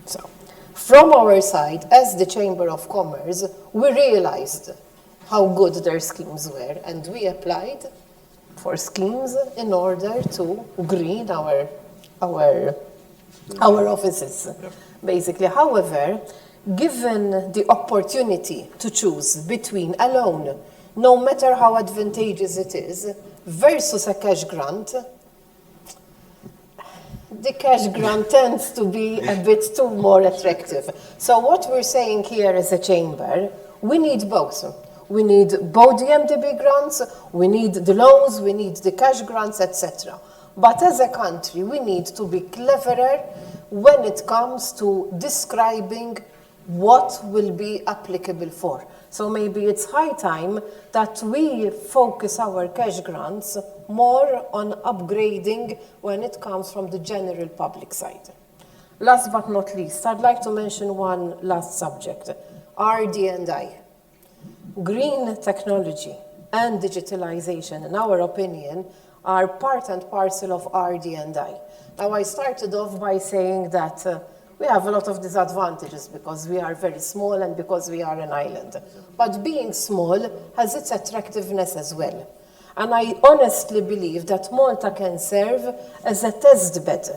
So, from our side, as the Chamber of Commerce, we realized how good their schemes were, and we applied for schemes in order to green our offices, basically. However, given the opportunity to choose between a loan, no matter how advantageous it is, versus a cash grant, the cash grant tends to be a bit too more attractive. So what we're saying here as a chamber, we need both. We need both the MDB grants, we need the loans, we need the cash grants, etc. But as a country, we need to be cleverer when it comes to describing what will be applicable for. So maybe it's high time that we focus our cash grants more on upgrading when it comes from the general public side. Last but not least, I'd like to mention one last subject, RD&I. Green technology and digitalization, in our opinion, are part and parcel of RD&I. Now, I started off by saying that we have a lot of disadvantages because we are very small and because we are an island. But being small has its attractiveness as well. And I honestly believe that Malta can serve as a test bed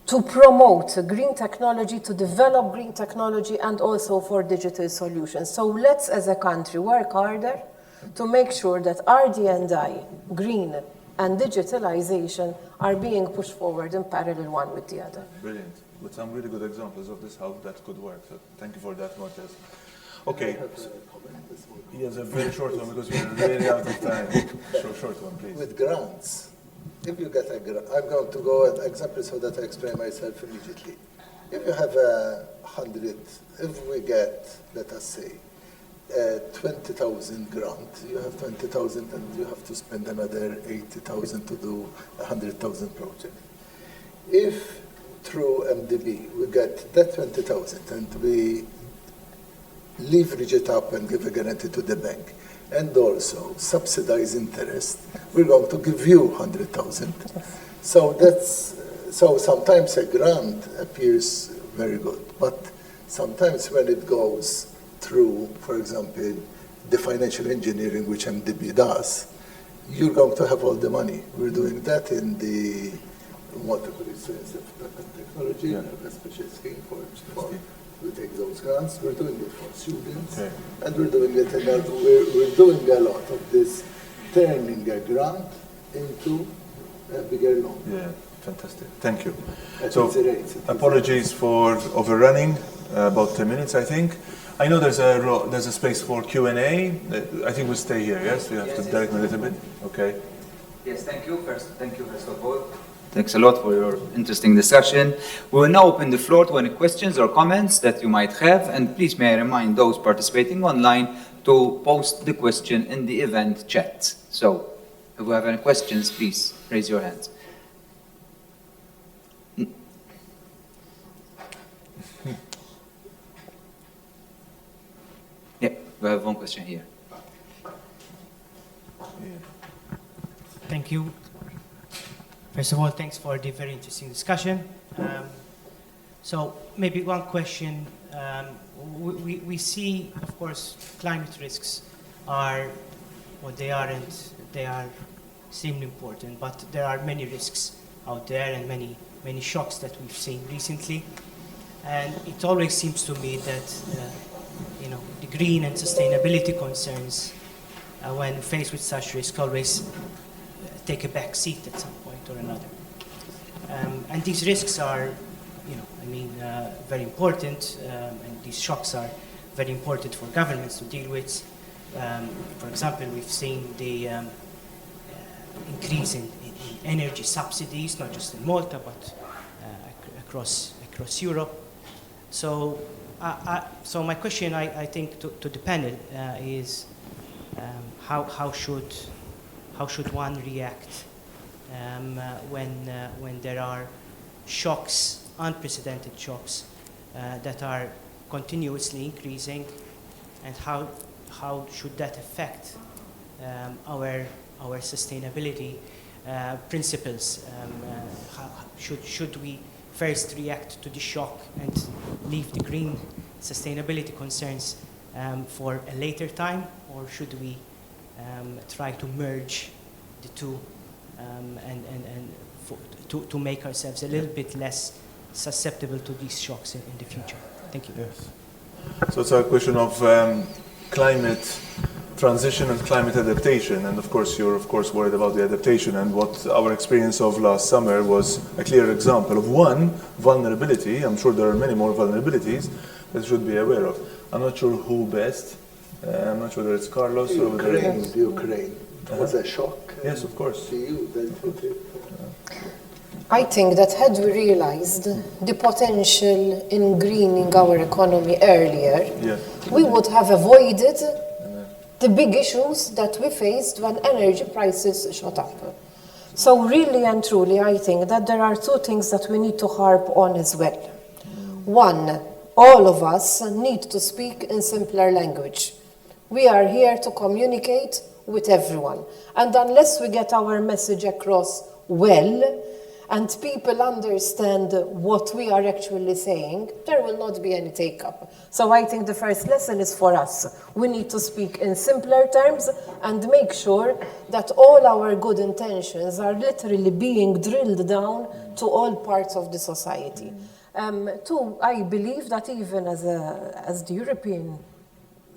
to promote green technology, to develop green technology, and also for digital solutions. So let's, as a country, work harder to make sure that RD&I, green, and digitalization are being pushed forward in parallel one with the other. Brilliant. With some really good examples of this, how that could work. So thank you for that, Martez. Okay. Yes, a very short one because we're really out of time. Short one, please. With grants, if you get a grant, I'm going to go with example so that I explain myself immediately. If you have 100, if we get, let us say, 20,000 grant, you have 20,000 and you have to spend another 80,000 to do a 100,000 project. If through MDB we get that 20,000 and we leverage it up and give a guarantee to the bank and also subsidize interest, we're going to give you 100,000. So so sometimes a grant appears very good, but sometimes when it goes through, for example, the financial engineering which MDB does, you're going to have all the money. We're doing that in the multiple science and technology, a special scheme for we take those grants. We're doing it for students, and we're doing it. We're doing a lot of this, turning a grant into a bigger loan. Yeah, fantastic. Thank you. So, apologies for overrunning, about 10 minutes, I think. I know there's a space for Q&A. I think we'll stay here, yes? We have to direct me a little bit. Okay. Yes, thank you first of all. Thanks a lot for your interesting discussion. We will now open the floor to any questions or comments that you might have, and please may I remind those participating online to post the question in the event chat. So, if you have any questions, please raise your hands. Yeah, we have one question here. Thank you. First of all, thanks for the very interesting discussion. So maybe one question. We see, of course, climate risks are what they aren't. They are extremely important, but there are many risks out there and many shocks that we've seen recently. And it always seems to me that the green and sustainability concerns, when faced with such risk, always take a back seat at some point or another. And these risks are, very important, and these shocks are very important for governments to deal with. For example, we've seen the increase in energy subsidies, not just in Malta, but across Europe. So my question, I think, to the panel is how should one react when there are shocks, unprecedented shocks that are continuously increasing, and how should that affect our sustainability principles? Should we first react to the shock and leave the green sustainability concerns for a later time, or should we try to merge the two to make ourselves a little bit less susceptible to these shocks in the future? Thank you. Yes. So it's a question of climate transition and climate adaptation, and of course you're worried about the adaptation, and what our experience of last summer was a clear example of one vulnerability. I'm sure there are many more vulnerabilities that we should be aware of. I'm not sure who best. I'm not sure whether it's Carlos or whether it's Ukraine. It was a shock. Yes, of course. To you, I think that had we realized the potential in greening our economy earlier, we would have avoided the big issues that we faced when energy prices shot up. So really and truly, I think that there are two things that we need to harp on as well. One, all of us need to speak in simpler language. We are here to communicate with everyone. And unless we get our message across well, and people understand what we are actually saying, there will not be any take-up. So I think the first lesson is for us. We need to speak in simpler terms and make sure that all our good intentions are literally being drilled down to all parts of the society. Two, I believe that even as the European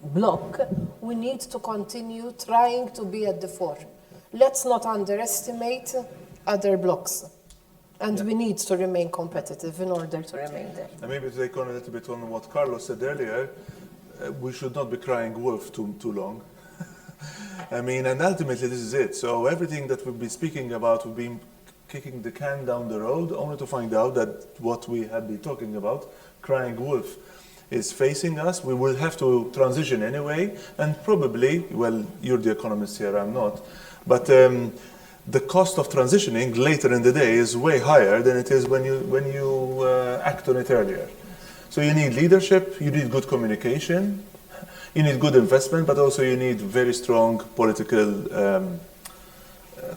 bloc, we need to continue trying to be at the fore. Let's not underestimate other blocs. And we need to remain competitive in order to remain there. And maybe to take on a little bit on what Carlos said earlier, we should not be crying wolf too long. And ultimately this is it. So everything that we've been speaking about, we've been kicking the can down the road, only to find out that what we have been talking about, crying wolf, is facing us. We will have to transition anyway, and probably, well, you're the economist here, I'm not, but the cost of transitioning later in the day is way higher than it is when you act on it earlier. So you need leadership, you need good communication, you need good investment, but also you need very strong political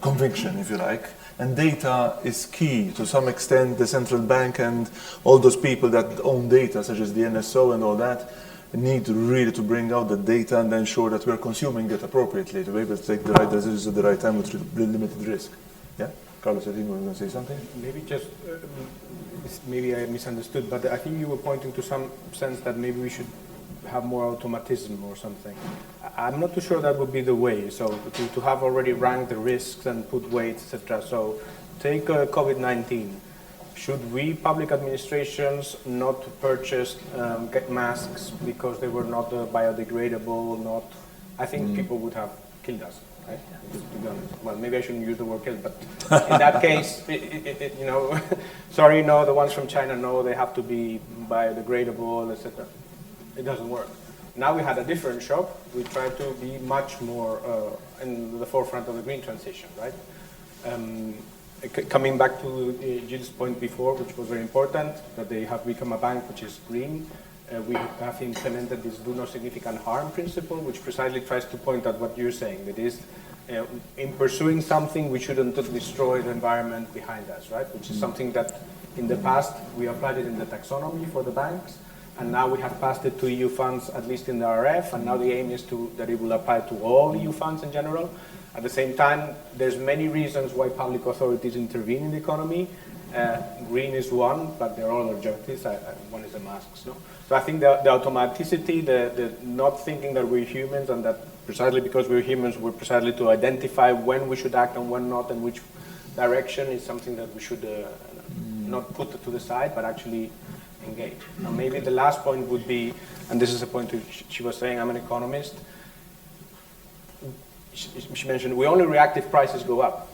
conviction, if you like. And data is key. To some extent, the central bank and all those people that own data, such as the NSO and all that, need really to bring out the data and ensure that we're consuming it appropriately to be able to take the right decisions at the right time with limited risk. Yeah? Carlos, I think you were going to say something? Maybe just, maybe I misunderstood, but I think you were pointing to some sense that maybe we should have more automatism or something. I'm not too sure that would be the way. So to have already ranked the risks and put weights, etc. So take COVID-19. Should we, public administrations, not purchase get masks because they were not biodegradable? Not, I think people would have killed us. Right? To be honest. Well, maybe I shouldn't use the word kill, but in that case, you know, sorry, no, the ones from China, no, they have to be biodegradable, etc. It doesn't work. Now we had a different shock. We tried to be much more in the forefront of the green transition, right? Coming back to Gilles' point before, which was very important, that they have become a bank which is green. We have implemented this do no significant harm principle, which precisely tries to point at what you're saying. That is, in pursuing something, we shouldn't destroy the environment behind us, right? Which is something that in the past we applied it in the taxonomy for the banks. And now we have passed it to EU funds, at least in the RF, and now the aim is that it will apply to all EU funds in general. At the same time, there's many reasons why public authorities intervene in the economy. Green is one, but there are other objectives. One is the masks. No? So I think the automaticity, the not thinking that we're humans, and that precisely because we're humans, we're precisely to identify when we should act and when not, and which direction is something that we should not put to the side, but actually engage. And maybe the last point would be, and this is a point she was saying, I'm an economist. She mentioned we only react if prices go up,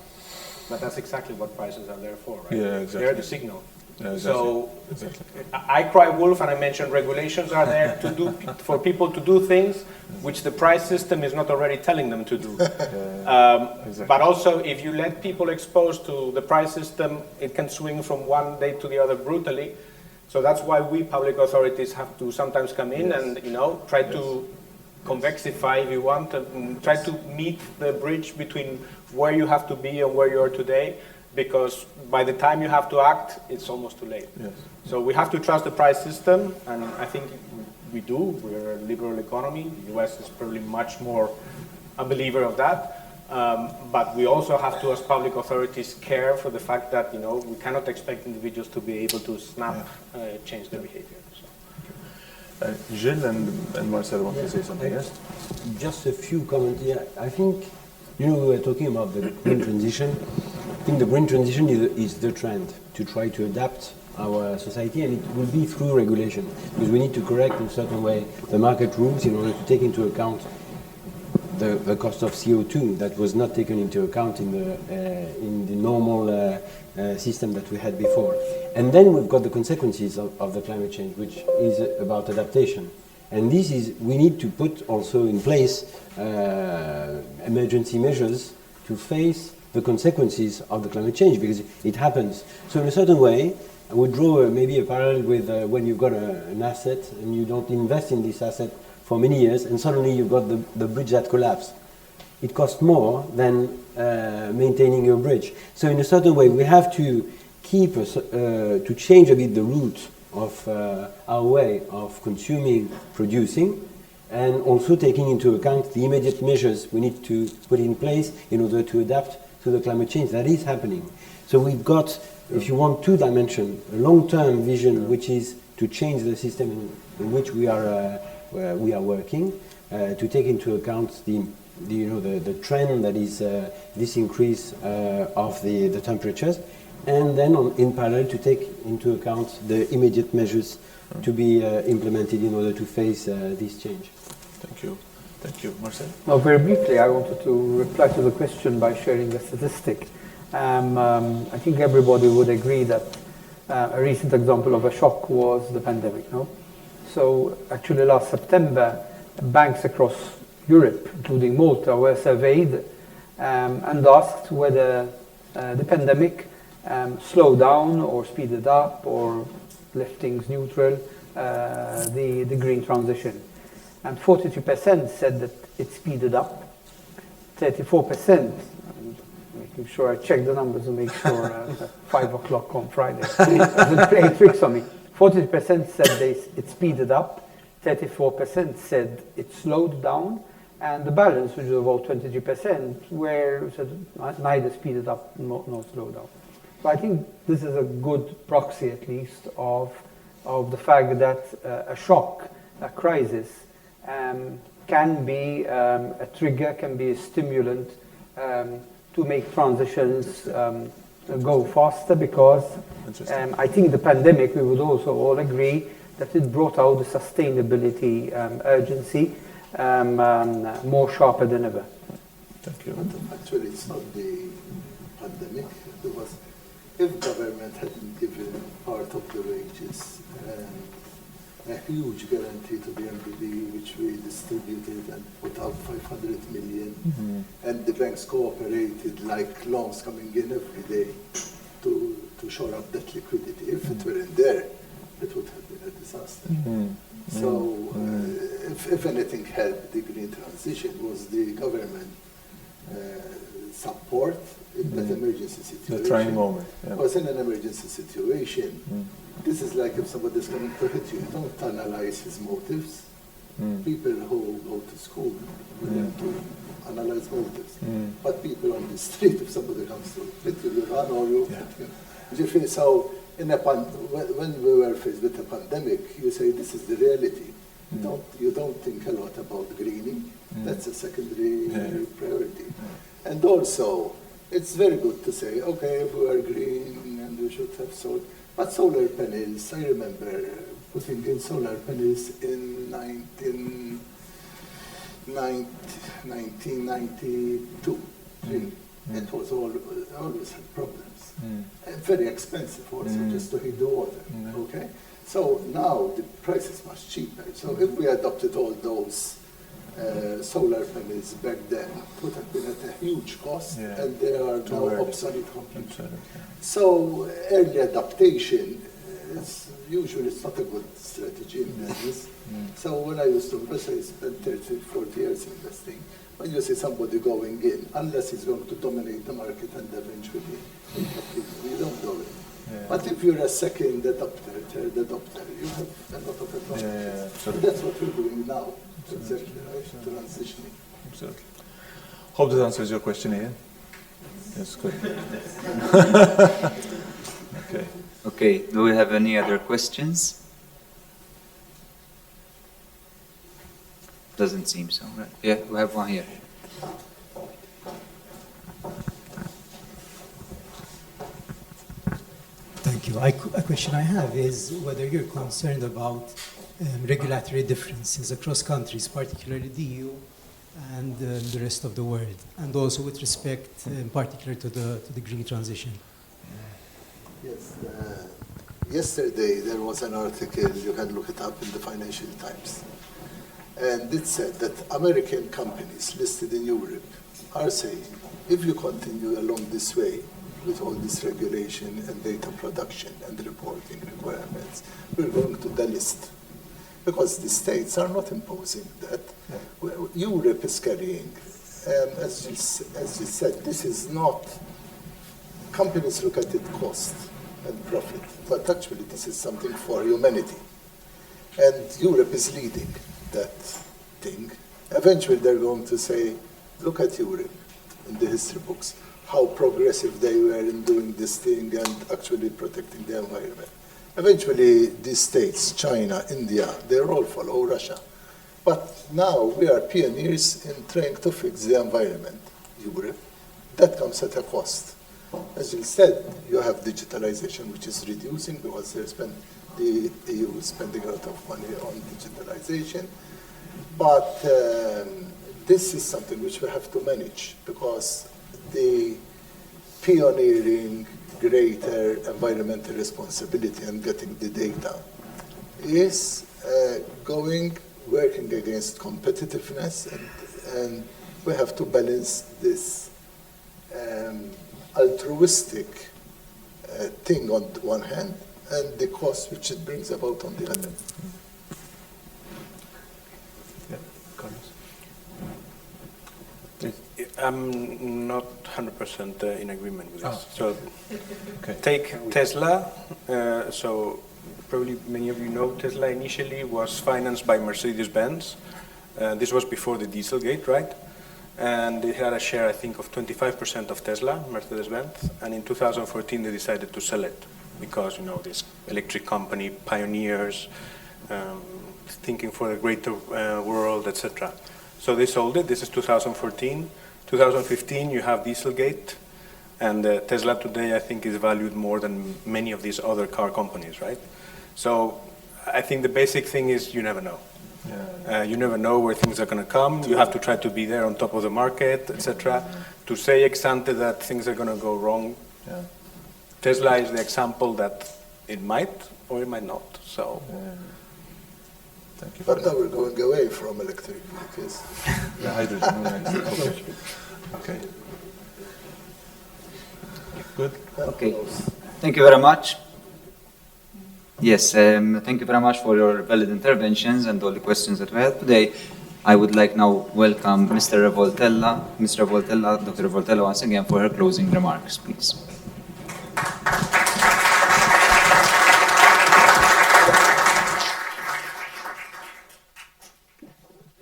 but that's exactly what prices are there for, right? Yeah, exactly. They're the signal. Yeah, exactly. So exactly. I cry wolf, and I mentioned regulations are there to do for people to do things which the price system is not already telling them to do. Exactly. But also, if you let people exposed to the price system, it can swing from one day to the other brutally. So that's why we public authorities have to sometimes come in and try to convexify, if you want, and try to meet the bridge between where you have to be and where you are today, because by the time you have to act, it's almost too late. Yes. So we have to trust the price system, and I think we do. We're a liberal economy. The US is probably much more a believer of that. But we also have to, as public authorities, care for the fact that we cannot expect individuals to be able to snap change their behavior. Gilles and Marcel want to say something, yes? Just a few comments here. I think, we were talking about the green transition. I think the green transition is the trend to try to adapt our society, and it will be through regulation, because we need to correct in a certain way the market rules in order to take into account the cost of CO2 that was not taken into account in the normal system that we had before. And then we've got the consequences of the climate change, which is about adaptation. And this is, we need to put also in place emergency measures to face the consequences of the climate change, because it happens. So in a certain way, I would draw maybe a parallel with when you've got an asset and you don't invest in this asset for many years, and suddenly you've got the bridge that collapsed. It costs more than maintaining your bridge. So in a certain way, we have to keep to change a bit the route of our way of consuming, producing, and also taking into account the immediate measures we need to put in place in order to adapt to the climate change that is happening. So we've got, if you want, two dimensions: a long-term vision, which is to change the system in which we are working, to take into account the trend that is this increase of the temperatures, and then in parallel to take into account the immediate measures to be implemented in order to face this change. Thank you. Thank you. Marcel? Well, very briefly, I wanted to reply to the question by sharing a statistic. I think everybody would agree that a recent example of a shock was the pandemic, no? So actually last September, banks across Europe, including Malta, were surveyed and asked whether the pandemic slowed down or speeded up or left things neutral, the green transition. And 42% said that it speeded up. 34%, I'm making sure I check the numbers to make sure at 5 o'clock on Friday doesn't play tricks on me. 40% said it speeded up, 34% said it slowed down, and the balance, which was about 23%, where said neither speeded up nor slowed down. So I think this is a good proxy, at least, of the fact that a shock, a crisis, can be a trigger, can be a stimulant to make transitions go faster, because I think the pandemic, we would also all agree that it brought out the sustainability urgency more sharper than ever. Thank you. But actually, it's not the pandemic. Because if government hadn't given part of the wages a huge guarantee to the MBD, which we distributed and put out 500 million, and the banks cooperated like loans coming in every day to shore up that liquidity. If it weren't there, it would have been a disaster. So if anything helped the green transition was the government support in that emergency situation. The trying moment. Because in an emergency situation, this is like if somebody's coming to hit you, don't analyze his motives. People who go to school learn to analyze motives. But people on the street, if somebody comes to hit you, you run or you hit him. So when we were faced with the pandemic, you say this is the reality. You don't think a lot about greening. That's a secondary priority. And also, it's very good to say, okay, we are green and we should have solar. But solar panels, I remember putting in solar panels in 1992. It was always had problems. Very expensive also just to heat the water. Okay, so now the price is much cheaper. So if we adopted all those solar panels back then, it would have been at a huge cost, and they are now obsolete completely. So early adaptation is usually it's not a good strategy in business. So when I used to invest, I spent 30, 40 years investing. When you see somebody going in, unless he's going to dominate the market and eventually you don't do it. But if you're a second adopter, third adopter, you have a lot of advantages. So that's what we're doing now. Exactly right, transitioning. Absolutely. Hope that answers your question, Ian. Yes, good. Okay. Okay, do we have any other questions? Doesn't seem so, right? Yeah, we have one here. Thank you. A question I have is whether you're concerned about regulatory differences across countries, particularly the EU and the rest of the world, and also with respect in particular to the green transition. Yes. Yesterday there was an article, you can look it up in the Financial Times, and it said that American companies listed in Europe are saying, if you continue along this way with all this regulation and data production and reporting requirements, we're going to delist. Because the states are not imposing that. Europe is carrying, as you said, this is not, companies look at it cost and profit, but actually this is something for humanity. And Europe is leading that thing. Eventually they're going to say, look at Europe in the history books, how progressive they were in doing this thing and actually protecting the environment. Eventually, these states, China, India, they all follow Russia. But now we are pioneers in trying to fix the environment, Europe. That comes at a cost. As you said, you have digitalization, which is reducing because the EU is spending a lot of money on digitalization. But this is something which we have to manage because the pioneering greater environmental responsibility and getting the data is working against competitiveness, and we have to balance this altruistic thing on the one hand and the cost which it brings about on the other. Yeah, Carlos. I'm not 100% in agreement with this. So Okay. take Tesla. So probably many of you know Tesla initially was financed by Mercedes-Benz. This was before the Dieselgate, right? And they had a share, I think, of 25% of Tesla, Mercedes-Benz. And in 2014, they decided to sell it because, you know, this electric company, pioneers, thinking for a greater world, etc. So they sold it. This is 2014. 2015, you have Dieselgate. And Tesla today, I think, is valued more than many of these other car companies, right? So I think the basic thing is you never know. You never know where things are going to come. You have to try to be there on top of the market, etc. To say ex ante that things are going to go wrong, Tesla is the example that it might or it might not. So, Thank you. But now we're going away from electric vehicles. Yeah, hydrogen. Okay. Okay. Good. Okay. Thank you very much. Yes, thank you very much for your valid interventions and all the questions that we had today. I would like now welcome Mr. Revoltella, Dr. Revoltella once again for her closing remarks, please.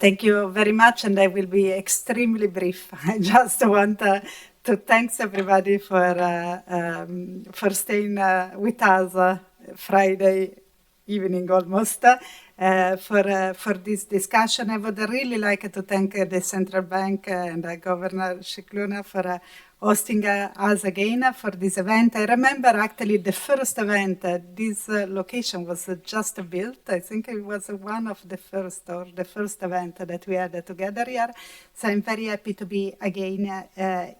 Thank you very much, and I will be extremely brief. I just want to thank everybody for staying with us Friday evening almost for this discussion. I would really like to thank the Central Bank and Governor Scicluna for hosting us again for this event. I remember actually the first event, this location was just built. I think it was one of the first or the first event that we had together here. So I'm very happy to be again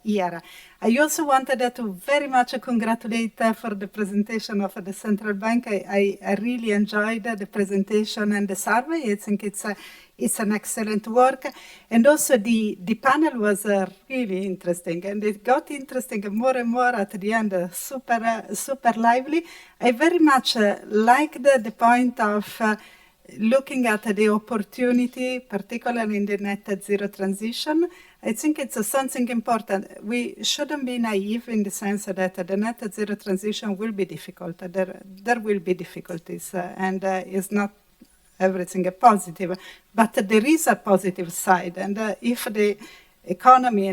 here. I also wanted to very much congratulate for the presentation of the Central Bank. I really enjoyed the presentation and the survey. I think it's an excellent work. And also the panel was really interesting, and it got interesting more and more at the end, super lively. I very much liked the point of looking at the opportunity, particularly in the net zero transition. I think it's something important. We shouldn't be naive in the sense that the net zero transition will be difficult. There will be difficulties, and it's not everything positive, but there is a positive side, and if the economy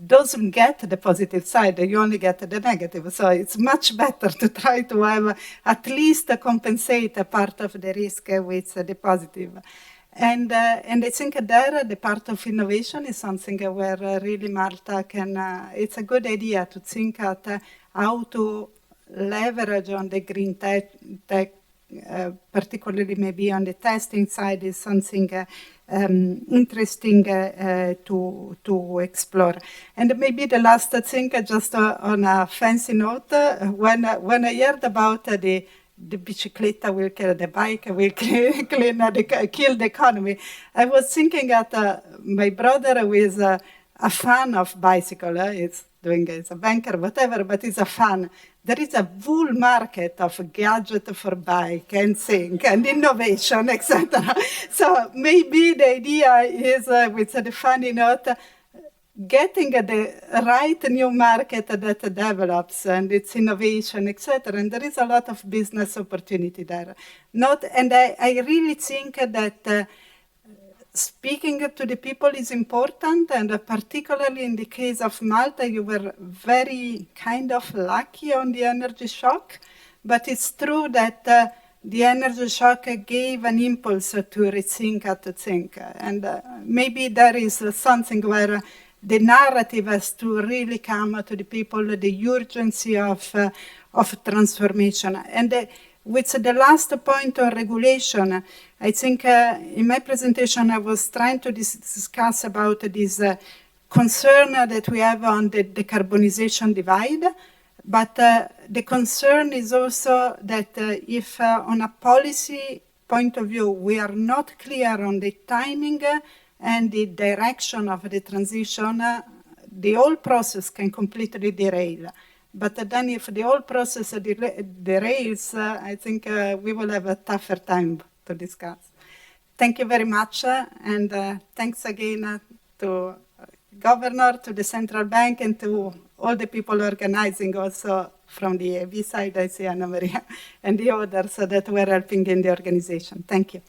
doesn't get the positive side, you only get the negative. So it's much better to try to have at least compensate a part of the risk with the positive. And I think there the part of innovation is something where really Malta can, it's a good idea to think at how to leverage on the green tech, particularly maybe on the testing side, is something interesting to explore. And maybe the last thing, just on a fancy note, when I heard about the bicicletta will kill the bike, will kill the economy, I was thinking that my brother who is a fan of bicycle, he's a banker, whatever, but he's a fan. There is a bull market of gadget for bike and thing and innovation, etc. So maybe the idea is, with the funny note, getting the right new market that develops and its innovation, etc. And there is a lot of business opportunity there. And I really think that speaking to the people is important, and particularly in the case of Malta, you were very kind of lucky on the energy shock, but it's true that the energy shock gave an impulse to rethink how to think. And maybe there is something where the narrative has to really come to the people, the urgency of transformation. And with the last point on regulation, I think in my presentation I was trying to discuss about this concern that we have on the decarbonization divide, but the concern is also that if on a policy point of view, we are not clear on the timing and the direction of the transition, the whole process can completely derail. But then if the whole process derails, I think we will have a tougher time to discuss. Thank you very much, and thanks again to Governor, to the Central Bank, and to all the people organizing also from the EIB side, I see Anna Maria, and the others that were helping in the organization. Thank you.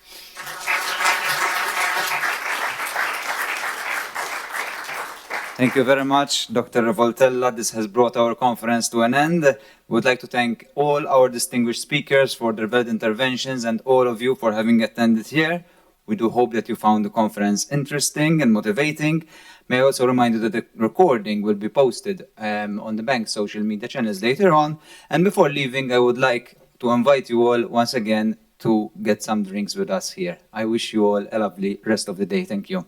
Thank you very much, Dr. Voltella. This has brought our conference to an end. We would like to thank all our distinguished speakers for their valid interventions and all of you for having attended here. We do hope that you found the conference interesting and motivating. May I also remind you that the recording will be posted on the bank's social media channels later on. And before leaving, I would like to invite you all once again to get some drinks with us here. I wish you all a lovely rest of the day. Thank you.